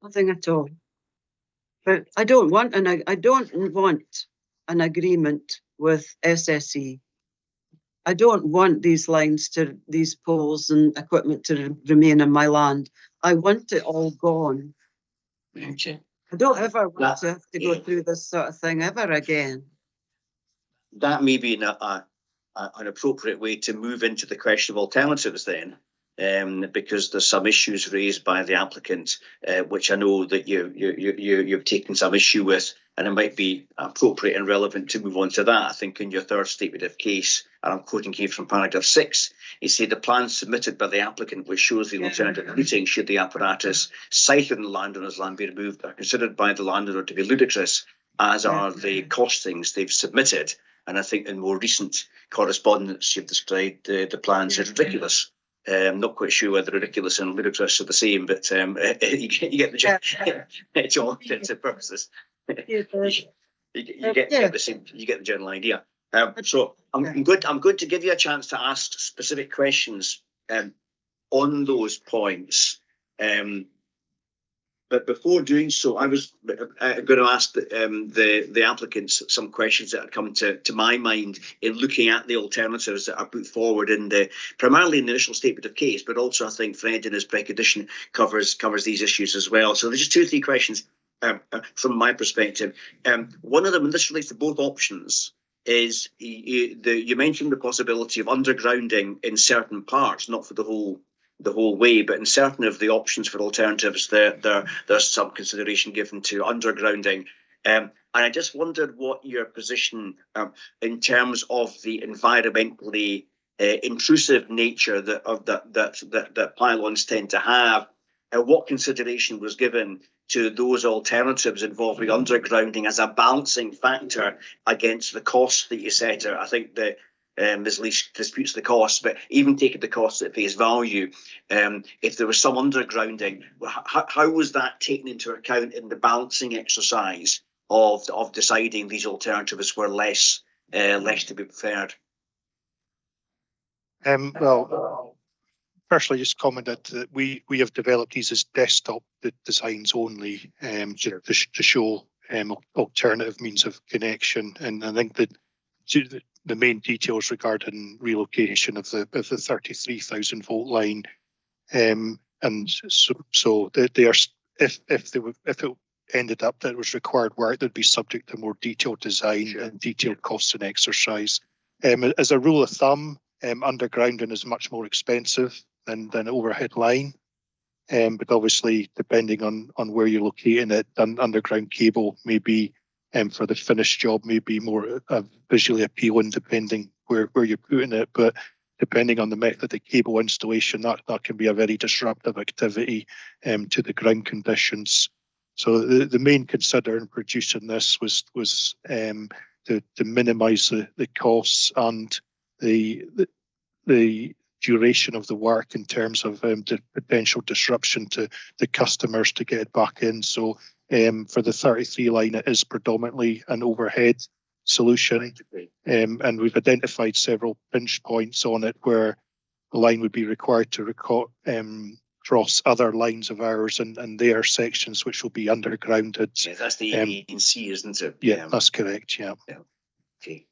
Nothing at all. But I don't want an agreement with SSE. I don't want these poles and equipment to remain in my land. I want it all gone. Okay. I don't ever want to have to go through this sort of thing ever again. That may be an appropriate way to move into the question of alternatives then, because there's some issues raised by the applicant, which I know that you've taken some issue with, and it might be appropriate and relevant to move on to that. I think in your third statement of case, and I'm quoting here from paragraph 6, you say the plan submitted by the applicant which shows the alternative routing should the apparatus sited on the landowner's land be removed are considered by the landowner to be ludicrous, as are the costings they've submitted. And I think in more recent correspondence, you've described the plans as ridiculous. Not quite sure whether ridiculous and ludicrous are the same, but you get the to all intents and purposes. You get the general idea. So I'm going to give you a chance to ask specific questions on those points. But before doing so, I was going to ask the applicants some questions that had come to my mind in looking at the alternatives that are put forward in primarily in the initial statement of case, but also I think Fred in his precondition covers these issues as well. So there's just 2 or 3 questions from my perspective. One of them, and this relates to both options, is you mentioned the possibility of undergrounding in certain parts, not for the whole way, but in certain of the options for alternatives, there's some consideration given to undergrounding. And I just wondered what your position in terms of the environmentally intrusive nature that pylons tend to have, what consideration was given to those alternatives involving undergrounding as a balancing factor against the costs that you set out. I think that Ms. Leach disputes the cost, but even taking the costs at face value, if there was some undergrounding, how was that taken into account in the balancing exercise of deciding these alternatives were less to be preferred? Well, firstly, just commented that we have developed these as desktop designs only to show alternative means of connection, and I think that the main details regarding relocation of the 33,000 volt line, and so they are, if it ended up that it was required work, they'd be subject to more detailed design and detailed costs and exercise. As a rule of thumb, undergrounding is much more expensive than overhead line, but obviously depending on where you're locating it, an underground cable may be, for the finished job, may be more visually appealing depending where you're putting it, but depending on the method of cable installation, that can be a very disruptive activity to the ground conditions. So the main consider in producing this was to minimise the costs and the duration of the work in terms of the potential disruption to the customers to get it back in. So for the 33 line, it is predominantly an overhead solution, and we've identified several pinch points on it where the line would be required to cross other lines of ours and their sections, which will be undergrounded. Yeah, that's the A and C, isn't it? Yeah, that's correct. Yeah. Okay.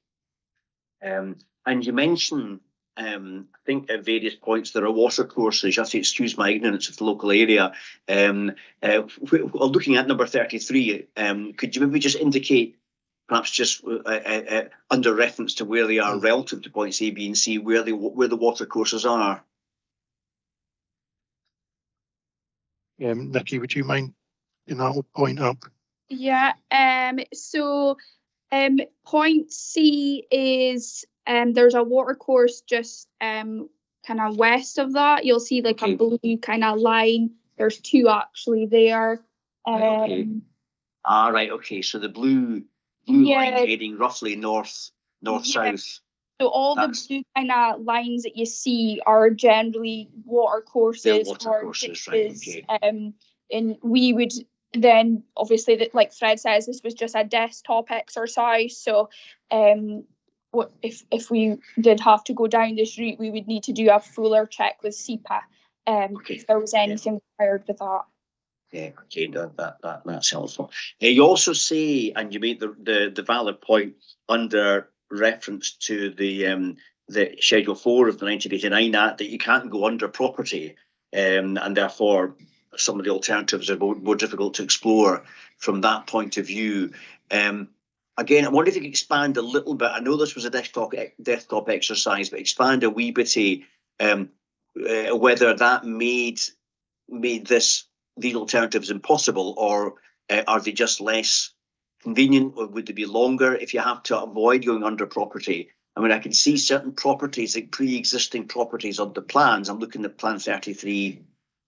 And you mentioned, I think at various points there are water courses. You have to excuse my ignorance of the local area. Looking at number 33, could you maybe just indicate, perhaps just under reference to where they are relative to points A, B, and C, where the water courses are? Nikki, would you mind in that point up? Yeah. So point C is there's a water course just kind of west of that. You'll see like a blue kind of line. There's 2 actually there. Okay. Right. Okay. So the blue line heading roughly north south. So all the blue kind of lines that you see are generally water courses. Right. Okay. And we would then obviously, that, like Fred says, this was just a desktop exercise. So if we did have to go down this route, we would need to do a fuller check with SEPA if there was anything required with that. Yeah, okay, that's helpful. You also say, and you made the valid point under reference to the Schedule 4 of the 1989 Act, that you can't go under property, and therefore some of the alternatives are more difficult to explore from that point of view. Again, I wonder if you could expand a little bit. I know this was a desktop exercise, but expand a wee bit whether that made these alternatives impossible, or are they just less convenient, or would they be longer if you have to avoid going under property? I mean, I can see certain properties, like pre-existing properties on the plans. I'm looking at Plan 33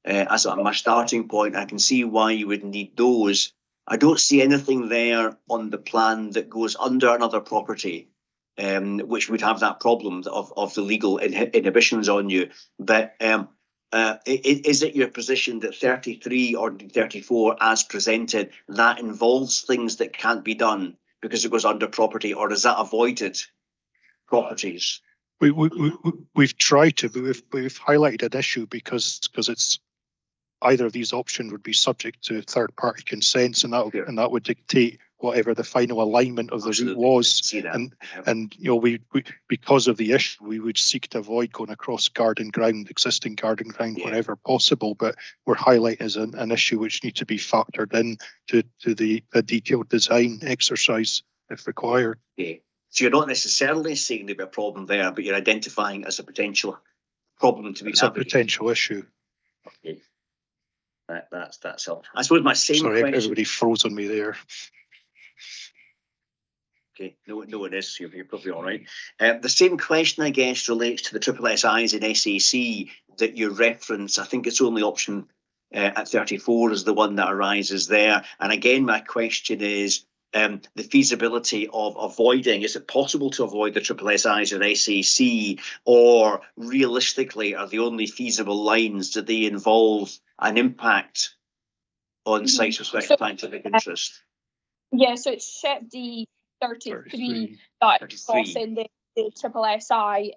as my starting point. I can see why you would need those. I don't see anything there on the plan that goes under another property, which would have that problem of the legal inhibitions on you. But is it your position that 33 or 34 as presented, that involves things that can't be done because it goes under property, or is that avoided properties? We've tried to, but we've highlighted an issue because it's either of these options would be subject to third-party consents, and that would dictate whatever the final alignment of the route was. And we because of the issue, we would seek to avoid going across existing garden ground wherever possible. But we're highlighting as an issue which needs to be factored in to the detailed design exercise if required. Okay. So you're not necessarily saying there'd be a problem there, but you're identifying it as a potential problem to be navigated. It's a potential issue. Okay. That's helpful. I suppose my same Sorry, question. everybody froze on me there. Okay, no, it is. You're probably all right. The same question, I guess, relates to the SSSIs in SAC that you reference. I think it's only option at 34 is the one that arises there. And again, my question is the feasibility of avoiding. Is it possible to avoid the SSSIs in SAC, or realistically, are the only feasible lines, do they involve an impact on sites of special scientific interest? Yeah, so it's SHEP D 33 that crossing the SSSI.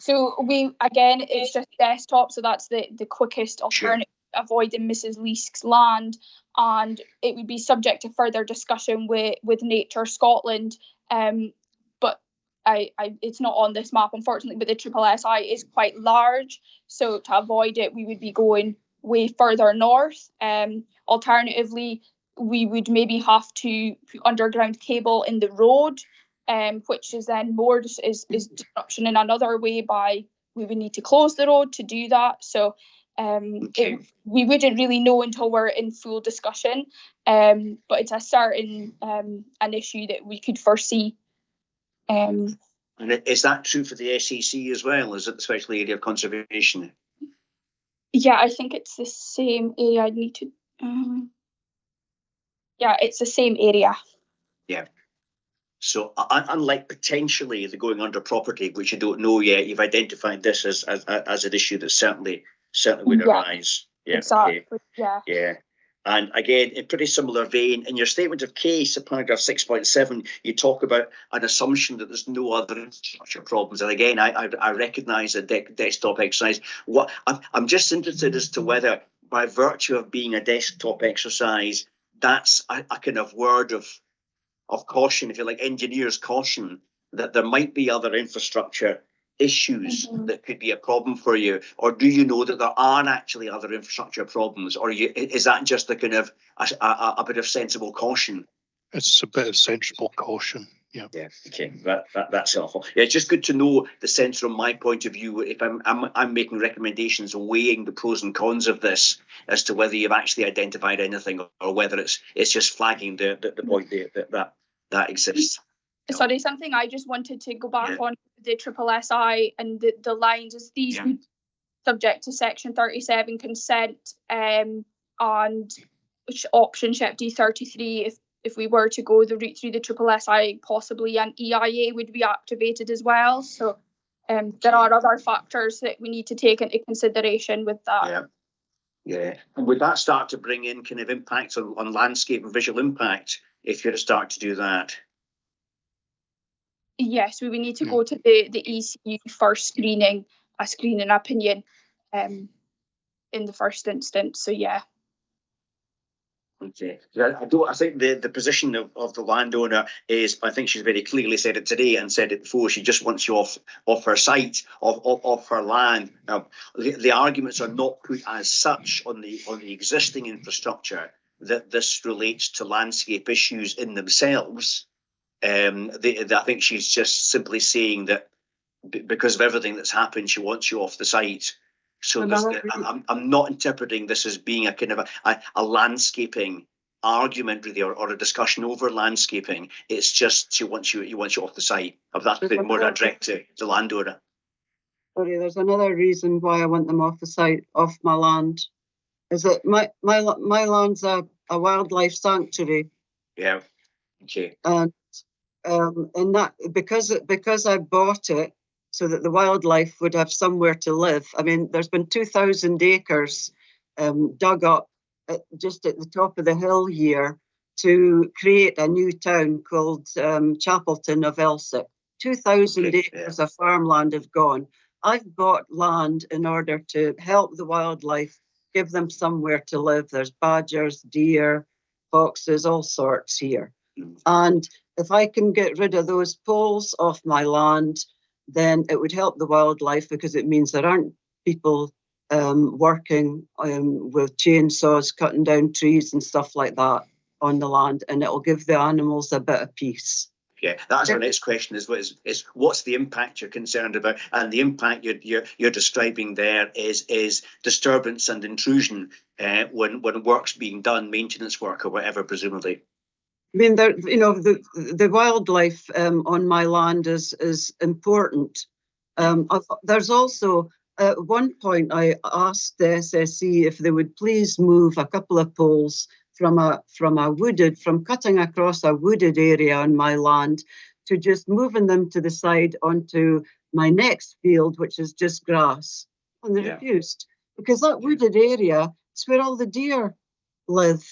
So it's just desktop, so that's the quickest alternative to avoiding Mrs. Leask's land, and it would be subject to further discussion with Nature Scotland. But it's not on this map, unfortunately, but the SSSI is quite large, so to avoid it, we would be going way further north. Alternatively, we would maybe have to put underground cable in the road, which is then more is disruption in another way by we would need to close the road to do that. So we wouldn't really know until we're in full discussion, but it's a certain an issue that we could foresee. And is that true for the SEC as well? Is it the Special Area of Conservation? Yeah, I think it's the same area. I'd need to... Yeah, it's the same area. Yeah. So unlike potentially the going under property, which you don't know yet, you've identified this as an issue that certainly would arise. Yeah. Exactly. Okay. Yeah. And again, in pretty similar vein, in your statement of case, in paragraph 6.7, you talk about an assumption that there's no other infrastructure problems. And again, I recognise a desktop exercise. I'm just interested as to whether, by virtue of being a desktop exercise, that's a kind of word of caution, if you like, engineers' caution, that there might be other infrastructure issues that could be a problem for you, or do you know that there are actually other infrastructure problems, or is that just a kind of a bit of sensible caution? It's a bit of sensible caution. Yeah. Yeah. Okay. That's helpful. Yeah, it's just good to know the sense from my point of view. If I'm making recommendations, weighing the pros and cons of this, as to whether you've actually identified anything, or whether it's just flagging the point that exists. Sorry, something I just wanted to go back on the SSSI and the lines is these would subject to Section 37 consent, and option SHEP D33 if we were to go the route through the SSSI, possibly an EIA would be activated as well. So there are other factors that we need to take into consideration with that. Yeah. And would that start to bring in kind of impacts on landscape and visual impact if you're to start to do that? Yes, we would need to go to the ECU for screening opinion in the first instance. So yeah. Okay. I think the position of the landowner is, I think she's very clearly said it today and said it before, she just wants you off her site, off her land. The arguments are not put as such on the existing infrastructure that this relates to landscape issues in themselves. I think she's just simply saying that because of everything that's happened, she wants you off the site. So I'm not interpreting this as being a kind of a landscaping argument, really, or a discussion over landscaping. It's just she wants you off the site. That's more direct to the landowner. Sorry, there's another reason why I want them off the site, off my land. Is that my land's a wildlife sanctuary. Yeah. Okay. And that because I bought it so that the wildlife would have somewhere to live. I mean, there's been 2,000 acres dug up just at the top of the hill here to create a new town called Chapelton of Elsick. 2,000 acres of farmland have gone. I've bought land in order to help the wildlife, give them somewhere to live. There's badgers, deer, foxes, all sorts here. And if I can get rid of those poles off my land, then it would help the wildlife, because it means there aren't people working with chainsaws, cutting down trees and stuff like that on the land, and it'll give the animals a bit of peace. Yeah, that's our next question: is what's the impact you're concerned about? And the impact you're describing there is disturbance and intrusion when work's being done, maintenance work or whatever, presumably. I mean, the wildlife on my land is important. There's also, at one point, I asked the SSE if they would please move a couple of poles from cutting across a wooded area on my land to just moving them to the side onto my next field, which is just grass. And they refused, because that wooded area is where all the deer live.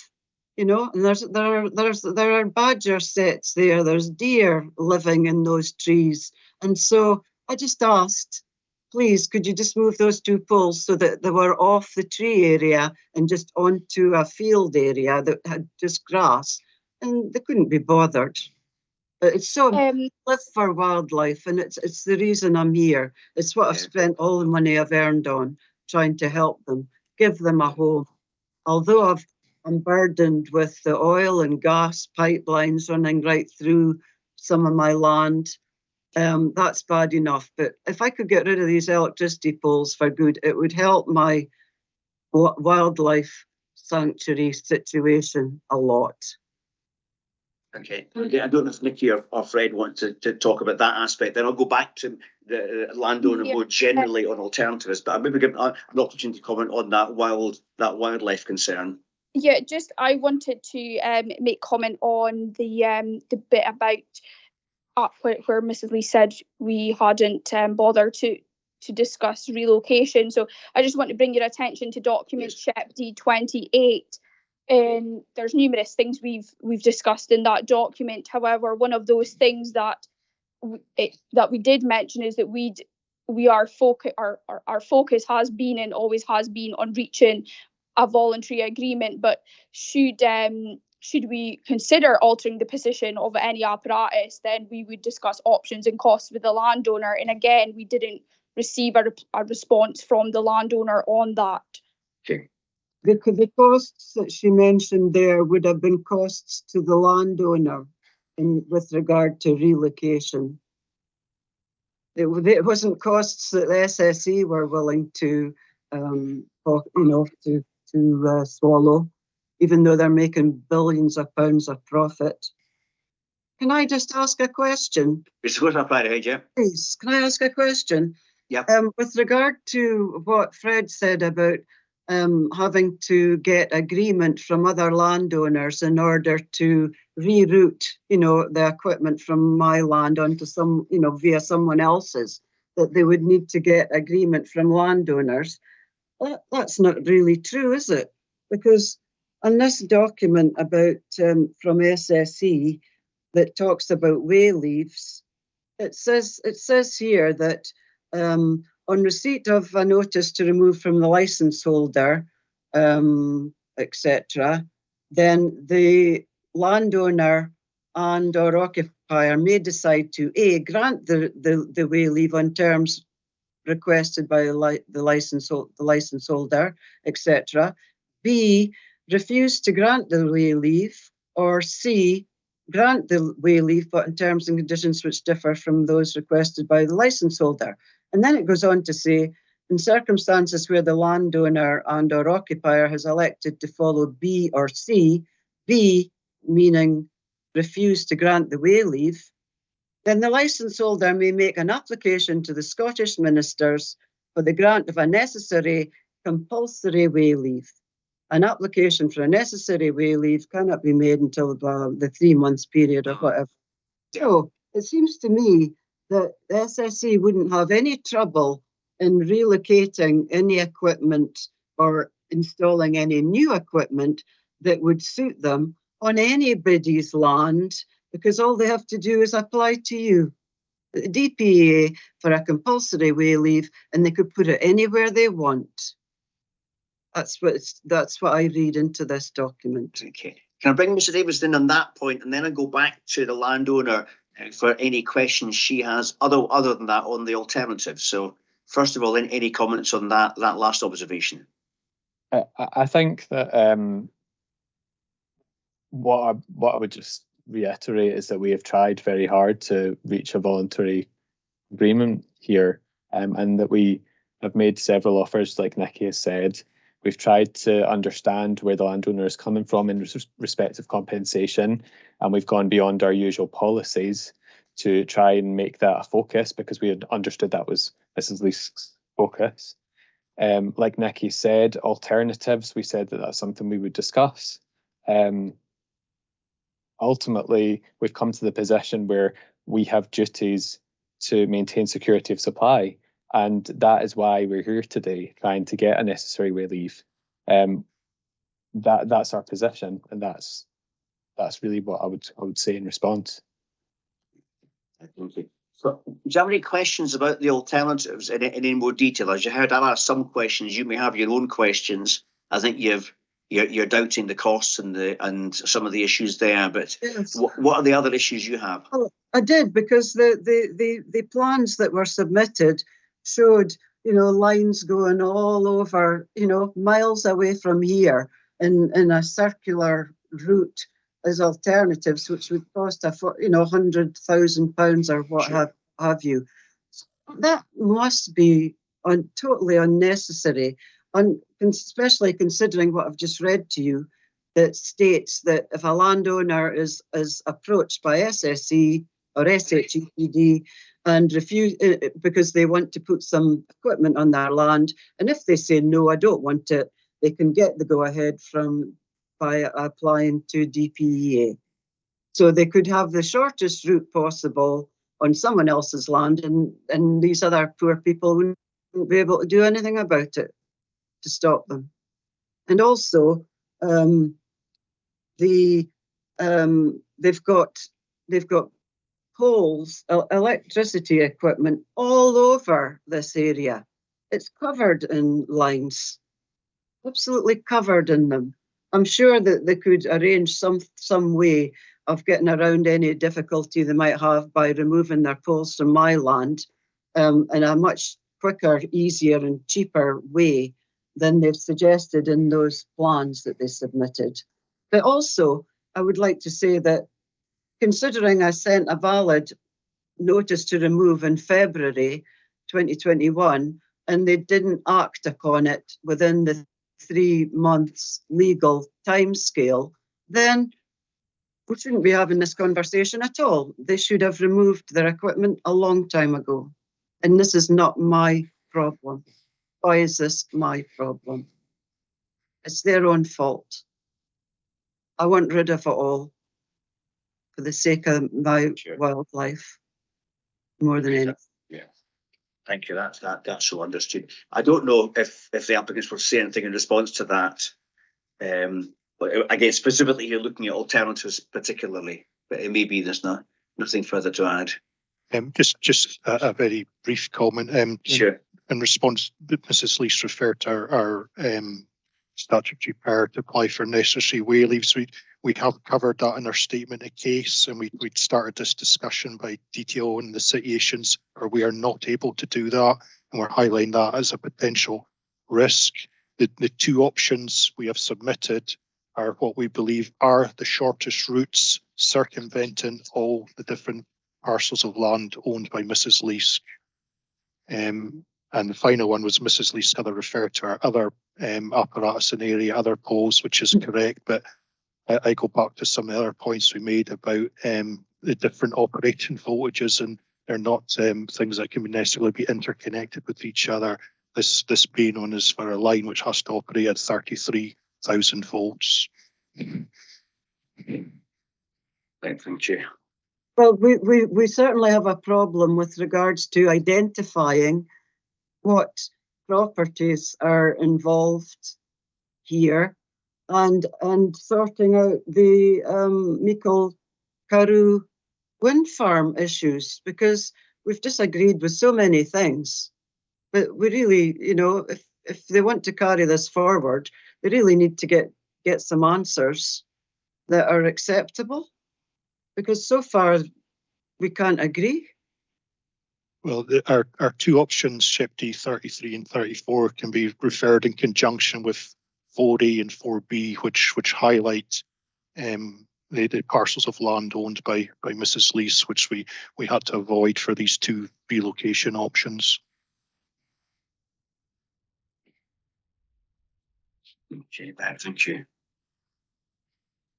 And there are badger sets there. There's deer living in those trees. And so I just asked, please, could you just move those two poles so that they were off the tree area and just onto a field area that had just grass? And they couldn't be bothered. It's so live for wildlife, and it's the reason I'm here. It's what I've spent all the money I've earned on trying to help them, give them a home. Although I'm burdened with the oil and gas pipelines running right through some of my land. That's bad enough. But if I could get rid of these electricity poles for good, it would help my wildlife sanctuary situation a lot. Okay. I don't know if Nikki or Fred want to talk about that aspect. Then I'll go back to the landowner more generally on alternatives. But I'll maybe give an opportunity to comment on that wildlife concern. Yeah, just I wanted to make comment on the bit about where Mrs. Lee said we hadn't bothered to discuss relocation. So I just want to bring your attention to document SHEP D28. And there's numerous things we've discussed in that document. However, one of those things that we did mention is that our focus has been and always has been on reaching a voluntary agreement. But should we consider altering the position of any apparatus, then we would discuss options and costs with the landowner. And again, we didn't receive a response from the landowner on that. Okay. The costs that she mentioned there would have been costs to the landowner with regard to relocation. It wasn't costs that the SSE were willing to, swallow, even though they're making billions of pounds of profit. Can I just ask a question? Please, can I ask a question? Yeah. With regard to what Fred said about having to get agreement from other landowners in order to reroute, the equipment from my land onto via someone else's, that they would need to get agreement from landowners. That's not really true, is it? Because on this document about from SSE that talks about Wayleaves, it says here that on receipt of a notice to remove from the licence holder, etc., then the landowner and or occupier may decide to A, grant the Wayleave on terms requested by the license holder, etc. B, refuse to grant the Wayleave, or C, grant the Wayleave but in terms and conditions which differ from those requested by the license holder. And then it goes on to say, in circumstances where the landowner and or occupier has elected to follow B or C, B meaning refuse to grant the Wayleave, then the licence holder may make an application to the Scottish ministers for the grant of a necessary compulsory Wayleave. An application for a necessary Wayleave cannot be made until the 3 months period or whatever. So it seems to me that the SSE wouldn't have any trouble in relocating any equipment or installing any new equipment that would suit them on anybody's land, because all they have to do is apply to you, the DPA, for a compulsory Wayleave, and they could put it anywhere they want. That's what I read into this document. Okay. Can I bring Mr. Davis in on that point, and then I go back to the landowner for any questions she has other than that on the alternative. So first of all, any comments on that last observation? I think that what I would just reiterate is that we have tried very hard to reach a voluntary agreement here, and that we have made several offers, like Nikki has said. We've tried to understand where the landowner is coming from in respect of compensation, and we've gone beyond our usual policies to try and make that a focus, because we had understood that was Mrs. Leask's focus. Like Nikki said, alternatives, we said that that's something we would discuss. Ultimately, we've come to the position where we have duties to maintain security of supply, and that is why we're here today, trying to get a necessary Wayleave. That's our position, and that's really what I would say in response. Thank you. So, do you have any questions about the alternatives in any more detail? As you heard, I've asked some questions. You may have your own questions. I think you're doubting the costs and some of the issues there. But yes. What are the other issues you have? Well, I did, because the plans that were submitted showed, lines going all over, miles away from here in a circular route as alternatives, which would cost £100,000 or what Sure. have you. That must be totally unnecessary, and especially considering what I've just read to you, that states that if a landowner is approached by SSE or SHEPD and refuse because they want to put some equipment on their land, and if they say no, I don't want it, they can get the go-ahead by applying to DPEA. So they could have the shortest route possible on someone else's land, and these other poor people wouldn't be able to do anything about it to stop them. And also, they've got poles, electricity equipment all over this area. It's covered in lines, absolutely covered in them. I'm sure that they could arrange some way of getting around any difficulty they might have by removing their poles from my land in a much quicker, easier and cheaper way than they've suggested in those plans that they submitted. But also, I would like to say that considering I sent a valid notice to remove in February 2021, and they didn't act upon it within the 3 months legal timescale, then we shouldn't be having this conversation at all. They should have removed their equipment a long time ago. And this is not my problem. Why is this my problem? It's their own fault. I want rid of it all for the sake of my wildlife, more than anything. Yeah. Thank you. That's so understood. I don't know if the applicants will say anything in response to that. But again, specifically, you're looking at alternatives particularly, but it may be there's nothing further to add. Just a very brief comment. Sure. In response, Mrs. Lease referred to our statutory power to apply for necessary Wayleaves. We have covered that in our statement of case, and we'd started this discussion by detailing the situations where we are not able to do that, and we're highlighting that as a potential risk. The two options we have submitted are what we believe are the shortest routes, circumventing all the different parcels of land owned by Mrs. Leask. And the final one was Mrs. Leask had referred to our other apparatus in the area, other poles, which is correct, but I go back to some of the other points we made about the different operating voltages, and they're not things that can necessarily be interconnected with each other. This being on is for a line which has to operate at 33,000 volts. Thank you. Well, we certainly have a problem with regards to identifying what properties are involved here, and sorting out the Meikle Carew wind farm issues, because we've disagreed with so many things. But we really, you know, if they want to carry this forward, they really need to get some answers that are acceptable, because so far we can't agree. Well, our two options, SHPD 33 and 34, can be referred in conjunction with 4A and 4B, which highlight the parcels of land owned by Mrs. Leask, which we had to avoid for these two relocation options. Okay, thank you.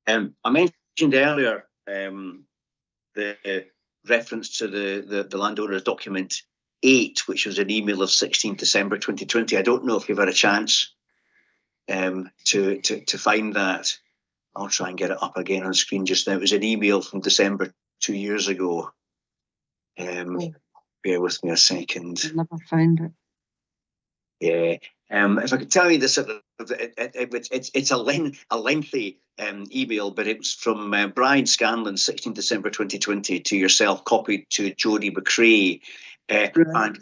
I mentioned earlier the reference to the landowner's document 8, which was an email of 16 December 2020. I don't know if you've had a chance to find that. I'll try and get it up again on screen just now. It was an email from December 2 years ago. Bear with me a second. I'll never find it. Yeah. If I could tell you this, it's a lengthy email, but it was from Brian Scanlon, 16 December 2020, to yourself, copied to Jodie McCrae. And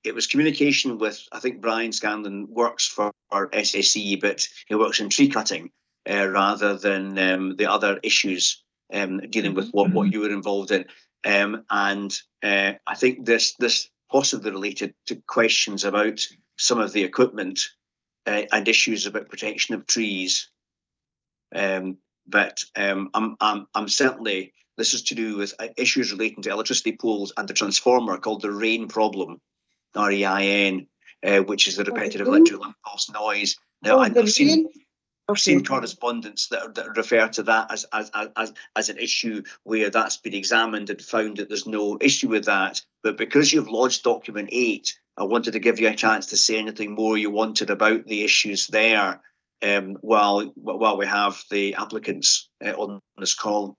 it was communication with, I think Brian Scanlon works for SSE, but he works in tree cutting rather than the other issues dealing with what you were involved in. And I think this possibly related to questions about some of the equipment and issues about protection of trees. But I'm certainly, this is to do with issues relating to electricity poles and the transformer called the RAIN problem, REIN, which is the repetitive electrical impulse noise. Now, I've seen correspondence that refer to that as an issue where that's been examined and found that there's no issue with that. But because you've lodged document 8, I wanted to give you a chance to say anything more you wanted about the issues there while we have the applicants on this call.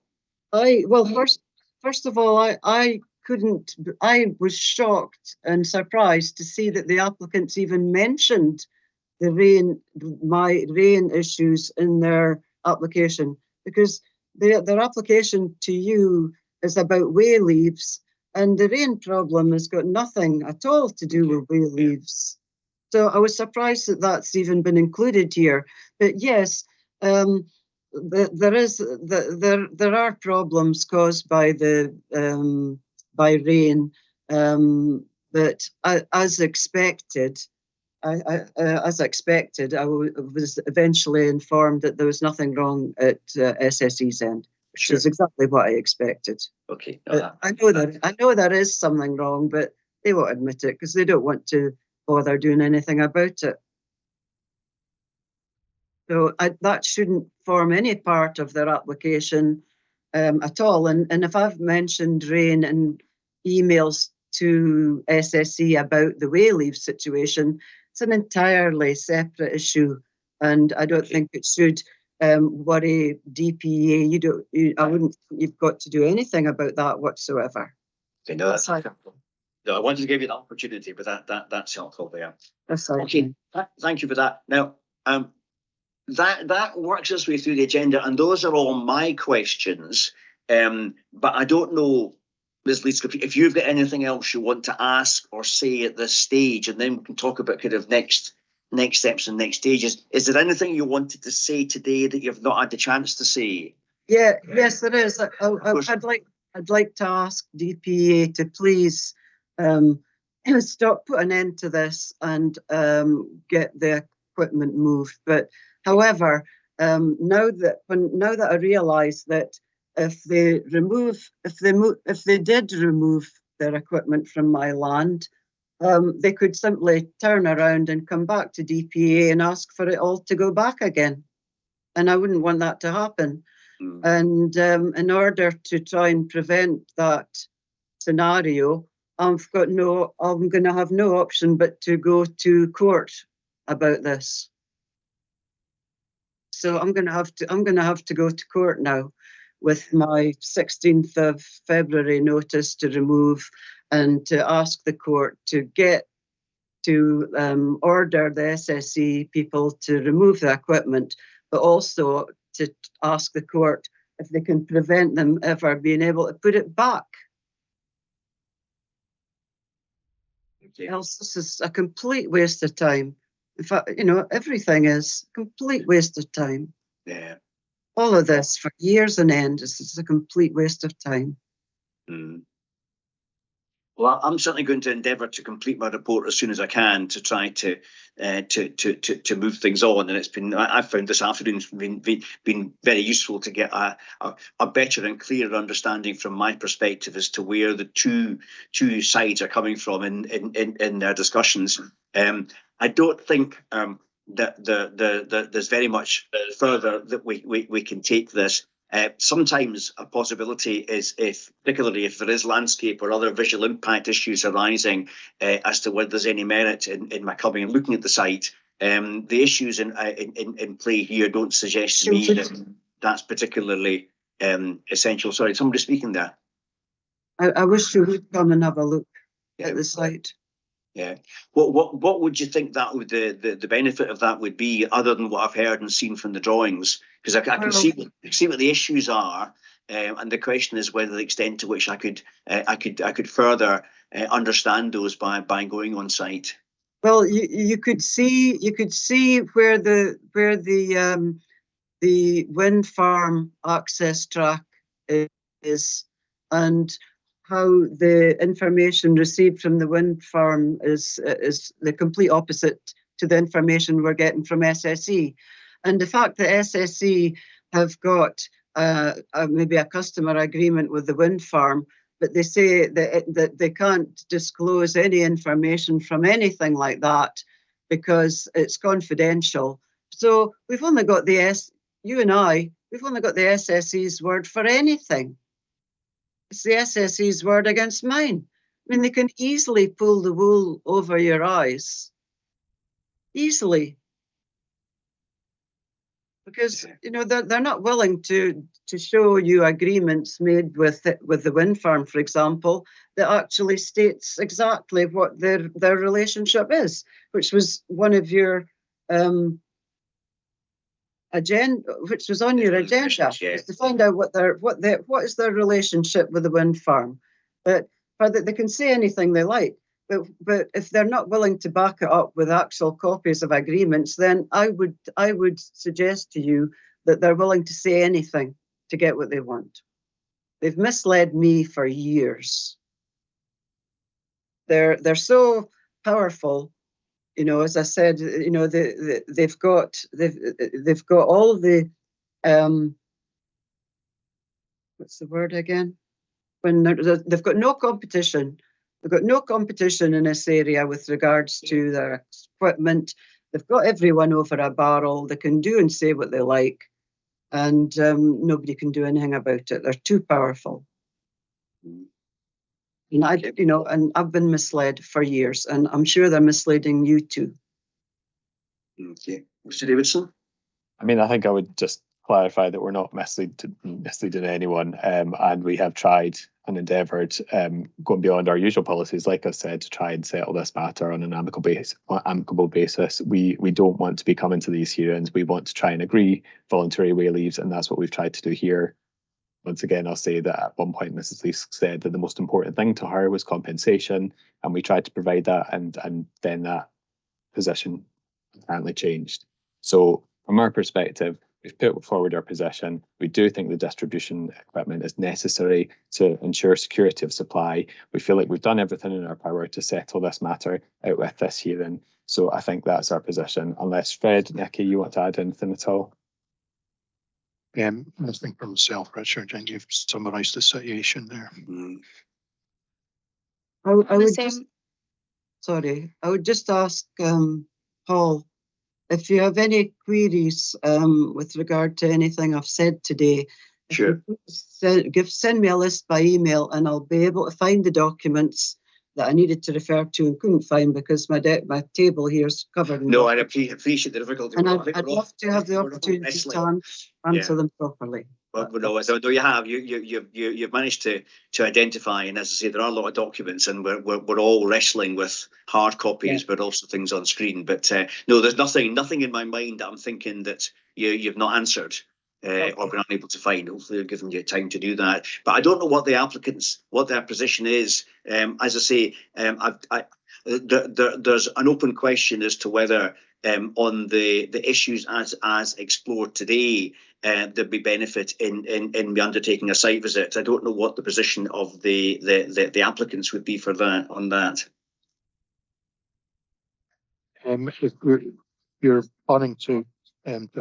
First of all, I was shocked and surprised to see that the applicants even mentioned my RAIN issues in their application, because their application to you is about Wayleaves, and the RAIN problem has got nothing at all to do with Wayleaves. So I was surprised that that's even been included here. But yes, there are problems caused by by RAIN, but as expected. As expected, I was eventually informed that there was nothing wrong at SSE's end, which is exactly what I expected. Okay. I know there is something wrong, but they won't admit it because they don't want to bother doing anything about it. So that shouldn't form any part of their application at all. And if I've mentioned RAIN in emails to SSE about the Wayleave situation, it's an entirely separate issue, and I don't think it should worry DPA. You've got to do anything about that whatsoever. Okay, no, that's helpful. No, I wanted to give you the opportunity, but that's helpful there. That's right. Okay, thank you for that. Now, that works its way through the agenda, and those are all my questions. But I don't know, Ms. Leask, if you've got anything else you want to ask or say at this stage, and then we can talk about kind of next next steps and next stages. Is there anything you wanted to say today that you've not had the chance to say? Yes, there is. I'd like to ask DPA to please stop, put an end to this, and get the equipment moved. But however, now that I realise that if they did remove their equipment from my land, they could simply turn around and come back to DPA and ask for it all to go back again, and I wouldn't want that to happen. And in order to try and prevent that scenario, I'm going to have no option but to go to court about this. So I'm going to have to go to court now with my 16th of February notice to remove, and to ask the court to order the SSE people to remove the equipment, but also to ask the court if they can prevent them ever being able to put it back. Okay. Else, this is a complete waste of time. In fact, everything is a complete waste of time. Yeah. All of this for years on end is a complete waste of time. Well, I'm certainly going to endeavour to complete my report as soon as I can to try to move things on. And I've found this afternoon's been very useful to get a better and clearer understanding from my perspective as to where the two sides are coming from in their discussions. I don't think that there's very much further that we can take this. Sometimes a possibility is particularly if there is landscape or other visual impact issues arising as to whether there's any merit in my coming and looking at the site. The issues in play here don't suggest to me that that's particularly essential. Sorry, somebody speaking there. I wish you would come and have a look at the site. Yeah. What would you think that would the benefit of that would be, other than what I've heard and seen from the drawings? Because I can see what the issues are, and the question is whether the extent to which I could further understand those by going on site. Well, you could see where the wind farm access track is, and how the information received from the wind farm is the complete opposite to the information we're getting from SSE. And the fact that SSE have got maybe a customer agreement with the wind farm, but they say that they can't disclose any information from anything like that because it's confidential. So we've only got we've only got the SSE's word for anything. It's the SSE's word against mine. I mean, they can easily pull the wool over your eyes. Easily. Because, they're not willing to show you agreements made with the wind farm, for example, that actually states exactly what their relationship is, which was one of your agenda, which was on your agenda, is to find out what is their relationship with the wind farm. But they can say anything they like, but if they're not willing to back it up with actual copies of agreements, then I would suggest to you that they're willing to say anything to get what they want. They've misled me for years. They're so powerful. As I said, they've got all the what's the word again? When they've got no competition. They've got no competition in this area with regards to their equipment. They've got everyone over a barrel. They can do and say what they like, and nobody can do anything about it. They're too powerful. And I've been misled for years, and I'm sure they're misleading you too. Okay, Mr. Davidson. I mean, I think I would just clarify that we're not misleading anyone, and we have tried and endeavoured, going beyond our usual policies, like I said, to try and settle this matter on an amicable basis. We don't want to be coming to these hearings. We want to try and agree voluntary Wayleaves, and that's what we've tried to do here. Once again, I'll say that at one point Mrs. Leask said that the most important thing to her was compensation, and we tried to provide that, and then that position apparently changed. So from our perspective, we've put forward our position. We do think the distribution equipment is necessary to ensure security of supply. We feel like we've done everything in our power to settle this matter out with this hearing. So I think that's our position. Unless Fred, Nikki, you want to add anything at all? Nothing for myself, Richard. I think you've summarised the situation there. I would The just, same. sorry, I would just ask Paul, if you have any queries with regard to anything I've said today, Sure. Send me a list by email and I'll be able to find the documents that I needed to refer to and couldn't find because my table here is covered in No, I documents. appreciate the difficulty. And I'd love to have the opportunity to answer them properly. Well, no, you have. You've managed to identify, and as I say, there are a lot of documents, and we're all wrestling with hard copies, but also things on screen. But no, there's nothing in my mind that I'm thinking that you've not answered or been unable to find. Hopefully, they've given you time to do that. But I don't know what their position is. As I say, there's an open question as to whether on the issues as explored today, there'd be benefit in me undertaking a site visit. I don't know what the position of the applicants would be for that on that. If you're planning to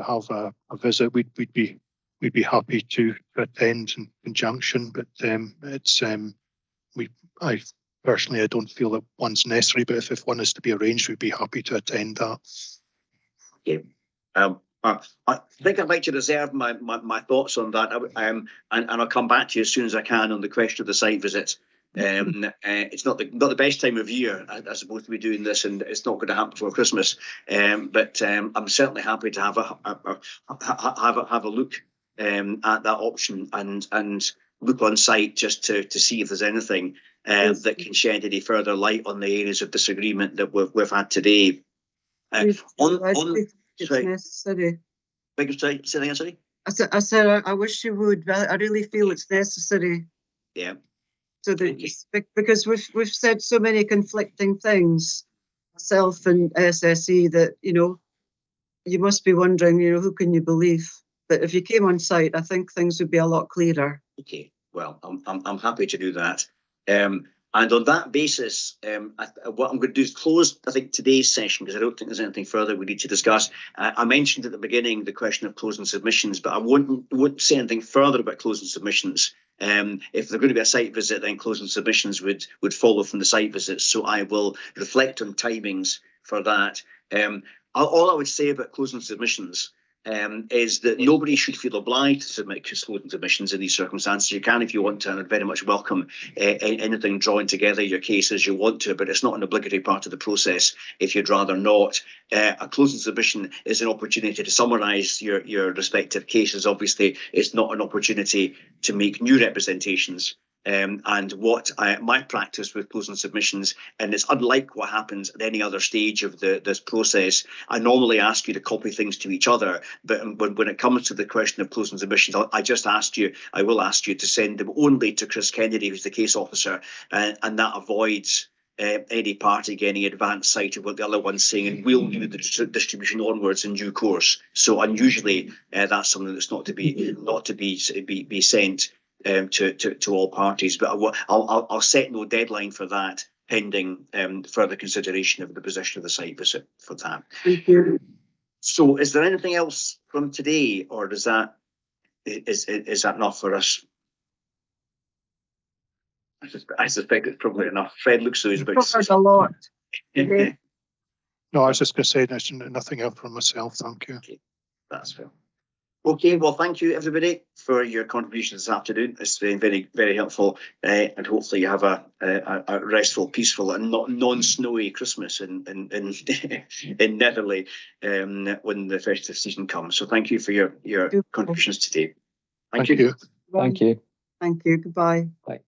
have a visit, we'd be happy to attend in conjunction. But I personally, I don't feel that one's necessary. But if one is to be arranged, we'd be happy to attend that. Okay. I think I'd like to reserve my thoughts on that, and I'll come back to you as soon as I can on the question of the site visit. It's not the best time of year, I suppose, to be doing this, and it's not going to happen before Christmas. But I'm certainly happy to have a look at that option and look on site just to see if there's anything that can shed any further light on the areas of disagreement that we've had today. It's necessary. Sorry? I said I wish you would. I really feel it's necessary. Yeah. So that because we've said so many conflicting things, myself and SSE, that you must be wondering, who can you believe? But if you came on site, I think things would be a lot clearer. Okay. Well, I'm happy to do that. And on that basis, what I'm going to do is close, I think, today's session, because I don't think there's anything further we need to discuss. I mentioned at the beginning the question of closing submissions, but I wouldn't say anything further about closing submissions. If they're going to be a site visit, then closing submissions would follow from the site visits. So I will reflect on timings for that. All I would say about closing submissions is that nobody should feel obliged to submit closing submissions in these circumstances. You can if you want to, and I'd very much welcome anything drawing together your case as you want to, but it's not an obligatory part of the process if you'd rather not. A closing submission is an opportunity to summarise your respective cases. Obviously, it's not an opportunity to make new representations. And what my practice with closing submissions, and it's unlike what happens at any other stage of this process, I normally ask you to copy things to each other, but when it comes to the question of closing submissions, I will ask you to send them only to Chris Kennedy, who's the case officer, and that avoids any party getting advance sight of what the other one's saying, and we'll do the distribution onwards in due course. So unusually, that's something that's not to be sent to all parties, but I'll set no deadline for that, pending further consideration of the position of the site visit for that. Thank you. So, is there anything else from today, or is that enough for us? I suspect it's probably enough. Fred looks so he's about to say a lot. No, I was just going to say there's nothing else from myself. Thank you. Okay, that's fair. Okay, well, thank you everybody for your contributions this afternoon. It's been very, very helpful, and hopefully you have a restful, peaceful, and not non-snowy Christmas in Netherley when the festive season comes. So thank you for your contributions today. Thank you. Thank you. Thank you. Goodbye. Bye.